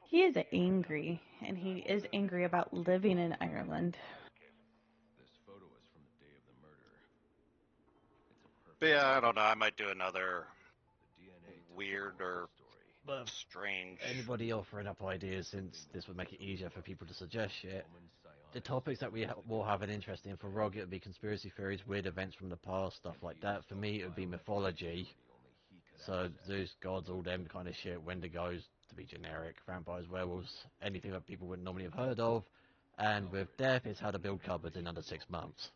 A: He is angry, and he is angry about living in Ireland.
C: But yeah, I don't know. I might do another weird or
B: But
C: strange.
B: anybody offering up ideas, since this would make it easier for people to suggest shit, the topics that we will have an interest in for Rog, it would be conspiracy theories, weird events from the past, stuff like that. For me, it would be mythology. So Zeus, gods, all them kind of shit, Wendigos, to be generic, vampires, werewolves, anything that people wouldn't normally have heard of. And with death, it's how to build cupboards in under 6 months.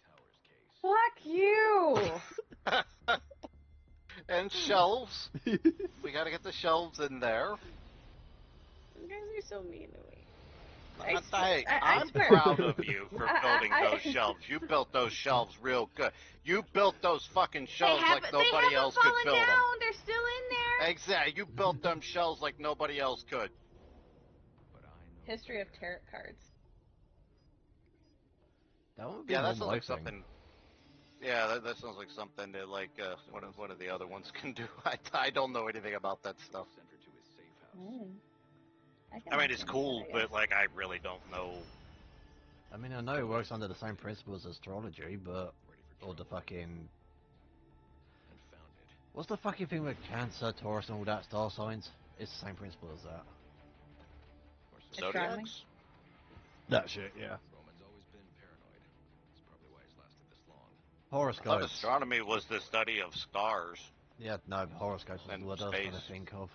A: Fuck you!
C: And shelves. We gotta get the shelves in there.
A: You guys are so mean to me.
C: I'm
A: swear.
C: proud of you for building those shelves. You built those shelves real good. You built those fucking shelves like nobody else could build them.
A: They're still in there.
C: Exactly. You built them shelves like nobody else could.
A: History of tarot cards.
B: That would be
C: Yeah,
B: more
C: that sounds
B: my
C: like
B: thing.
C: something. Yeah, that sounds like something that like one of the other ones can do. I don't know anything about that stuff. I mean, it's cool, but like I really don't know.
B: I mean, I know it works under the same principles as astrology, but... Or the fucking... What's the fucking thing with Cancer, Taurus, and all that star signs? It's the same principle as that.
C: Zodiacs?
B: That shit, yeah.
C: I
B: Horoscopes.
C: thought astronomy was the study of stars.
B: Yeah, no, horoscopes is
C: And
B: what I was trying to
C: space.
B: think of.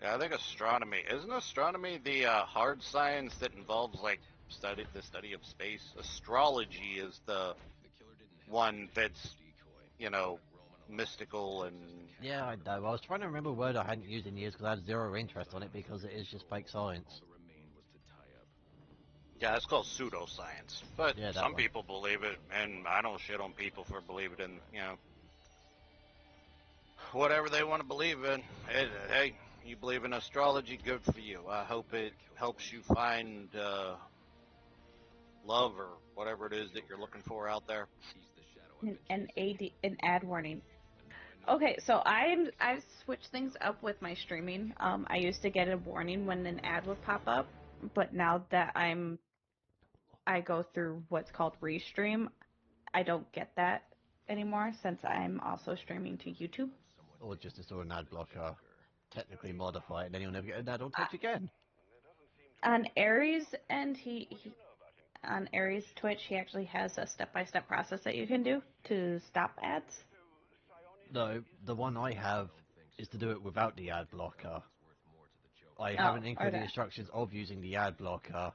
C: Yeah, I think astronomy. Isn't astronomy the hard science that involves like the study of space? Astrology is the one that's, you know, mystical and...
B: Yeah, I know. I was trying to remember a word I hadn't used in years because I had zero interest on it because it is just fake science.
C: Yeah, it's called pseudoscience. But
B: Yeah, that
C: some
B: one.
C: people believe it, and I don't shit on people for believing in, you know, whatever they want to believe in. Hey, you believe in astrology, good for you. I hope it helps you find love or whatever it is that you're looking for out there.
A: An ad warning. Okay, so I've switched things up with my streaming. I used to get a warning when an ad would pop up, but now that I go through what's called restream, I don't get that anymore since I'm also streaming to YouTube.
B: Or just install an ad blocker, technically modify it, and then you'll never get an ad on Twitch again.
A: On Aries on Aries Twitch, he actually has a step-by-step process that you can do to stop ads.
B: No, the one I have is to do it without the ad blocker. I haven't included the instructions of using the ad blocker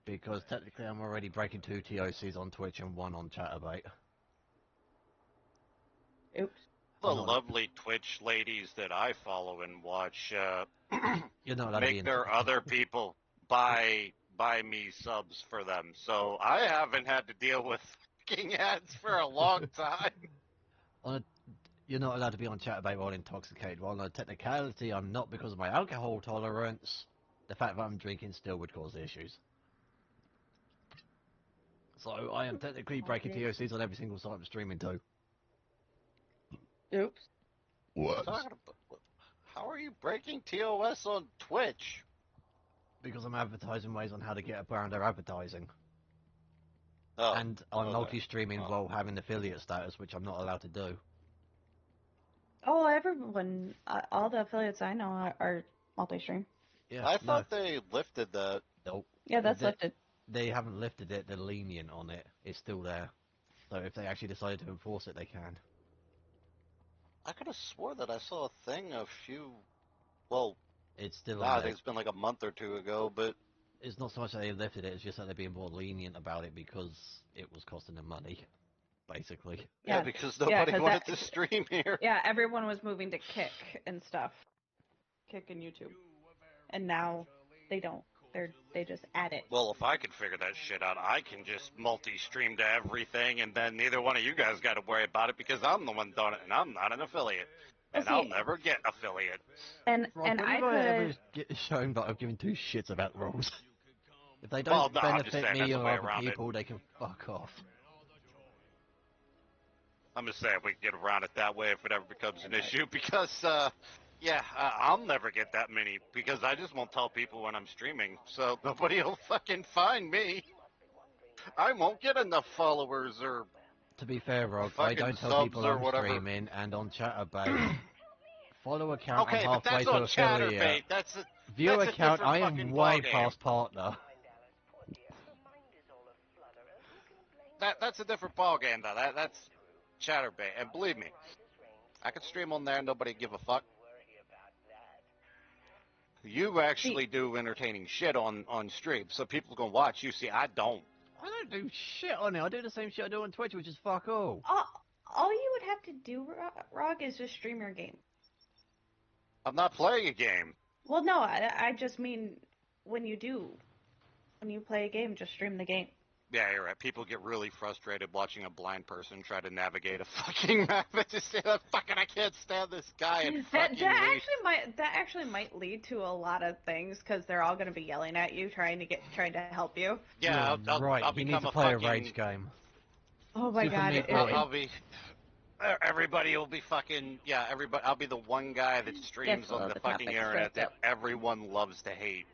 B: because technically I'm already breaking 2 TOCs on Twitch and 1 on Chatterbait.
A: Oops.
C: The lovely Twitch ladies that I follow and watch
B: You're not allowed to be
C: make their other people buy me subs for them. So I haven't had to deal with fucking ads for a long time.
B: You're not allowed to be on Chatterbait while intoxicated. While on a technicality, I'm not because of my alcohol tolerance. The fact that I'm drinking still would cause issues. So I am technically breaking TOCs on every single site I'm streaming to.
A: Oops.
C: What? How are you breaking TOS on Twitch?
B: Because I'm advertising ways on how to get around their advertising.
C: Oh,
B: and I'm multi-streaming while having affiliate status, which I'm not allowed to do.
A: Oh, everyone, all the affiliates I know are multi-stream.
B: Yeah,
C: I thought they lifted that.
B: Nope.
A: Yeah, that's lifted.
B: They haven't lifted it, they're lenient on it. It's still there. So if they actually decide to enforce it, they can.
C: I could have swore that I saw a thing a few... Well,
B: it's still
C: I think it's been like a month or two ago, but...
B: it's not so much that they lifted it, it's just that they're being more lenient about it because it was costing them money, basically.
C: Yeah,
A: Yeah,
C: because
A: yeah,
C: nobody
A: 'cause
C: wanted
A: that-
C: to stream here.
A: Yeah, everyone was moving to Kick and stuff. Kick and YouTube. And now they don't. They just add it.
C: Well, if I could figure that shit out, I can just multi-stream to everything, and then neither one of you guys got to worry about it because I'm the one doing it, and I'm not an affiliate, and
A: Well,
C: I'll
A: see,
C: never get affiliate.
A: and
B: Rob,
A: and
B: when
A: I
B: have I ever
A: could.
B: get shown that I've given two shits about rules? If they
C: Well,
B: don't
C: no, I'm just
B: benefit
C: saying that's
B: me
C: the
B: or
C: way
B: other
C: around it.
B: people, they can fuck off.
C: I'm just saying we can get around it that way if it ever becomes an issue because, I'll never get that many because I just won't tell people when I'm streaming, so nobody will fucking find me. I won't get enough followers or
B: To be fair, Rob, I
C: fucking
B: don't tell
C: subs
B: people
C: or
B: I'm
C: whatever.
B: streaming, and on Chatterbait, follow account,
C: Okay,
B: I'm
C: but
B: halfway
C: that's
B: to
C: on
B: affiliate.
C: Chatterbait. That's a
B: Viewer
C: that's a
B: account,
C: different
B: I am
C: fucking
B: way
C: ballgame.
B: past partner.
C: That's a different ballgame though. That's Chatterbait, and believe me, I could stream on there, nobody give a fuck. You actually do entertaining shit on stream, so people can watch you. See, I don't.
B: I don't do shit on it. I do the same shit I do on Twitch, which is fuck all.
A: All you would have to do, Rog, is just stream your game.
C: I'm not playing a game.
A: Well, no, I just mean when you play a game, just stream the game.
C: Yeah, you're right. People get really frustrated watching a blind person try to navigate a fucking map and just say, "Fucking, I can't stand this guy." And fucking
A: That actually might lead to a lot of things because they're all going to be yelling at you, trying to help you.
C: Yeah,
B: right.
C: I'll
B: You need
C: become
B: to
C: a
B: play
C: fucking.
B: a rage game.
A: Oh my
B: Super
A: god!
B: Meat Boy.
C: I'll be. Everybody will be fucking. Yeah, everybody. I'll be the one guy that streams
A: below
C: on the
A: the
C: fucking
A: topic,
C: internet
A: scroll
C: that
A: up.
C: everyone loves to hate.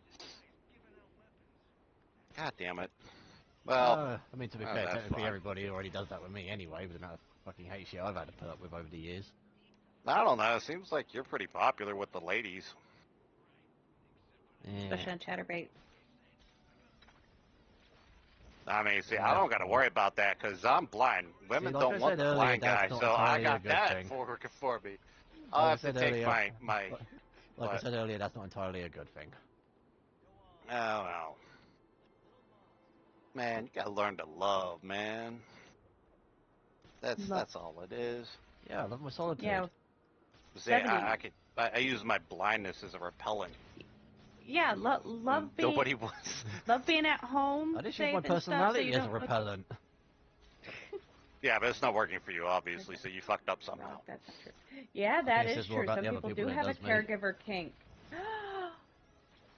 C: God damn it. Well,
B: I mean, to be
C: oh,
B: fair,
C: that's
B: technically
C: fine.
B: everybody already does that with me anyway, with the amount of fucking hate shit I've had to put up with over the years.
C: I don't know. It seems like you're pretty popular with the ladies.
A: Especially on Chatterbait.
C: I mean, see,
B: Yeah,
C: I don't got to
B: well.
C: worry about that because I'm blind. Women
B: like
C: don't
B: I
C: want
B: said
C: the
B: earlier,
C: blind
B: that's
C: guy,
B: not
C: so I
B: entirely a
C: got
B: good
C: that
B: thing.
C: working for me.
B: Like
C: I'll
B: I
C: have to
B: said
C: take
B: earlier,
C: my.
B: like I
C: What?
B: said earlier, that's not entirely a good thing.
C: Oh well. Man, you gotta learn to love, man. That's all it is.
B: Yeah, I love my solitude.
A: Yeah,
C: See, I use my blindness as a repellent.
A: yeah. Love being
C: Nobody wants.
A: love being at home.
B: I just use
A: safe
B: my
A: and stuff, so
B: personality
A: you
B: as a
A: don't-
B: repellent.
C: Yeah, but it's not working for you, obviously. So you fucked up somehow.
A: No, that's not true. Yeah,
B: I
A: that
B: think it
A: is
B: says more
A: true.
B: about
A: Some
B: the other
A: people
B: people
A: do
B: than it
A: have a
B: does me.
A: caregiver kink.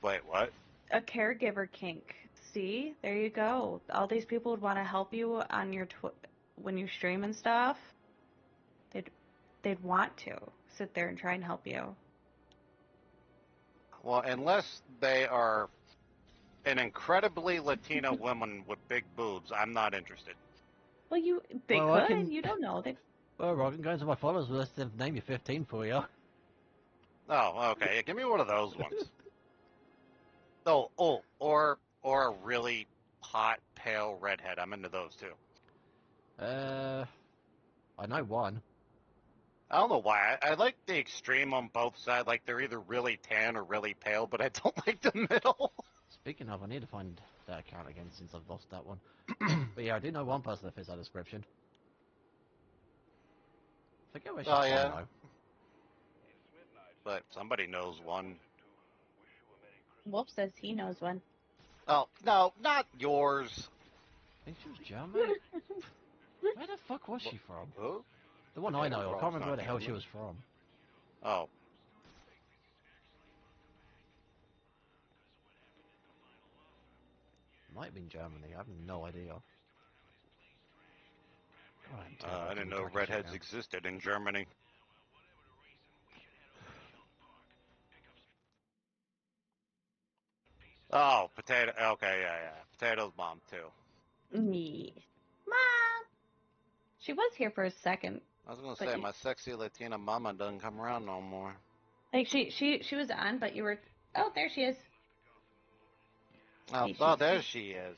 C: Wait, what?
A: A caregiver kink. See, there you go. All these people would want to help you on your when you stream and stuff. They'd want to sit there and try and help you.
C: Well, unless they are an incredibly Latina woman with big boobs, I'm not interested.
A: Well, they
B: Well, I
A: could.
B: can-
A: You don't know.
B: Well, Rob, I can go into my followers list and name you 15 for you.
C: Oh, okay. Yeah, give me one of those ones. Or a really hot, pale redhead. I'm into those too.
B: I know one.
C: I don't know why. I like the extreme on both sides. Like they're either really tan or really pale, but I don't like the middle.
B: Speaking of, I need to find that account again since I've lost that one. But yeah, I do know one person that fits that description. Forget where she's
C: Oh,
B: from,
C: yeah?
B: though.
C: But somebody knows one.
A: Wolf says he knows one.
C: Oh, no, not yours.
B: I think she was German. Where the fuck was she from?
C: Who?
B: The one I know, I
C: Rob's
B: can't remember where
C: not
B: the hell she
C: German.
B: was from.
C: Oh.
B: Might have been Germany, I have no idea. God, I'm
C: I
B: terrible
C: didn't
B: at
C: know
B: keeping track of
C: redheads
B: shit
C: existed in Germany. Oh, potato. Okay, yeah. Potato's mom, too.
A: Me, Mom. She was here for a second.
C: I was gonna
A: But
C: say,
A: you-
C: my sexy Latina mama doesn't come around no more.
A: Like she was on, but you were. Oh, there she is.
C: Oh, there she is.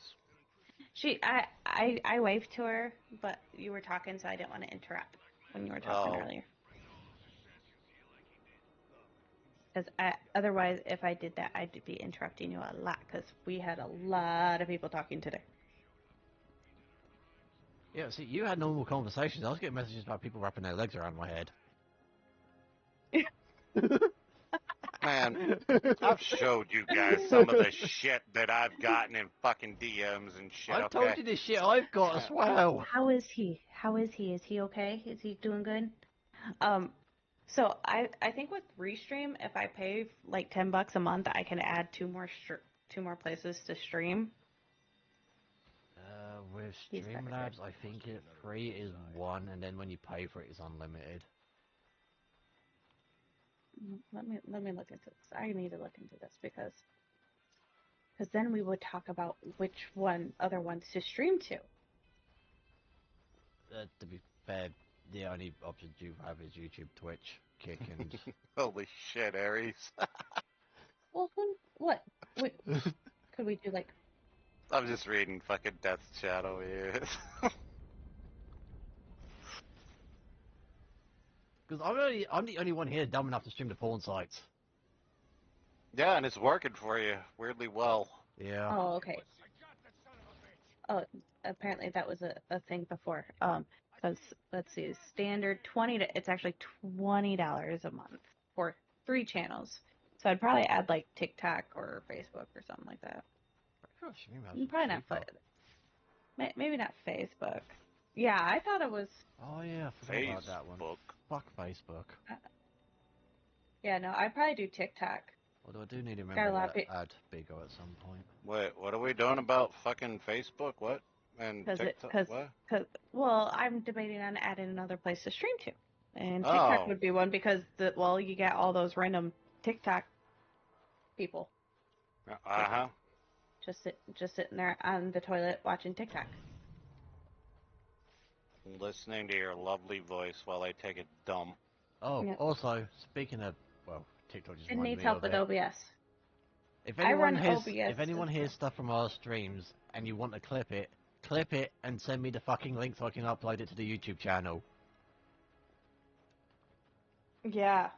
A: I waved to her, but you were talking, so I didn't want to interrupt when you were talking
C: Oh.
A: earlier. Because otherwise, if I did that, I'd be interrupting you a lot. Because we had a lot of people talking today.
B: Yeah, see, you had normal conversations. I was getting messages about people wrapping their legs around my head.
C: Man, I've showed you guys some of the shit that I've gotten in fucking DMs and shit,
B: I've
C: okay?
B: told you the shit I've got as well.
A: How is he? How is he? Is he okay? Is he doing good? So I think with Restream, if I pay like $10 a month, I can add two more places to stream.
B: With
A: He's better.
B: Streamlabs, I think free is one, and then when you pay for it, it's unlimited.
A: Let me look into this. I need to look into this because then we would talk about which other ones to stream to.
B: To be fair, the only options you have is YouTube, Twitch, Kick, and...
C: Holy shit, Aries.
A: Well, what? Wait, could we do like?
C: I'm just reading fucking Death's chat over here.
B: Because I'm the only one here dumb enough to stream to porn sites.
C: Yeah, and it's working for you weirdly well.
B: Yeah.
A: Oh, okay. Oh, apparently that was a thing before. Because let's see, standard it's actually $20 a month for 3 channels. So I'd probably add like TikTok or Facebook or something like that. Probably not. Maybe not Facebook. Yeah, I thought it was.
B: Oh yeah, I forgot about that one. Fuck Facebook.
A: Yeah, no, I'd probably do TikTok.
B: Although I do need to remember to add Bigo at some point.
C: Wait, what are we doing about fucking Facebook? What? And TikTok? What?
A: Well, I'm debating on adding another place to stream to. And TikTok would be one because, you get all those random TikTok people.
C: Uh-huh.
A: Just sitting there on the toilet watching TikTok.
C: Listening to your lovely voice while I take a dump.
B: Oh, yep. Also, speaking of, TikTok just reminded me of it.
A: It needs help with OBS.
B: If anyone hears stuff from our streams and you want to clip it and send me the fucking link so I can upload it to the YouTube channel.
A: Yeah.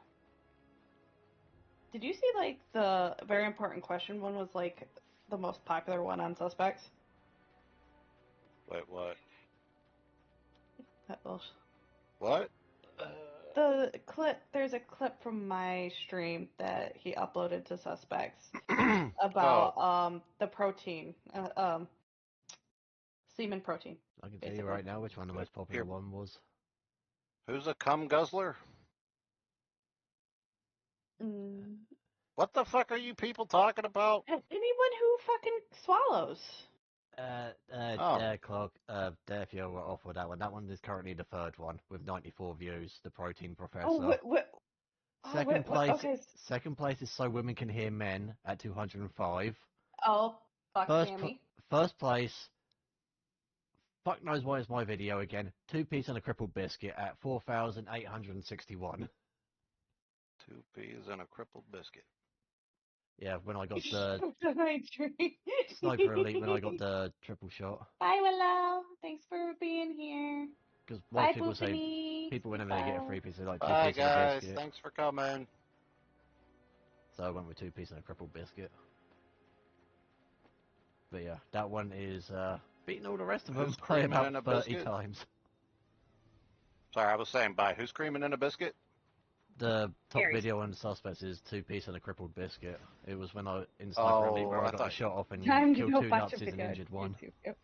A: Did you see, like, the very important question one was, like, the most popular one on Suspects?
C: Wait, what?
A: That will...
C: What?
A: The clip, there's a clip from my stream that he uploaded to Suspects about, the protein, semen protein.
B: I can tell you right now which one the most popular one was.
C: Who's a cum guzzler? What the fuck are you people talking about?
A: Anyone who fucking swallows.
B: Clark, if you're off with that one. That one is currently the third one with 94 views, the protein professor. Second place is So Women Can Hear Men at 205.
A: Oh, fuck Sammy.
B: First place, fuck knows why it's my video again, 2 peas and a crippled biscuit at 4,861.
C: 2 peas and a crippled biscuit.
B: Yeah, when I got the Sniper Elite, when I got the triple shot.
A: Bye, Willow. Thanks for being here.
B: Because most people say, whenever they get a 3 piece, they like 2
C: Bye,
B: pieces and a biscuit.
C: guys. Thanks for coming.
B: So I went with 2 pieces and a crippled biscuit. But yeah, that one is beating all the rest of them by about 30 times.
C: Sorry, I was saying bye. Who's creaming in a biscuit?
B: The top video on the Suspects is 2 pieces and a crippled biscuit. It was when I in Sniper Elite where I got the shot off and you killed 2 Nazis and injured 1.
A: Yep.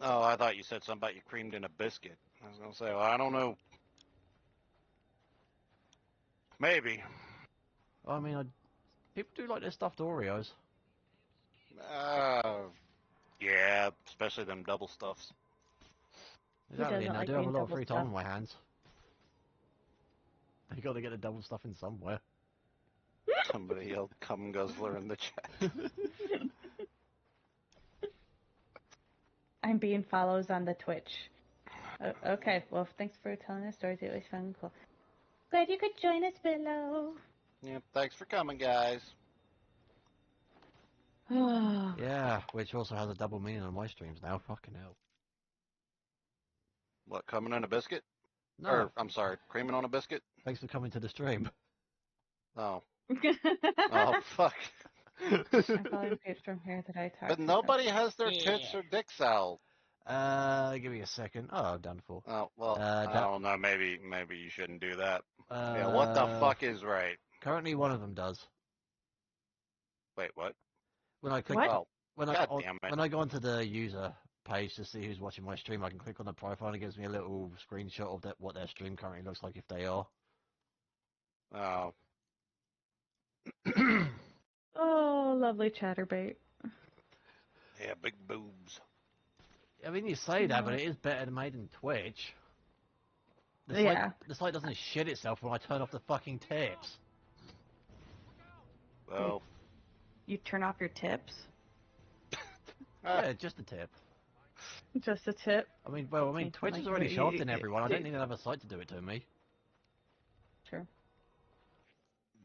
C: Oh, I thought you said something about you creamed in a biscuit. I was gonna say, well, I don't know. Maybe.
B: I mean, people do like their stuffed Oreos.
C: Yeah, especially them double stuffs.
B: Exactly, and I do have a lot of free time on my hands. You got to get the double stuff in somewhere.
C: Somebody yelled "cum guzzler" in the chat.
A: I'm being follows on the Twitch. Okay, well, thanks for telling us stories. It was fun and cool. Glad you could join us below.
C: Yep, thanks for coming, guys.
B: Yeah, which also has a double meaning on my streams now. Fucking hell.
C: What, coming in a biscuit?
B: No.
C: Or, I'm sorry, creaming on a biscuit?
B: Thanks for coming to the stream.
C: Oh. Oh, fuck.
A: I follow a page from here that I talked
C: But
A: to.
C: nobody has their tits or dicks out.
B: Give me a second. Oh, done for.
C: Oh, well, I
B: That,
C: don't know. Maybe you shouldn't do that. Yeah, what the fuck is right?
B: Currently, one of them does.
C: Wait, what?
B: When I click,
A: What?
C: Oh,
B: when
C: God damn it.
B: when I go onto the user page to see who's watching my stream, I can click on the profile and it gives me a little screenshot of what their stream currently looks like if they are.
C: Oh.
A: Oh, lovely chatterbait.
C: Yeah, big boobs.
B: I mean, you say that, but it is better than made in Twitch.
A: Yeah.
B: The site doesn't shit itself when I turn off the fucking tips.
C: Well,
A: You turn off your tips?
B: Yeah, just a tip.
A: Just a tip?
B: I mean, Twitch has
A: Like,
B: already shoved in everyone. I don't need another site to do it to me.
A: Sure.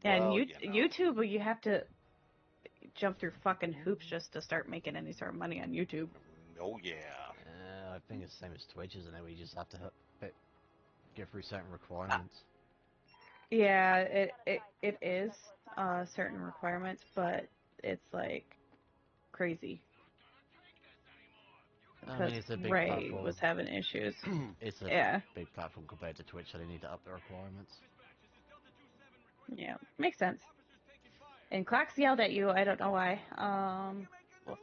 A: And
C: well,
A: YouTube, well, you have to jump through fucking hoops just to start making any sort of money on YouTube.
C: Oh, yeah.
B: I think it's the same as Twitch, isn't it? We just have to get through certain requirements.
A: Yeah, it is certain requirements, but it's like crazy.
B: I mean,
A: Because
B: it's a big
A: Ray
B: platform.
A: was having issues.
B: It's a
A: Yeah.
B: big platform compared to Twitch, so they need to up the requirements.
A: Yeah, makes sense. And Clocks yelled at you. I don't know why.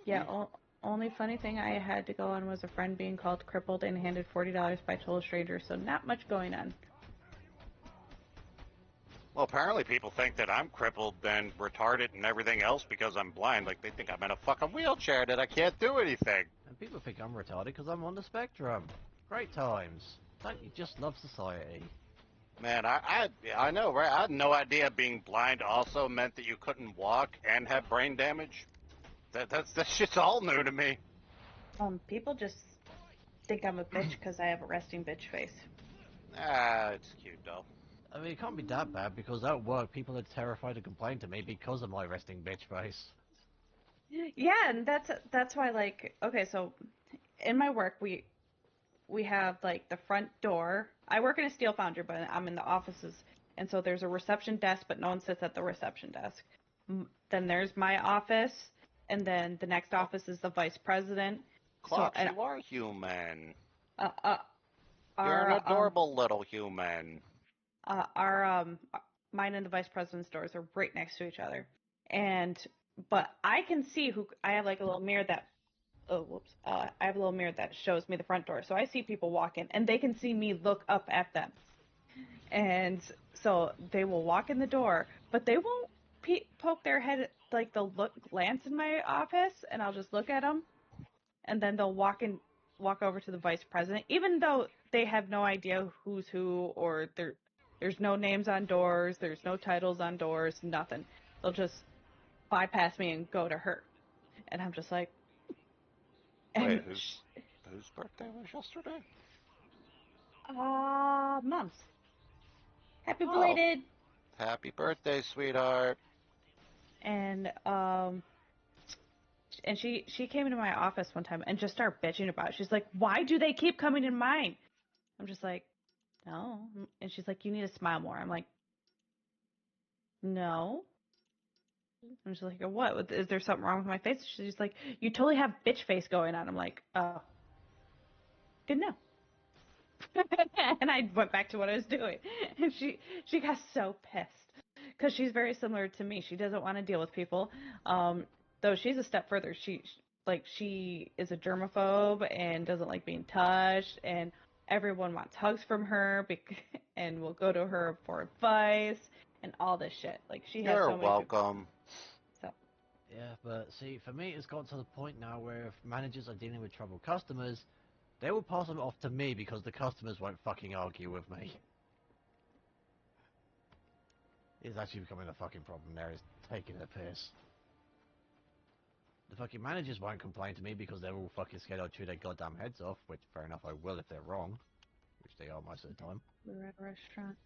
A: Yeah. Only funny thing I had to go on was a friend being called crippled and handed $40 by total strangers. So not much going on.
C: Well, apparently people think that I'm crippled and retarded and everything else because I'm blind. Like, they think I'm in a fucking wheelchair, that I can't do anything.
B: And people think I'm retarded because I'm on the spectrum. Great times. Don't you just love society?
C: Man, I know, right? I had no idea being blind also meant that you couldn't walk and have brain damage. That shit's all new to me.
A: People just think I'm a bitch because I have a resting bitch face.
C: Ah, it's cute though.
B: I mean, it can't be that bad because at work people are terrified to complain to me because of my resting bitch face.
A: Yeah, and that's why, like, okay, so in my work we have like the front door. I work in a steel foundry, but I'm in the offices, and so there's a reception desk, but no one sits at the reception desk. Then there's my office, and then the next office is the vice president.
C: Clocks, you are human.
A: Uh,
C: You're an
A: our
C: adorable little human.
A: our mine and the vice president's doors are right next to each other, but I can see who. I have like a little mirror that. Oh, whoops. I have a little mirror that shows me the front door, so I see people walk in, and they can see me look up at them. And so they will walk in the door, but they won't poke their head, like they'll glance in my office, and I'll just look at them, and then they'll walk over to the vice president, even though they have no idea who's who, or there's no names on doors, there's no titles on doors, nothing. They'll just bypass me and go to her, and I'm just like,
C: Wait,
A: and
C: whose birthday was yesterday?
A: Mom's. Happy
C: Oh.
A: belated.
C: Happy birthday, sweetheart.
A: And she came into my office one time and just started bitching about it. She's like, "Why do they keep coming in mine?" I'm just like, "No." And she's like, "You need to smile more." I'm like, "No." And she's like, "What? Is there something wrong with my face?" She's like, "You totally have bitch face going on." I'm like, "Oh, good to know." And I went back to what I was doing. And she got so pissed because she's very similar to me. She doesn't want to deal with people. Though she's a step further. She is a germaphobe and doesn't like being touched, and everyone wants hugs from her and will go to her for advice and all this shit. Like, she has
C: You're
A: so many
C: welcome.
A: So
B: Yeah, but see, for me, it's got to the point now where if managers are dealing with troubled customers, they will pass them off to me because the customers won't fucking argue with me. It's actually becoming a fucking problem there, is taking a piss. The fucking managers won't complain to me because they're all fucking scared I'll chew their goddamn heads off, which fair enough I will if they're wrong, which they are most of the time.
A: we were at a restaurant,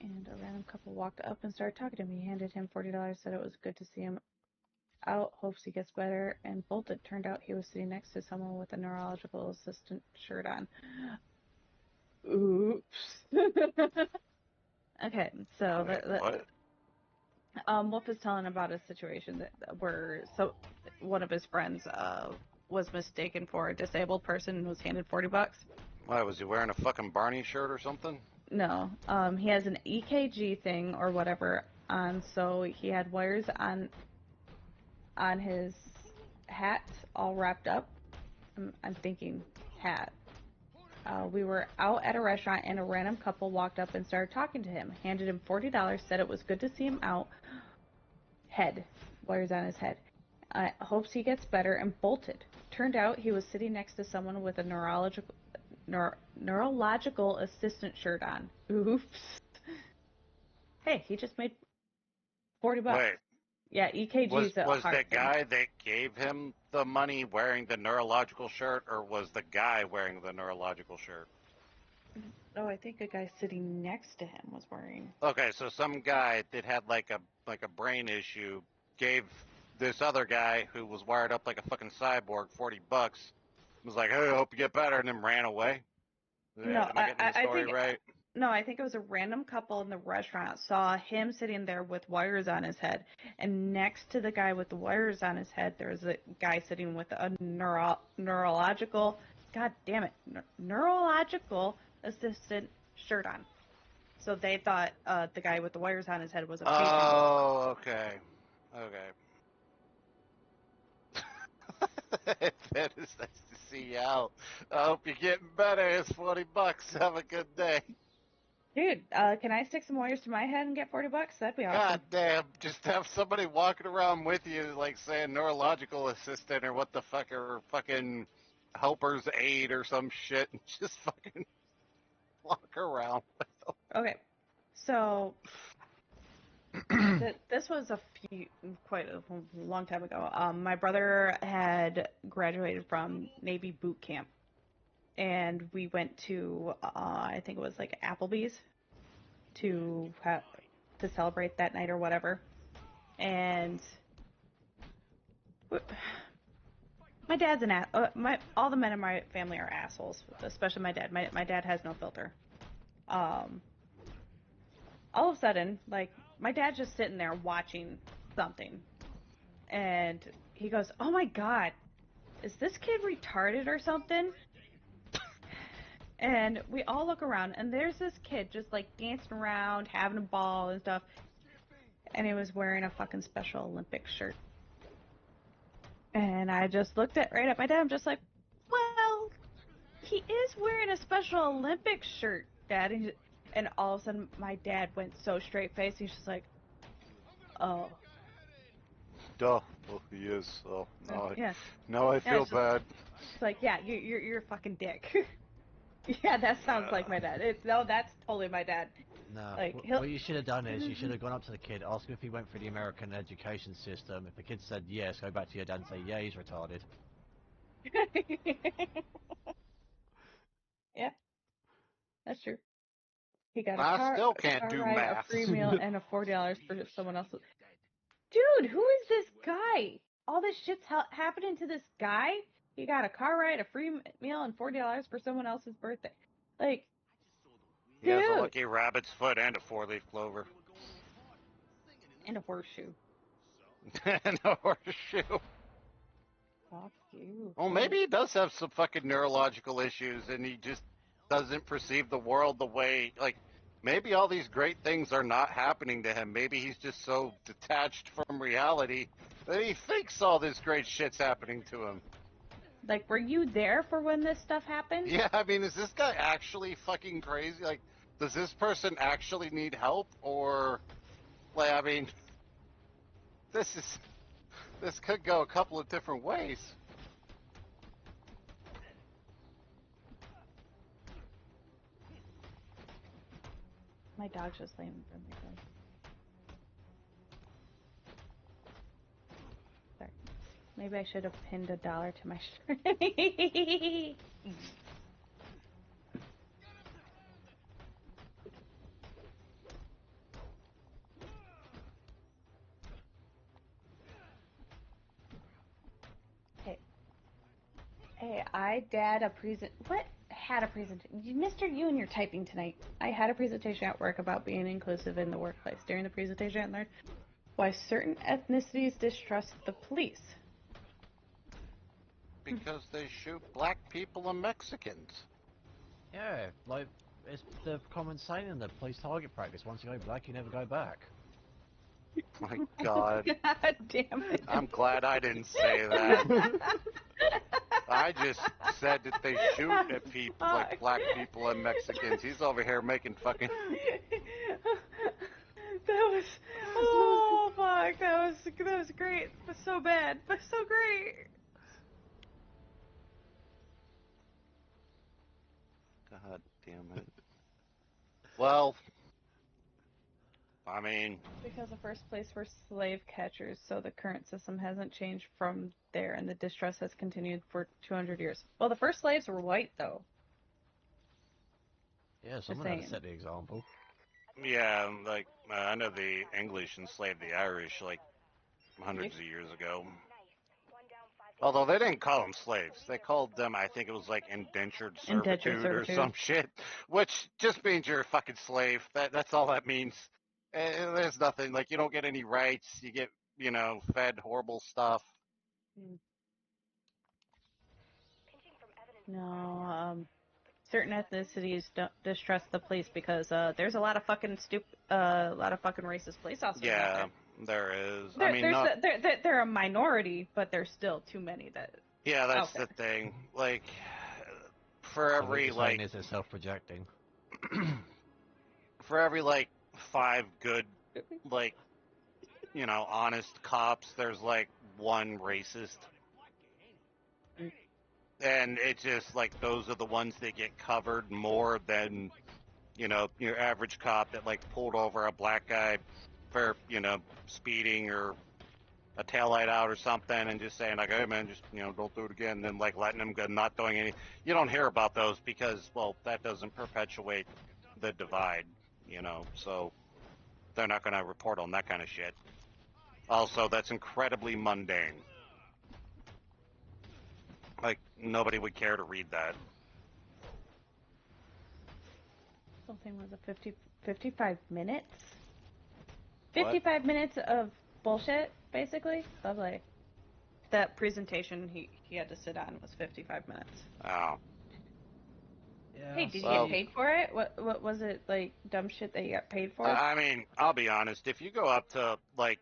A: and a random couple walked up and started talking to me. Handed him $40, said it was good to see him out, hopes he gets better, and bolted. Turned out he was sitting next to someone with a neurological assistant shirt on. Oops. Okay, so
C: Wait, what?
A: Wolf is telling about a situation where one of his friends was mistaken for a disabled person and was handed $40.
C: Why, was he wearing a fucking Barney shirt or something?
A: No, he has an EKG thing or whatever on, so he had wires on his hat all wrapped up. I'm thinking hat. We were out at a restaurant and a random couple walked up and started talking to him, handed him $40, said it was good to see him out. Head, wires on his head. Hopes he gets better, and bolted. Turned out he was sitting next to someone with a neurological assistant shirt on. Oops. Hey, he just made $40.
C: Wait,
A: Yeah, EKG's a
C: was
A: heart
C: the
A: thing.
C: guy that gave him the money wearing the neurological shirt, or was the guy wearing the neurological shirt?
A: Oh, I think a guy sitting next to him was wearing.
C: Okay, so some guy that had like a brain issue gave this other guy who was wired up like a fucking cyborg $40. Was like, hey, I hope you get better, and then ran away.
A: No,
C: Am I getting the story right?
A: No, I think it was a random couple in the restaurant saw him sitting there with wires on his head, and next to the guy with the wires on his head, there was a guy sitting with a neurological, god damn it, neurological assistant shirt on. So they thought the guy with the wires on his head was a patient.
C: Oh, okay. That is nice to see you out. I hope you're getting better. It's $40. Have a good day.
A: Dude, can I stick some wires to my head and get $40? That'd be awesome.
C: God damn, just have somebody walking around with you, like saying neurological assistant or what the fuck, or fucking helper's aid or some shit, and just fucking walk around with them.
A: Okay, so this was quite a long time ago. My brother had graduated from Navy boot camp, and we went to I think it was like Applebee's to celebrate that night or whatever. And my dad's all the men in my family are assholes, especially my dad. My dad has no filter. All of a sudden, like, my dad's just sitting there watching something, and he goes, "Oh my god, is this kid retarded or something?" And we all look around, and there's this kid just like dancing around, having a ball and stuff, and he was wearing a fucking Special Olympics shirt. And I just looked right at my dad. I'm just like, well, he is wearing a Special Olympics shirt, Dad. And all of a sudden, my dad went so straight faced. He's just like, oh.
C: Duh. Well, he is. So now I feel
A: it's
C: bad.
A: It's like, yeah, you're a fucking dick. Yeah, that sounds like my dad. That's totally my dad.
B: No,
A: Like,
B: what you should have done is you should have gone up to the kid, asked him if he went through the American education system. If the kid said yes, go back to your dad and say, yeah, he's retarded.
A: Yeah, that's true. He got
C: I still can't do
A: ride,
C: math.
A: a free meal, and a $40 for someone else. Dude, who is this guy? All this shit's happening to this guy? He got a car ride, a free meal, and $40 for someone else's birthday. Like,
C: He has a
A: dude.
C: lucky rabbit's foot and a four-leaf clover.
A: And a horseshoe.
C: And a horseshoe.
A: Fuck you.
C: Well, maybe he does have some fucking neurological issues, and he just doesn't perceive the world the way, like, maybe all these great things are not happening to him. Maybe he's just so detached from reality that he thinks all this great shit's happening to him.
A: Like, were you there for when this stuff happened?
C: Yeah, I mean, is this guy actually fucking crazy? Like, does this person actually need help? Or, like, I mean, this could go a couple of different ways.
A: My dog's just laying in front of me. Sorry. Maybe I should have pinned $1 to my shirt. Hey, I had a presentation. Mister, you and your typing tonight. I had a presentation at work about being inclusive in the workplace. During the presentation, I learned Why certain ethnicities distrust the police.
C: Because they shoot black people and Mexicans.
B: Yeah, like, it's the common saying in the police target practice, once you go black, you never go back.
C: My God.
A: God damn it.
C: I'm glad I didn't say that. I just said that they shoot at people like black people and Mexicans. He's over here making fucking...
A: That was, oh fuck, that was great, but so bad, but so great.
C: God damn it. Well, I mean...
A: Because the first place were slave catchers, so the current system hasn't changed from there, and the distrust has continued for 200 years. Well, the first slaves were white, though.
B: Yeah, someone had to set the example.
C: Yeah, like, I know the English enslaved the Irish, like, hundreds of years ago. Although they didn't call them slaves. They called them, I think it was like indentured servitude or some shit. Which just means you're a fucking slave. That's all that means. There's nothing, like, you don't get any rights. You get, you know, fed horrible stuff.
A: No, certain ethnicities don't distrust the police because there's a lot of fucking racist police officers.
C: Yeah, there is.
A: I
C: mean,
A: they're a minority, but there's still too many that.
C: Yeah, that's the thing. Like, for every
B: so what you're saying is they're self-projecting.
C: For every like 5 good, like, you know, honest cops, there's like 1 racist. And it's just like those are the ones that get covered more than, you know, your average cop that like pulled over a black guy for, you know, speeding or a taillight out or something and just saying like, hey man, just, you know, don't do it again, and then like letting him go, not doing any. You don't hear about those because, well, that doesn't perpetuate the divide, you know, so they're not going to report on that kind of shit. Also, that's incredibly mundane. Like, nobody would care to read that.
A: Something was a 55 minutes? 55 minutes of bullshit, basically? Lovely. That presentation he had to sit on was 55 minutes.
C: Oh.
A: Yeah, hey, did you get paid for it? What was it, like, dumb shit that you got paid for?
C: I mean, I'll be honest. If you go up to, like,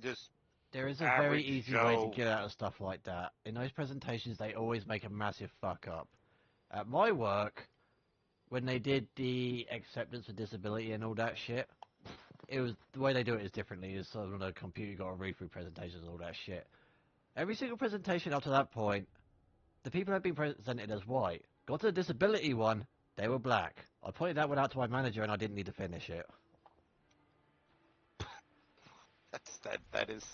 C: just
B: there is a very easy way to get out of stuff like that. In those presentations, they always make a massive fuck up. At my work, when they did the acceptance of disability and all that shit, it was the way they do it is differently. It's sort of on a computer, you got to read through presentations and all that shit. Every single presentation up to that point, the people that had been presented as white got to the disability one, they were black. I pointed that one out to my manager and I didn't need to finish it.
C: That is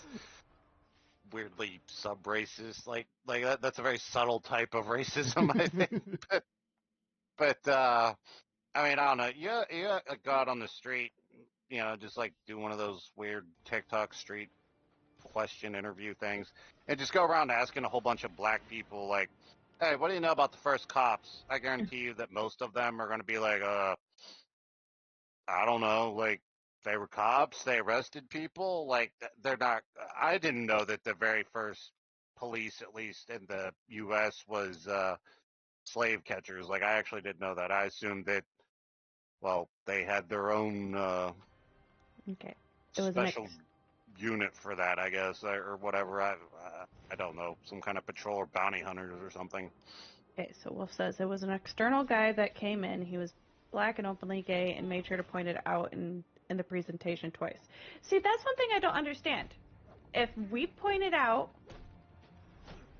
C: weirdly sub-racist. Like that's a very subtle type of racism, I think. but I mean, I don't know. You go out on the street, you know, just like do one of those weird TikTok street question interview things, and just go around asking a whole bunch of black people, like, hey, what do you know about the first cops? I guarantee you that most of them are going to be like, I don't know, like, they were cops, they arrested people, like, they're not, I didn't know that the very first police, at least in the U.S., was slave catchers. Like, I actually didn't know that. I assumed that, well, they had their own special unit for that, I guess, or whatever. I don't know, some kind of patrol or bounty hunters or something.
A: Okay, so Wolf says it was an external guy that came in. He was black and openly gay and made sure to point it out in the presentation twice. See, that's one thing I don't understand. If we point it out,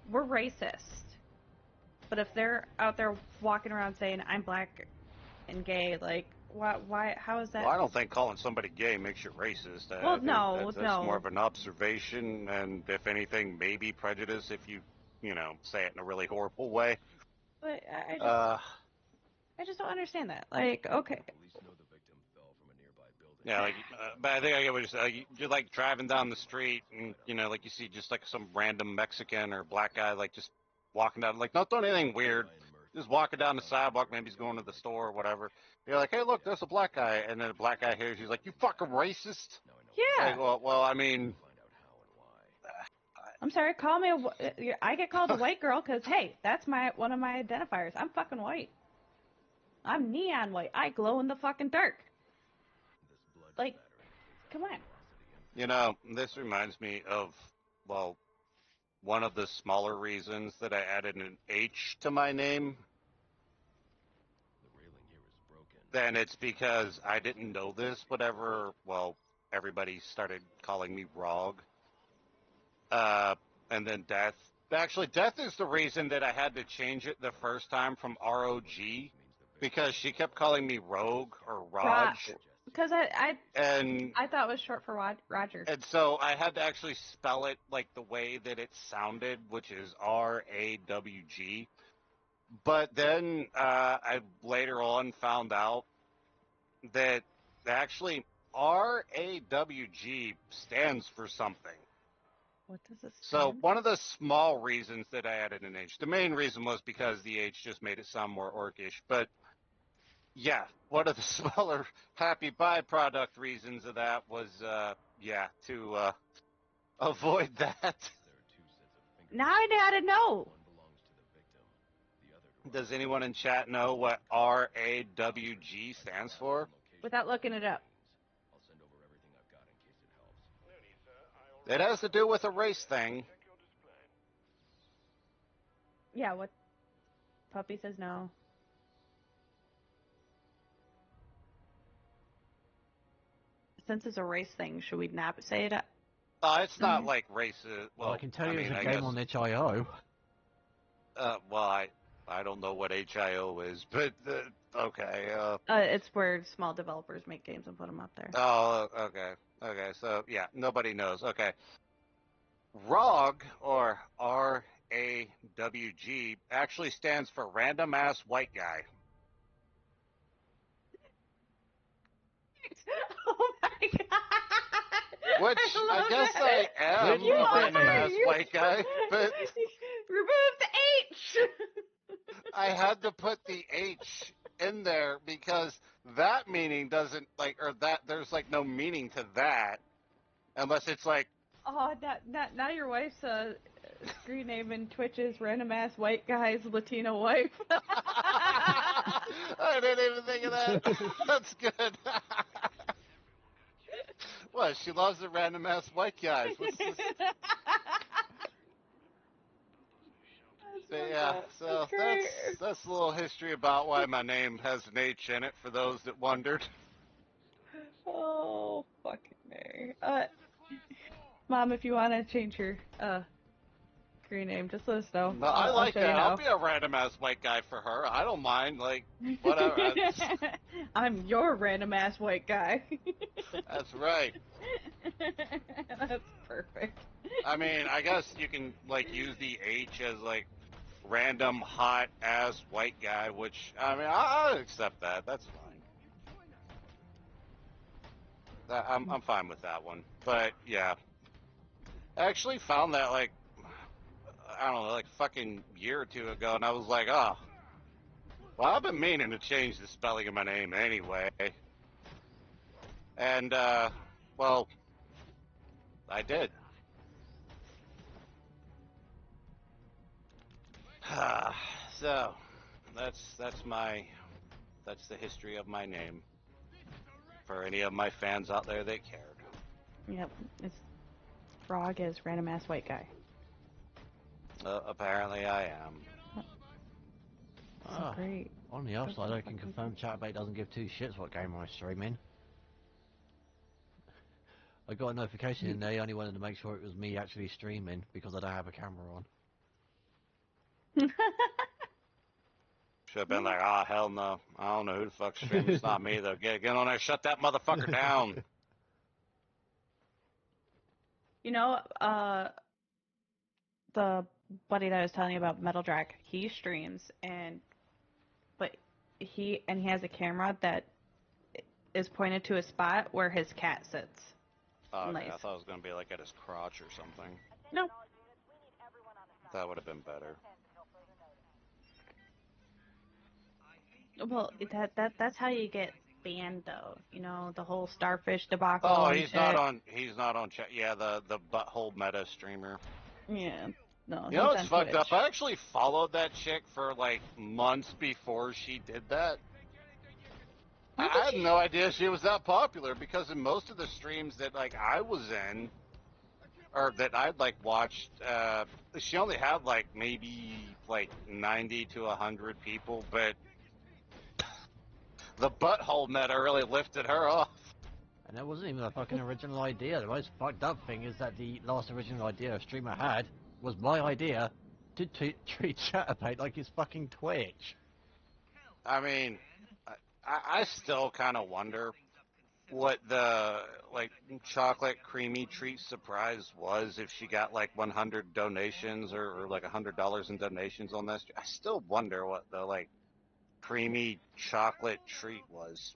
A: we're racist. But if they're out there walking around saying, I'm black and gay, like, why, how is that?
C: Well, I don't think calling somebody gay makes you racist.
A: Well,
C: that's more of an observation, and if anything, maybe prejudice if you know, say it in a really horrible way.
A: But I just don't understand that. Like, okay.
C: Yeah, like, but I think I get what you're saying. You're like driving down the street, and you know, like you see just like some random Mexican or black guy, like just walking down, like not doing anything weird, just walking down the sidewalk. Maybe he's going to the store or whatever. You're like, hey, look, there's a black guy, and then a black guy hears, he's like, you fucking racist.
A: Yeah.
C: Like, well, I mean,
A: I'm sorry. Call me. I get called a white girl because hey, that's one of my identifiers. I'm fucking white. I'm neon white. I glow in the fucking dark. Like, come on.
C: you know, this reminds me of, well, one of the smaller reasons that I added an H to my name. Then it's because I didn't know this, whatever, well, everybody started calling me Rog. And then Death. Actually, Death is the reason that I had to change it the first time from ROG, because she kept calling me Rogue or Raj.
A: Because
C: And
A: I thought it was short for Roger.
C: and so I had to actually spell it like the way that it sounded, which is RAWG. But then I later on found out that actually RAWG stands for something.
A: What does this
C: So one of the small reasons that I added an H, the main reason was because the H just made it sound more orcish. But yeah, one of the smaller happy byproduct reasons of that was, to avoid that.
A: Now I gotta know.
C: Does anyone in chat know what RAWG stands for?
A: Without looking it up.
C: It has to do with a race thing.
A: Yeah, what? Puppy says no. Since it's a race thing, should we not say it?
C: It's not like racist.
B: Well, I can tell you
C: mean,
B: it's a
C: I
B: game
C: guess,
B: on HIO.
C: well, I don't know what HIO is, but okay.
A: It's where small developers make games and put them up there.
C: Oh, okay. Okay, so yeah, nobody knows. Okay. ROG, or RAWG, actually stands for Random Ass White Guy.
A: Oh my god!
C: Which I guess
A: that.
C: I am
B: You
C: a
B: are,
C: random ass white guy, but
A: remove the H.
C: I had to put the H in there because that meaning doesn't or that there's like no meaning to that unless it's like.
A: Oh, now your wife's screen name in Twitch is random ass white guy's Latino wife.
C: I didn't even think of that. That's good. What? She loves the random ass white guys. What's this? But yeah, so that's a little history about why my name has an H in it for those that wondered.
A: Oh, fucking Mary. Mom, if you want to change your screen name, just let us know.
C: No, I like
A: I'll show
C: that.
A: you how.
C: I'll be a random ass white guy for her. I don't mind. Like, whatever.
A: I'm your random ass white guy.
C: That's right.
A: That's perfect.
C: I mean, I guess you can like use the H as like random hot ass white guy, which I mean I'll accept that. That's fine. I'm fine with that one. But yeah, I actually found that like I don't know, like fucking year or two ago, and I was like, oh, well, I've been meaning to change the spelling of my name anyway, and well, I did. So that's the history of my name for any of my fans out there that cared.
A: Yep, it's Frog is random ass white guy.
C: Apparently I am.
A: So great.
B: On the upside, I can confirm Chatbait doesn't give two shits what game I stream in. I got a notification and they only wanted to make sure it was me actually streaming because I don't have a camera on.
C: Should have been like, ah, hell no. I don't know who the fuck's streaming. It's not me though. Get on there, shut that motherfucker down.
A: You know, the buddy that I was telling you about, Metal Drac, he streams but he has a camera that is pointed to a spot where his cat sits.
C: Oh, okay.
A: Nice.
C: I thought it was gonna be like at his crotch or something.
A: No.
C: That would have been better.
A: Well, that's how you get banned though. You know, the whole starfish debacle
C: Oh,
A: and shit.
C: he's not on chat. Yeah, the butthole meta streamer.
A: Yeah. No,
C: You know
A: he's
C: what's
A: on
C: fucked up?
A: Twitch.
C: I actually followed that chick for like months before she did that.
A: When
C: I
A: did
C: had
A: she?
C: no idea she was that popular because in most of the streams that like I was in or that I'd like watched, she only had like maybe like 90 to 100 people, but the butthole meta really lifted her off.
B: And that wasn't even a fucking original idea. The most fucked up thing is that the last original idea a streamer had was my idea to treat Chatterbait like his fucking Twitch.
C: I mean, I still kind of wonder what the like chocolate creamy treat surprise was if she got like 100 donations or like $100 in donations on this. I still wonder what the like creamy chocolate treat was.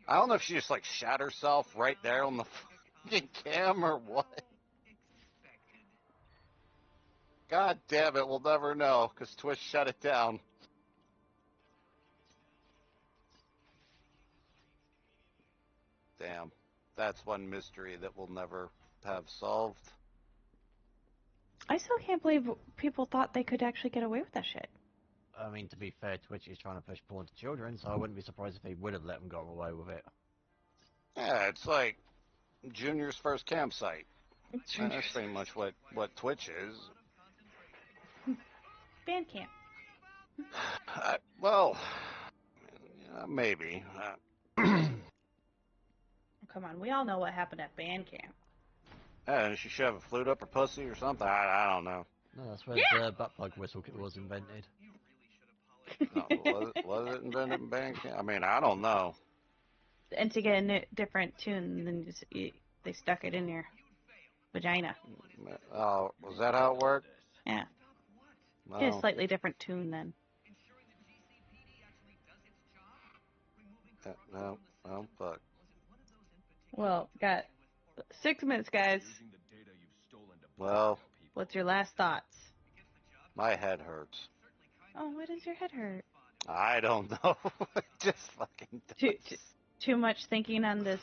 C: I don't know if she just like shat herself right there on the fucking cam or what. God damn it, we'll never know because Twitch shut it down. Damn, that's one mystery that we'll never have solved.
A: I still can't believe people thought they could actually get away with that shit.
B: I mean, to be fair, Twitch is trying to push porn to children, so I wouldn't be surprised if they would have let them go away with it.
C: Yeah, it's like Junior's first campsite. That's pretty much what Twitch is.
A: Bandcamp.
C: Well, maybe.
A: Come on, we all know what happened at Bandcamp.
C: And she shove a flute up her pussy or something. I don't know.
B: No, that's where the butt plug whistle was invented.
C: No, was it invented in Bandcamp? I mean, I don't know.
A: And to get a different tune, then just, they stuck it in your vagina.
C: Oh, was that how it worked?
A: Yeah.
C: No.
A: Get a slightly different tune then.
C: No, fuck.
A: Well, got 6 minutes, guys.
C: Well,
A: What's your last thoughts?
C: my head hurts.
A: Oh, why does your head hurt?
C: I don't know. It just fucking does.
A: Too much thinking on this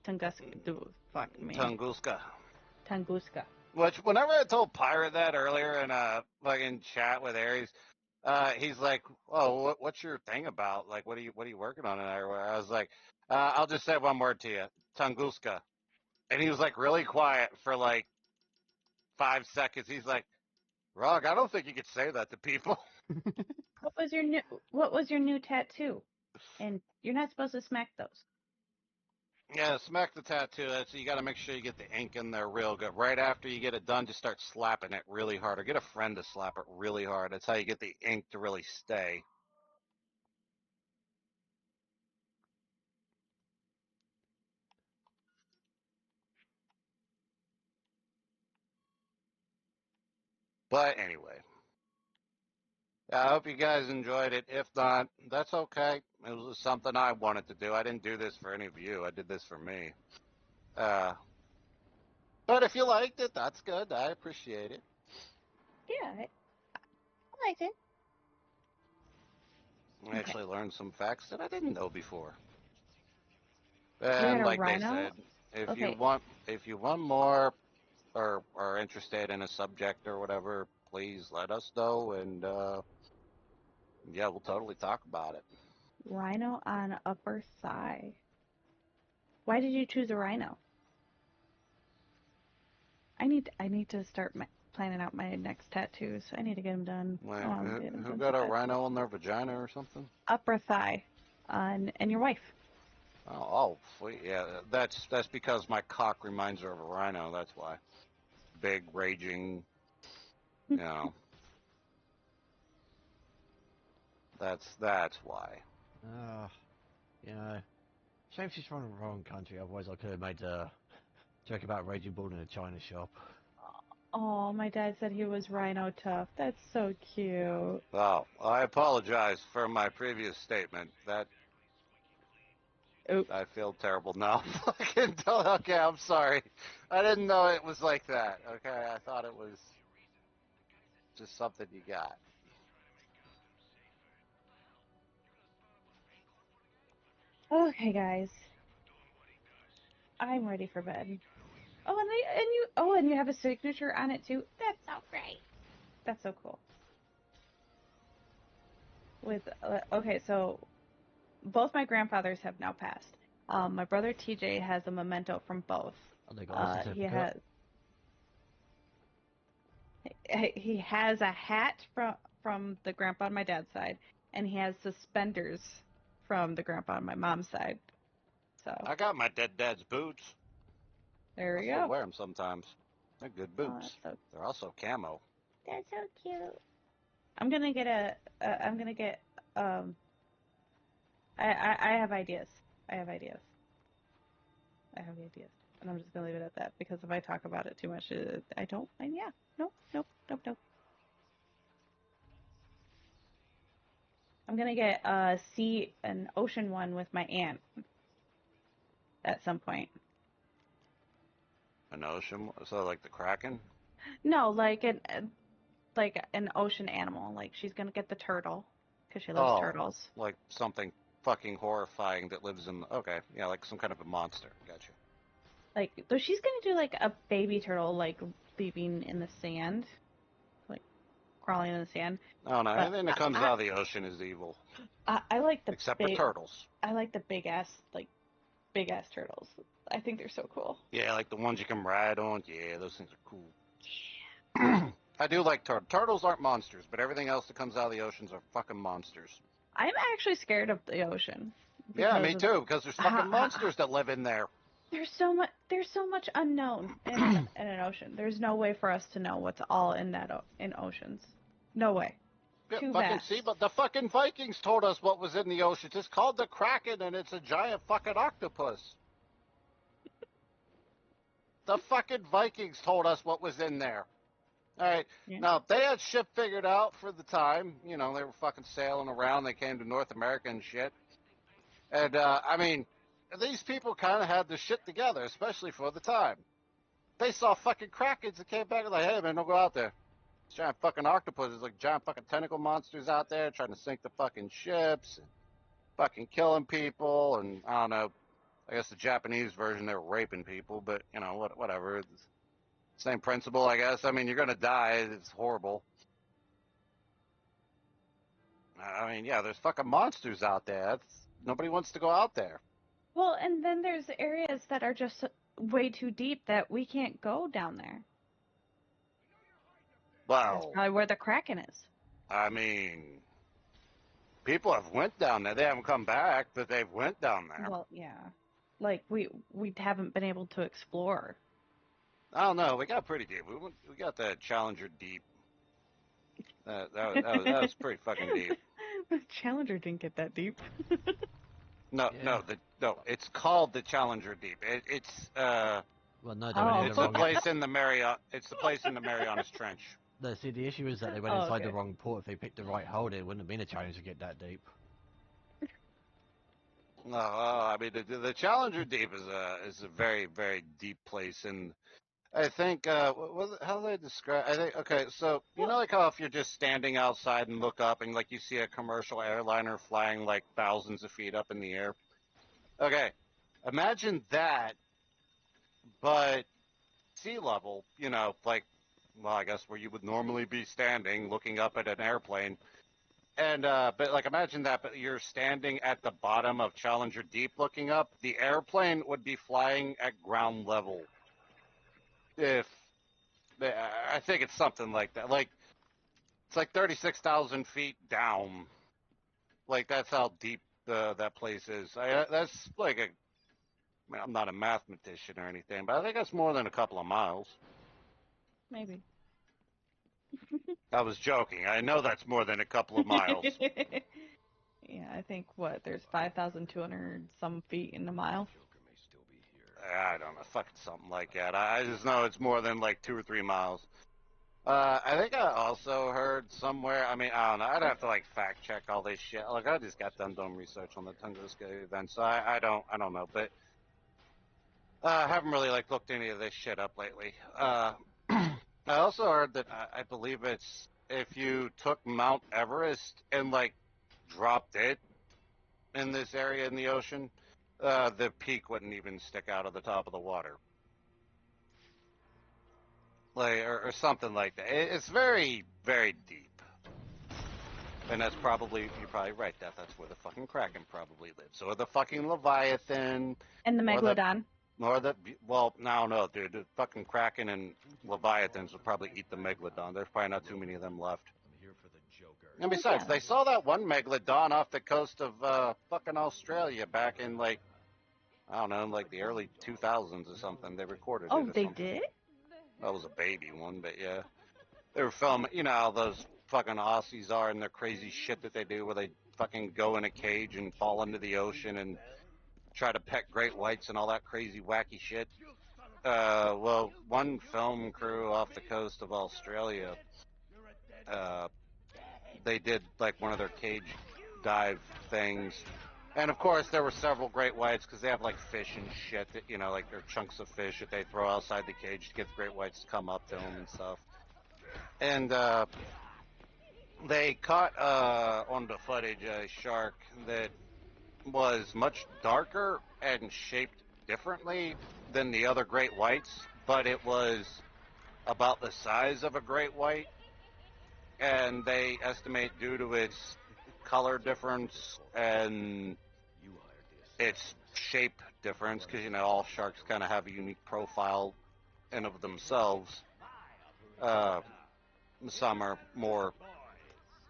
A: Tunguska. Fuck me.
C: Tunguska.
A: Tunguska.
C: Which, whenever I told Pirate that earlier in fucking chat with Aries, he's like, "Oh, what's your thing about? Like, what are you working on?" And I was like, "I'll just say one word to you, Tunguska." And he was like really quiet for like 5 seconds. He's like, "Rog, I don't think you could say that to people."
A: What was your new tattoo? And you're not supposed to smack those.
C: Yeah, smack the tattoo. You got to make sure you get the ink in there real good. Right after you get it done, just start slapping it really hard, or get a friend to slap it really hard. That's how you get the ink to really stay. But anyway, I hope you guys enjoyed it. If not, that's okay. It was something I wanted to do. I didn't do this for any of you. I did this for me. But if you liked it, that's good. I appreciate it.
A: Yeah, I liked it.
C: I actually learned some facts that I didn't know before.
A: You had
C: And
A: a
C: like they
A: rhino?
C: said, if you
A: Okay.
C: want more or are interested in a subject or whatever, please let us know, and yeah, we'll totally talk about it.
A: Rhino on upper thigh. Why did you choose a rhino? I need to start planning out my next tattoos. I need to get them done.
C: Wait,
A: Done
C: who got
A: so
C: a
A: fast.
C: rhino in their vagina or something?
A: Upper thigh, and your wife.
C: Oh, sweet. Yeah, that's because my cock reminds her of a rhino. That's why. Big, raging, you know. That's why.
B: You know, shame she's from the wrong country, otherwise I could have made a joke about Raging Bull in a China shop.
A: Oh, my dad said he was rhino tough. That's so cute.
C: Oh, I apologize for my previous statement. That
A: Oops.
C: I feel terrible now. Okay, I'm sorry. I didn't know it was like that. Okay, I thought it was just something you got.
A: Okay, guys. I'm ready for bed. Oh, and you have a signature on it too. That's so great. That's so cool. With okay, so both my grandfathers have now passed. My brother TJ has a memento from both.
B: Oh, they got a
A: He
B: certificate.
A: has a hat from the grandpa on my dad's side, and he has suspenders from the grandpa on my mom's side. So
C: I got my dead dad's boots.
A: there
C: I
A: we
C: still
A: go.
C: wear them sometimes. They're good
A: Oh,
C: boots.
A: that's so
C: They're also camo.
A: that's so cute. I'm gonna get a. I'm gonna get. I have ideas. I have ideas. I have ideas, and I'm just gonna leave it at that because if I talk about it too much, I don't. And yeah, nope, nope, nope, nope. I'm gonna get an ocean one with my aunt at some point.
C: An ocean, so like the Kraken?
A: No, like an ocean animal. Like she's gonna get the turtle because she loves
C: Oh,
A: turtles.
C: like something fucking horrifying that lives in. Okay, yeah, like some kind of a monster. Gotcha.
A: Like though she's gonna do like a baby turtle like leaving in the sand, like crawling in the sand.
C: I don't know.
A: But
C: Anything that comes out of the ocean is evil,
A: I like the
C: except for
A: big.
C: turtles.
A: I like the big ass turtles. I think they're so cool.
C: Yeah, like the ones you can ride on. Yeah, those things are cool. I do like turtles. Turtles aren't monsters, but everything else that comes out of the oceans are fucking monsters.
A: I'm actually scared of the ocean
C: Yeah,
A: because
C: me
A: of
C: too. Because there's fucking monsters that live in there.
A: there's so much unknown in an ocean. There's no way for us to know what's all in in oceans. No way.
C: Yeah,
A: Too
C: fucking
A: vast.
C: see, but the fucking Vikings told us what was in the oceans. It's called the Kraken, and it's a giant fucking octopus. The fucking Vikings told us what was in there. All right.
A: Yeah.
C: Now, they had shit figured out for the time. You know, they were fucking sailing around. They came to North America and shit. And, I mean, these people kind of had the shit together, especially for the time. They saw fucking Krakens and came back and like, hey, man, don't go out there. These giant fucking octopuses, like giant fucking tentacle monsters out there trying to sink the fucking ships and fucking killing people. And I don't know. I guess the Japanese version, they were raping people, but, you know, whatever. It's same principle, I guess. I mean, you're going to die. It's horrible. I mean, yeah, there's fucking monsters out there. Nobody wants to go out there.
A: Well, and then there's areas that are just way too deep that we can't go down there. That's
C: Well,
A: probably where the Kraken is.
C: I mean, people have went down there. They haven't come back, but they've went down there.
A: Well, yeah. Like we haven't been able to explore.
C: I don't know. We got pretty deep. We got the Challenger deep. That was pretty fucking deep.
A: The Challenger didn't get that deep.
C: No,
B: Yeah.
C: no. It's called the Challenger Deep. It's
B: Well, no, they went in
C: it's
B: the
C: the
B: wrong.
C: place in the It's the place in the Marianas Trench.
B: No, see, the issue is that they went
A: Oh,
B: inside
A: okay.
B: the wrong port. If they picked the right hole, it wouldn't have been a challenge to get that deep.
C: No, I mean the Challenger Deep is a very very deep place, and I think how do they describe? I think okay, so you know like how if you're just standing outside and look up and like you see a commercial airliner flying like thousands of feet up in the air. Okay, imagine that, but sea level. You know, like well, I guess where you would normally be standing looking up at an airplane. And but like imagine that, but you're standing at the bottom of Challenger Deep looking up. The airplane would be flying at ground level. If I think it's something like that. Like it's like 36,000 feet down. Like that's how deep that place is. That's like a. I mean, I'm not a mathematician or anything, but I think that's more than a couple of miles.
A: Maybe.
C: I was joking. I know that's more than a couple of miles.
A: Yeah, I think there's 5,200 some feet in a mile.
C: I don't know, fucking something like that. I just know it's more than like 2 or 3 miles. I think I also heard somewhere. I mean, I don't know. I'd have to like fact check all this shit. Like I just got done doing research on the Tunguska event, so I don't know. But I haven't really like looked any of this shit up lately. I also heard that I believe it's if you took Mount Everest and like dropped it in this area in the ocean, the peak wouldn't even stick out of the top of the water. Like, or something like that. It's very, very deep. And that's probably, you're probably right, that's where the fucking Kraken probably lives. Or the fucking Leviathan.
A: And the Megalodon.
C: Well, no, dude. The fucking Kraken and Leviathans would probably eat the Megalodon. There's probably not too many of them left. And besides, they saw that one Megalodon off the coast of fucking Australia back in, like, I don't know, like the early 2000s or something. They recorded it.
A: Oh,
C: or
A: they
C: something.
A: did?
C: That was a baby one, but yeah. They were filming, you know how those fucking Aussies are and their crazy shit that they do where they fucking go in a cage and fall into the ocean and try to pet great whites and all that crazy wacky shit. Well, one film crew off the coast of Australia, they did like one of their cage dive things. And of course, there were several great whites because they have like fish and shit that, you know, like they're chunks of fish that they throw outside the cage to get the great whites to come up to them and stuff. And they caught on the footage a shark that was much darker and shaped differently than the other great whites, but it was about the size of a great white. And they estimate due to its color difference and its shape difference, because, you know, all sharks kind of have a unique profile in of themselves. Some are more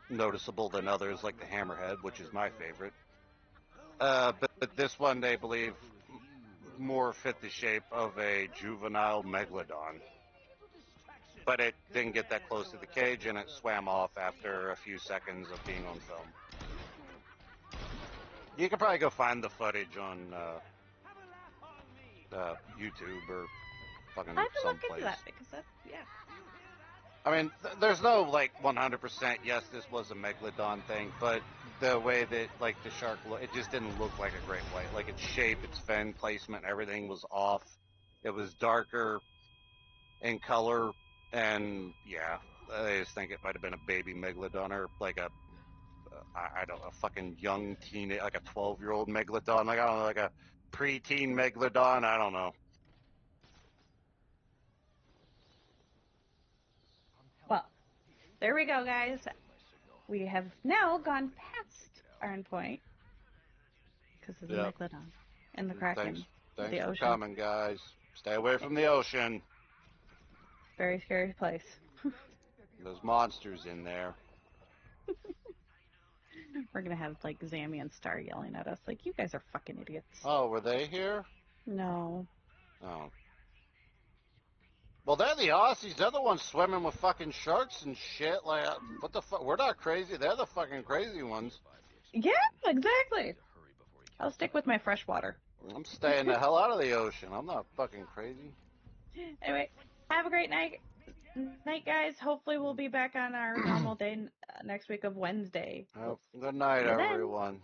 C: noticeable than others, like the hammerhead, which is my favorite. But this one, they believe, more fit the shape of a juvenile megalodon. But it didn't get that close to the cage, and it swam off after a few seconds of being on film. You can probably go find the footage on YouTube or fucking
A: I have to look
C: someplace.
A: into that because that's, yeah.
C: I mean, there's no, like, 100% yes, this was a megalodon thing, but the way that, like, the shark looked, it just didn't look like a great white. Like, its shape, its fin placement, everything was off. It was darker in color, and, yeah, I just think it might have been a baby megalodon or, like, I don't know, a fucking young teen, like a 12-year-old megalodon, like, I don't know, like a preteen megalodon, I don't know.
A: Well, there we go, guys. We have now gone past our endpoint because of the Megalodon and the Kraken.
C: Thanks
A: the
C: for
A: ocean.
C: coming, guys. Stay away from the ocean.
A: Very scary place.
C: There's monsters in there.
A: We're gonna have like Zammy and Star yelling at us like, "You guys are fucking idiots."
C: Oh, were they here?
A: No.
C: Oh. Well, they're the Aussies. They're the ones swimming with fucking sharks and shit. Like, what the fuck? We're not crazy. They're the fucking crazy ones.
A: Yeah, exactly. I'll stick with my fresh water.
C: I'm staying the hell out of the ocean. I'm not fucking crazy.
A: Anyway, have a great night, guys. Hopefully, we'll be back on our normal day next week of Wednesday.
C: Good night,
A: See you then.
C: everyone.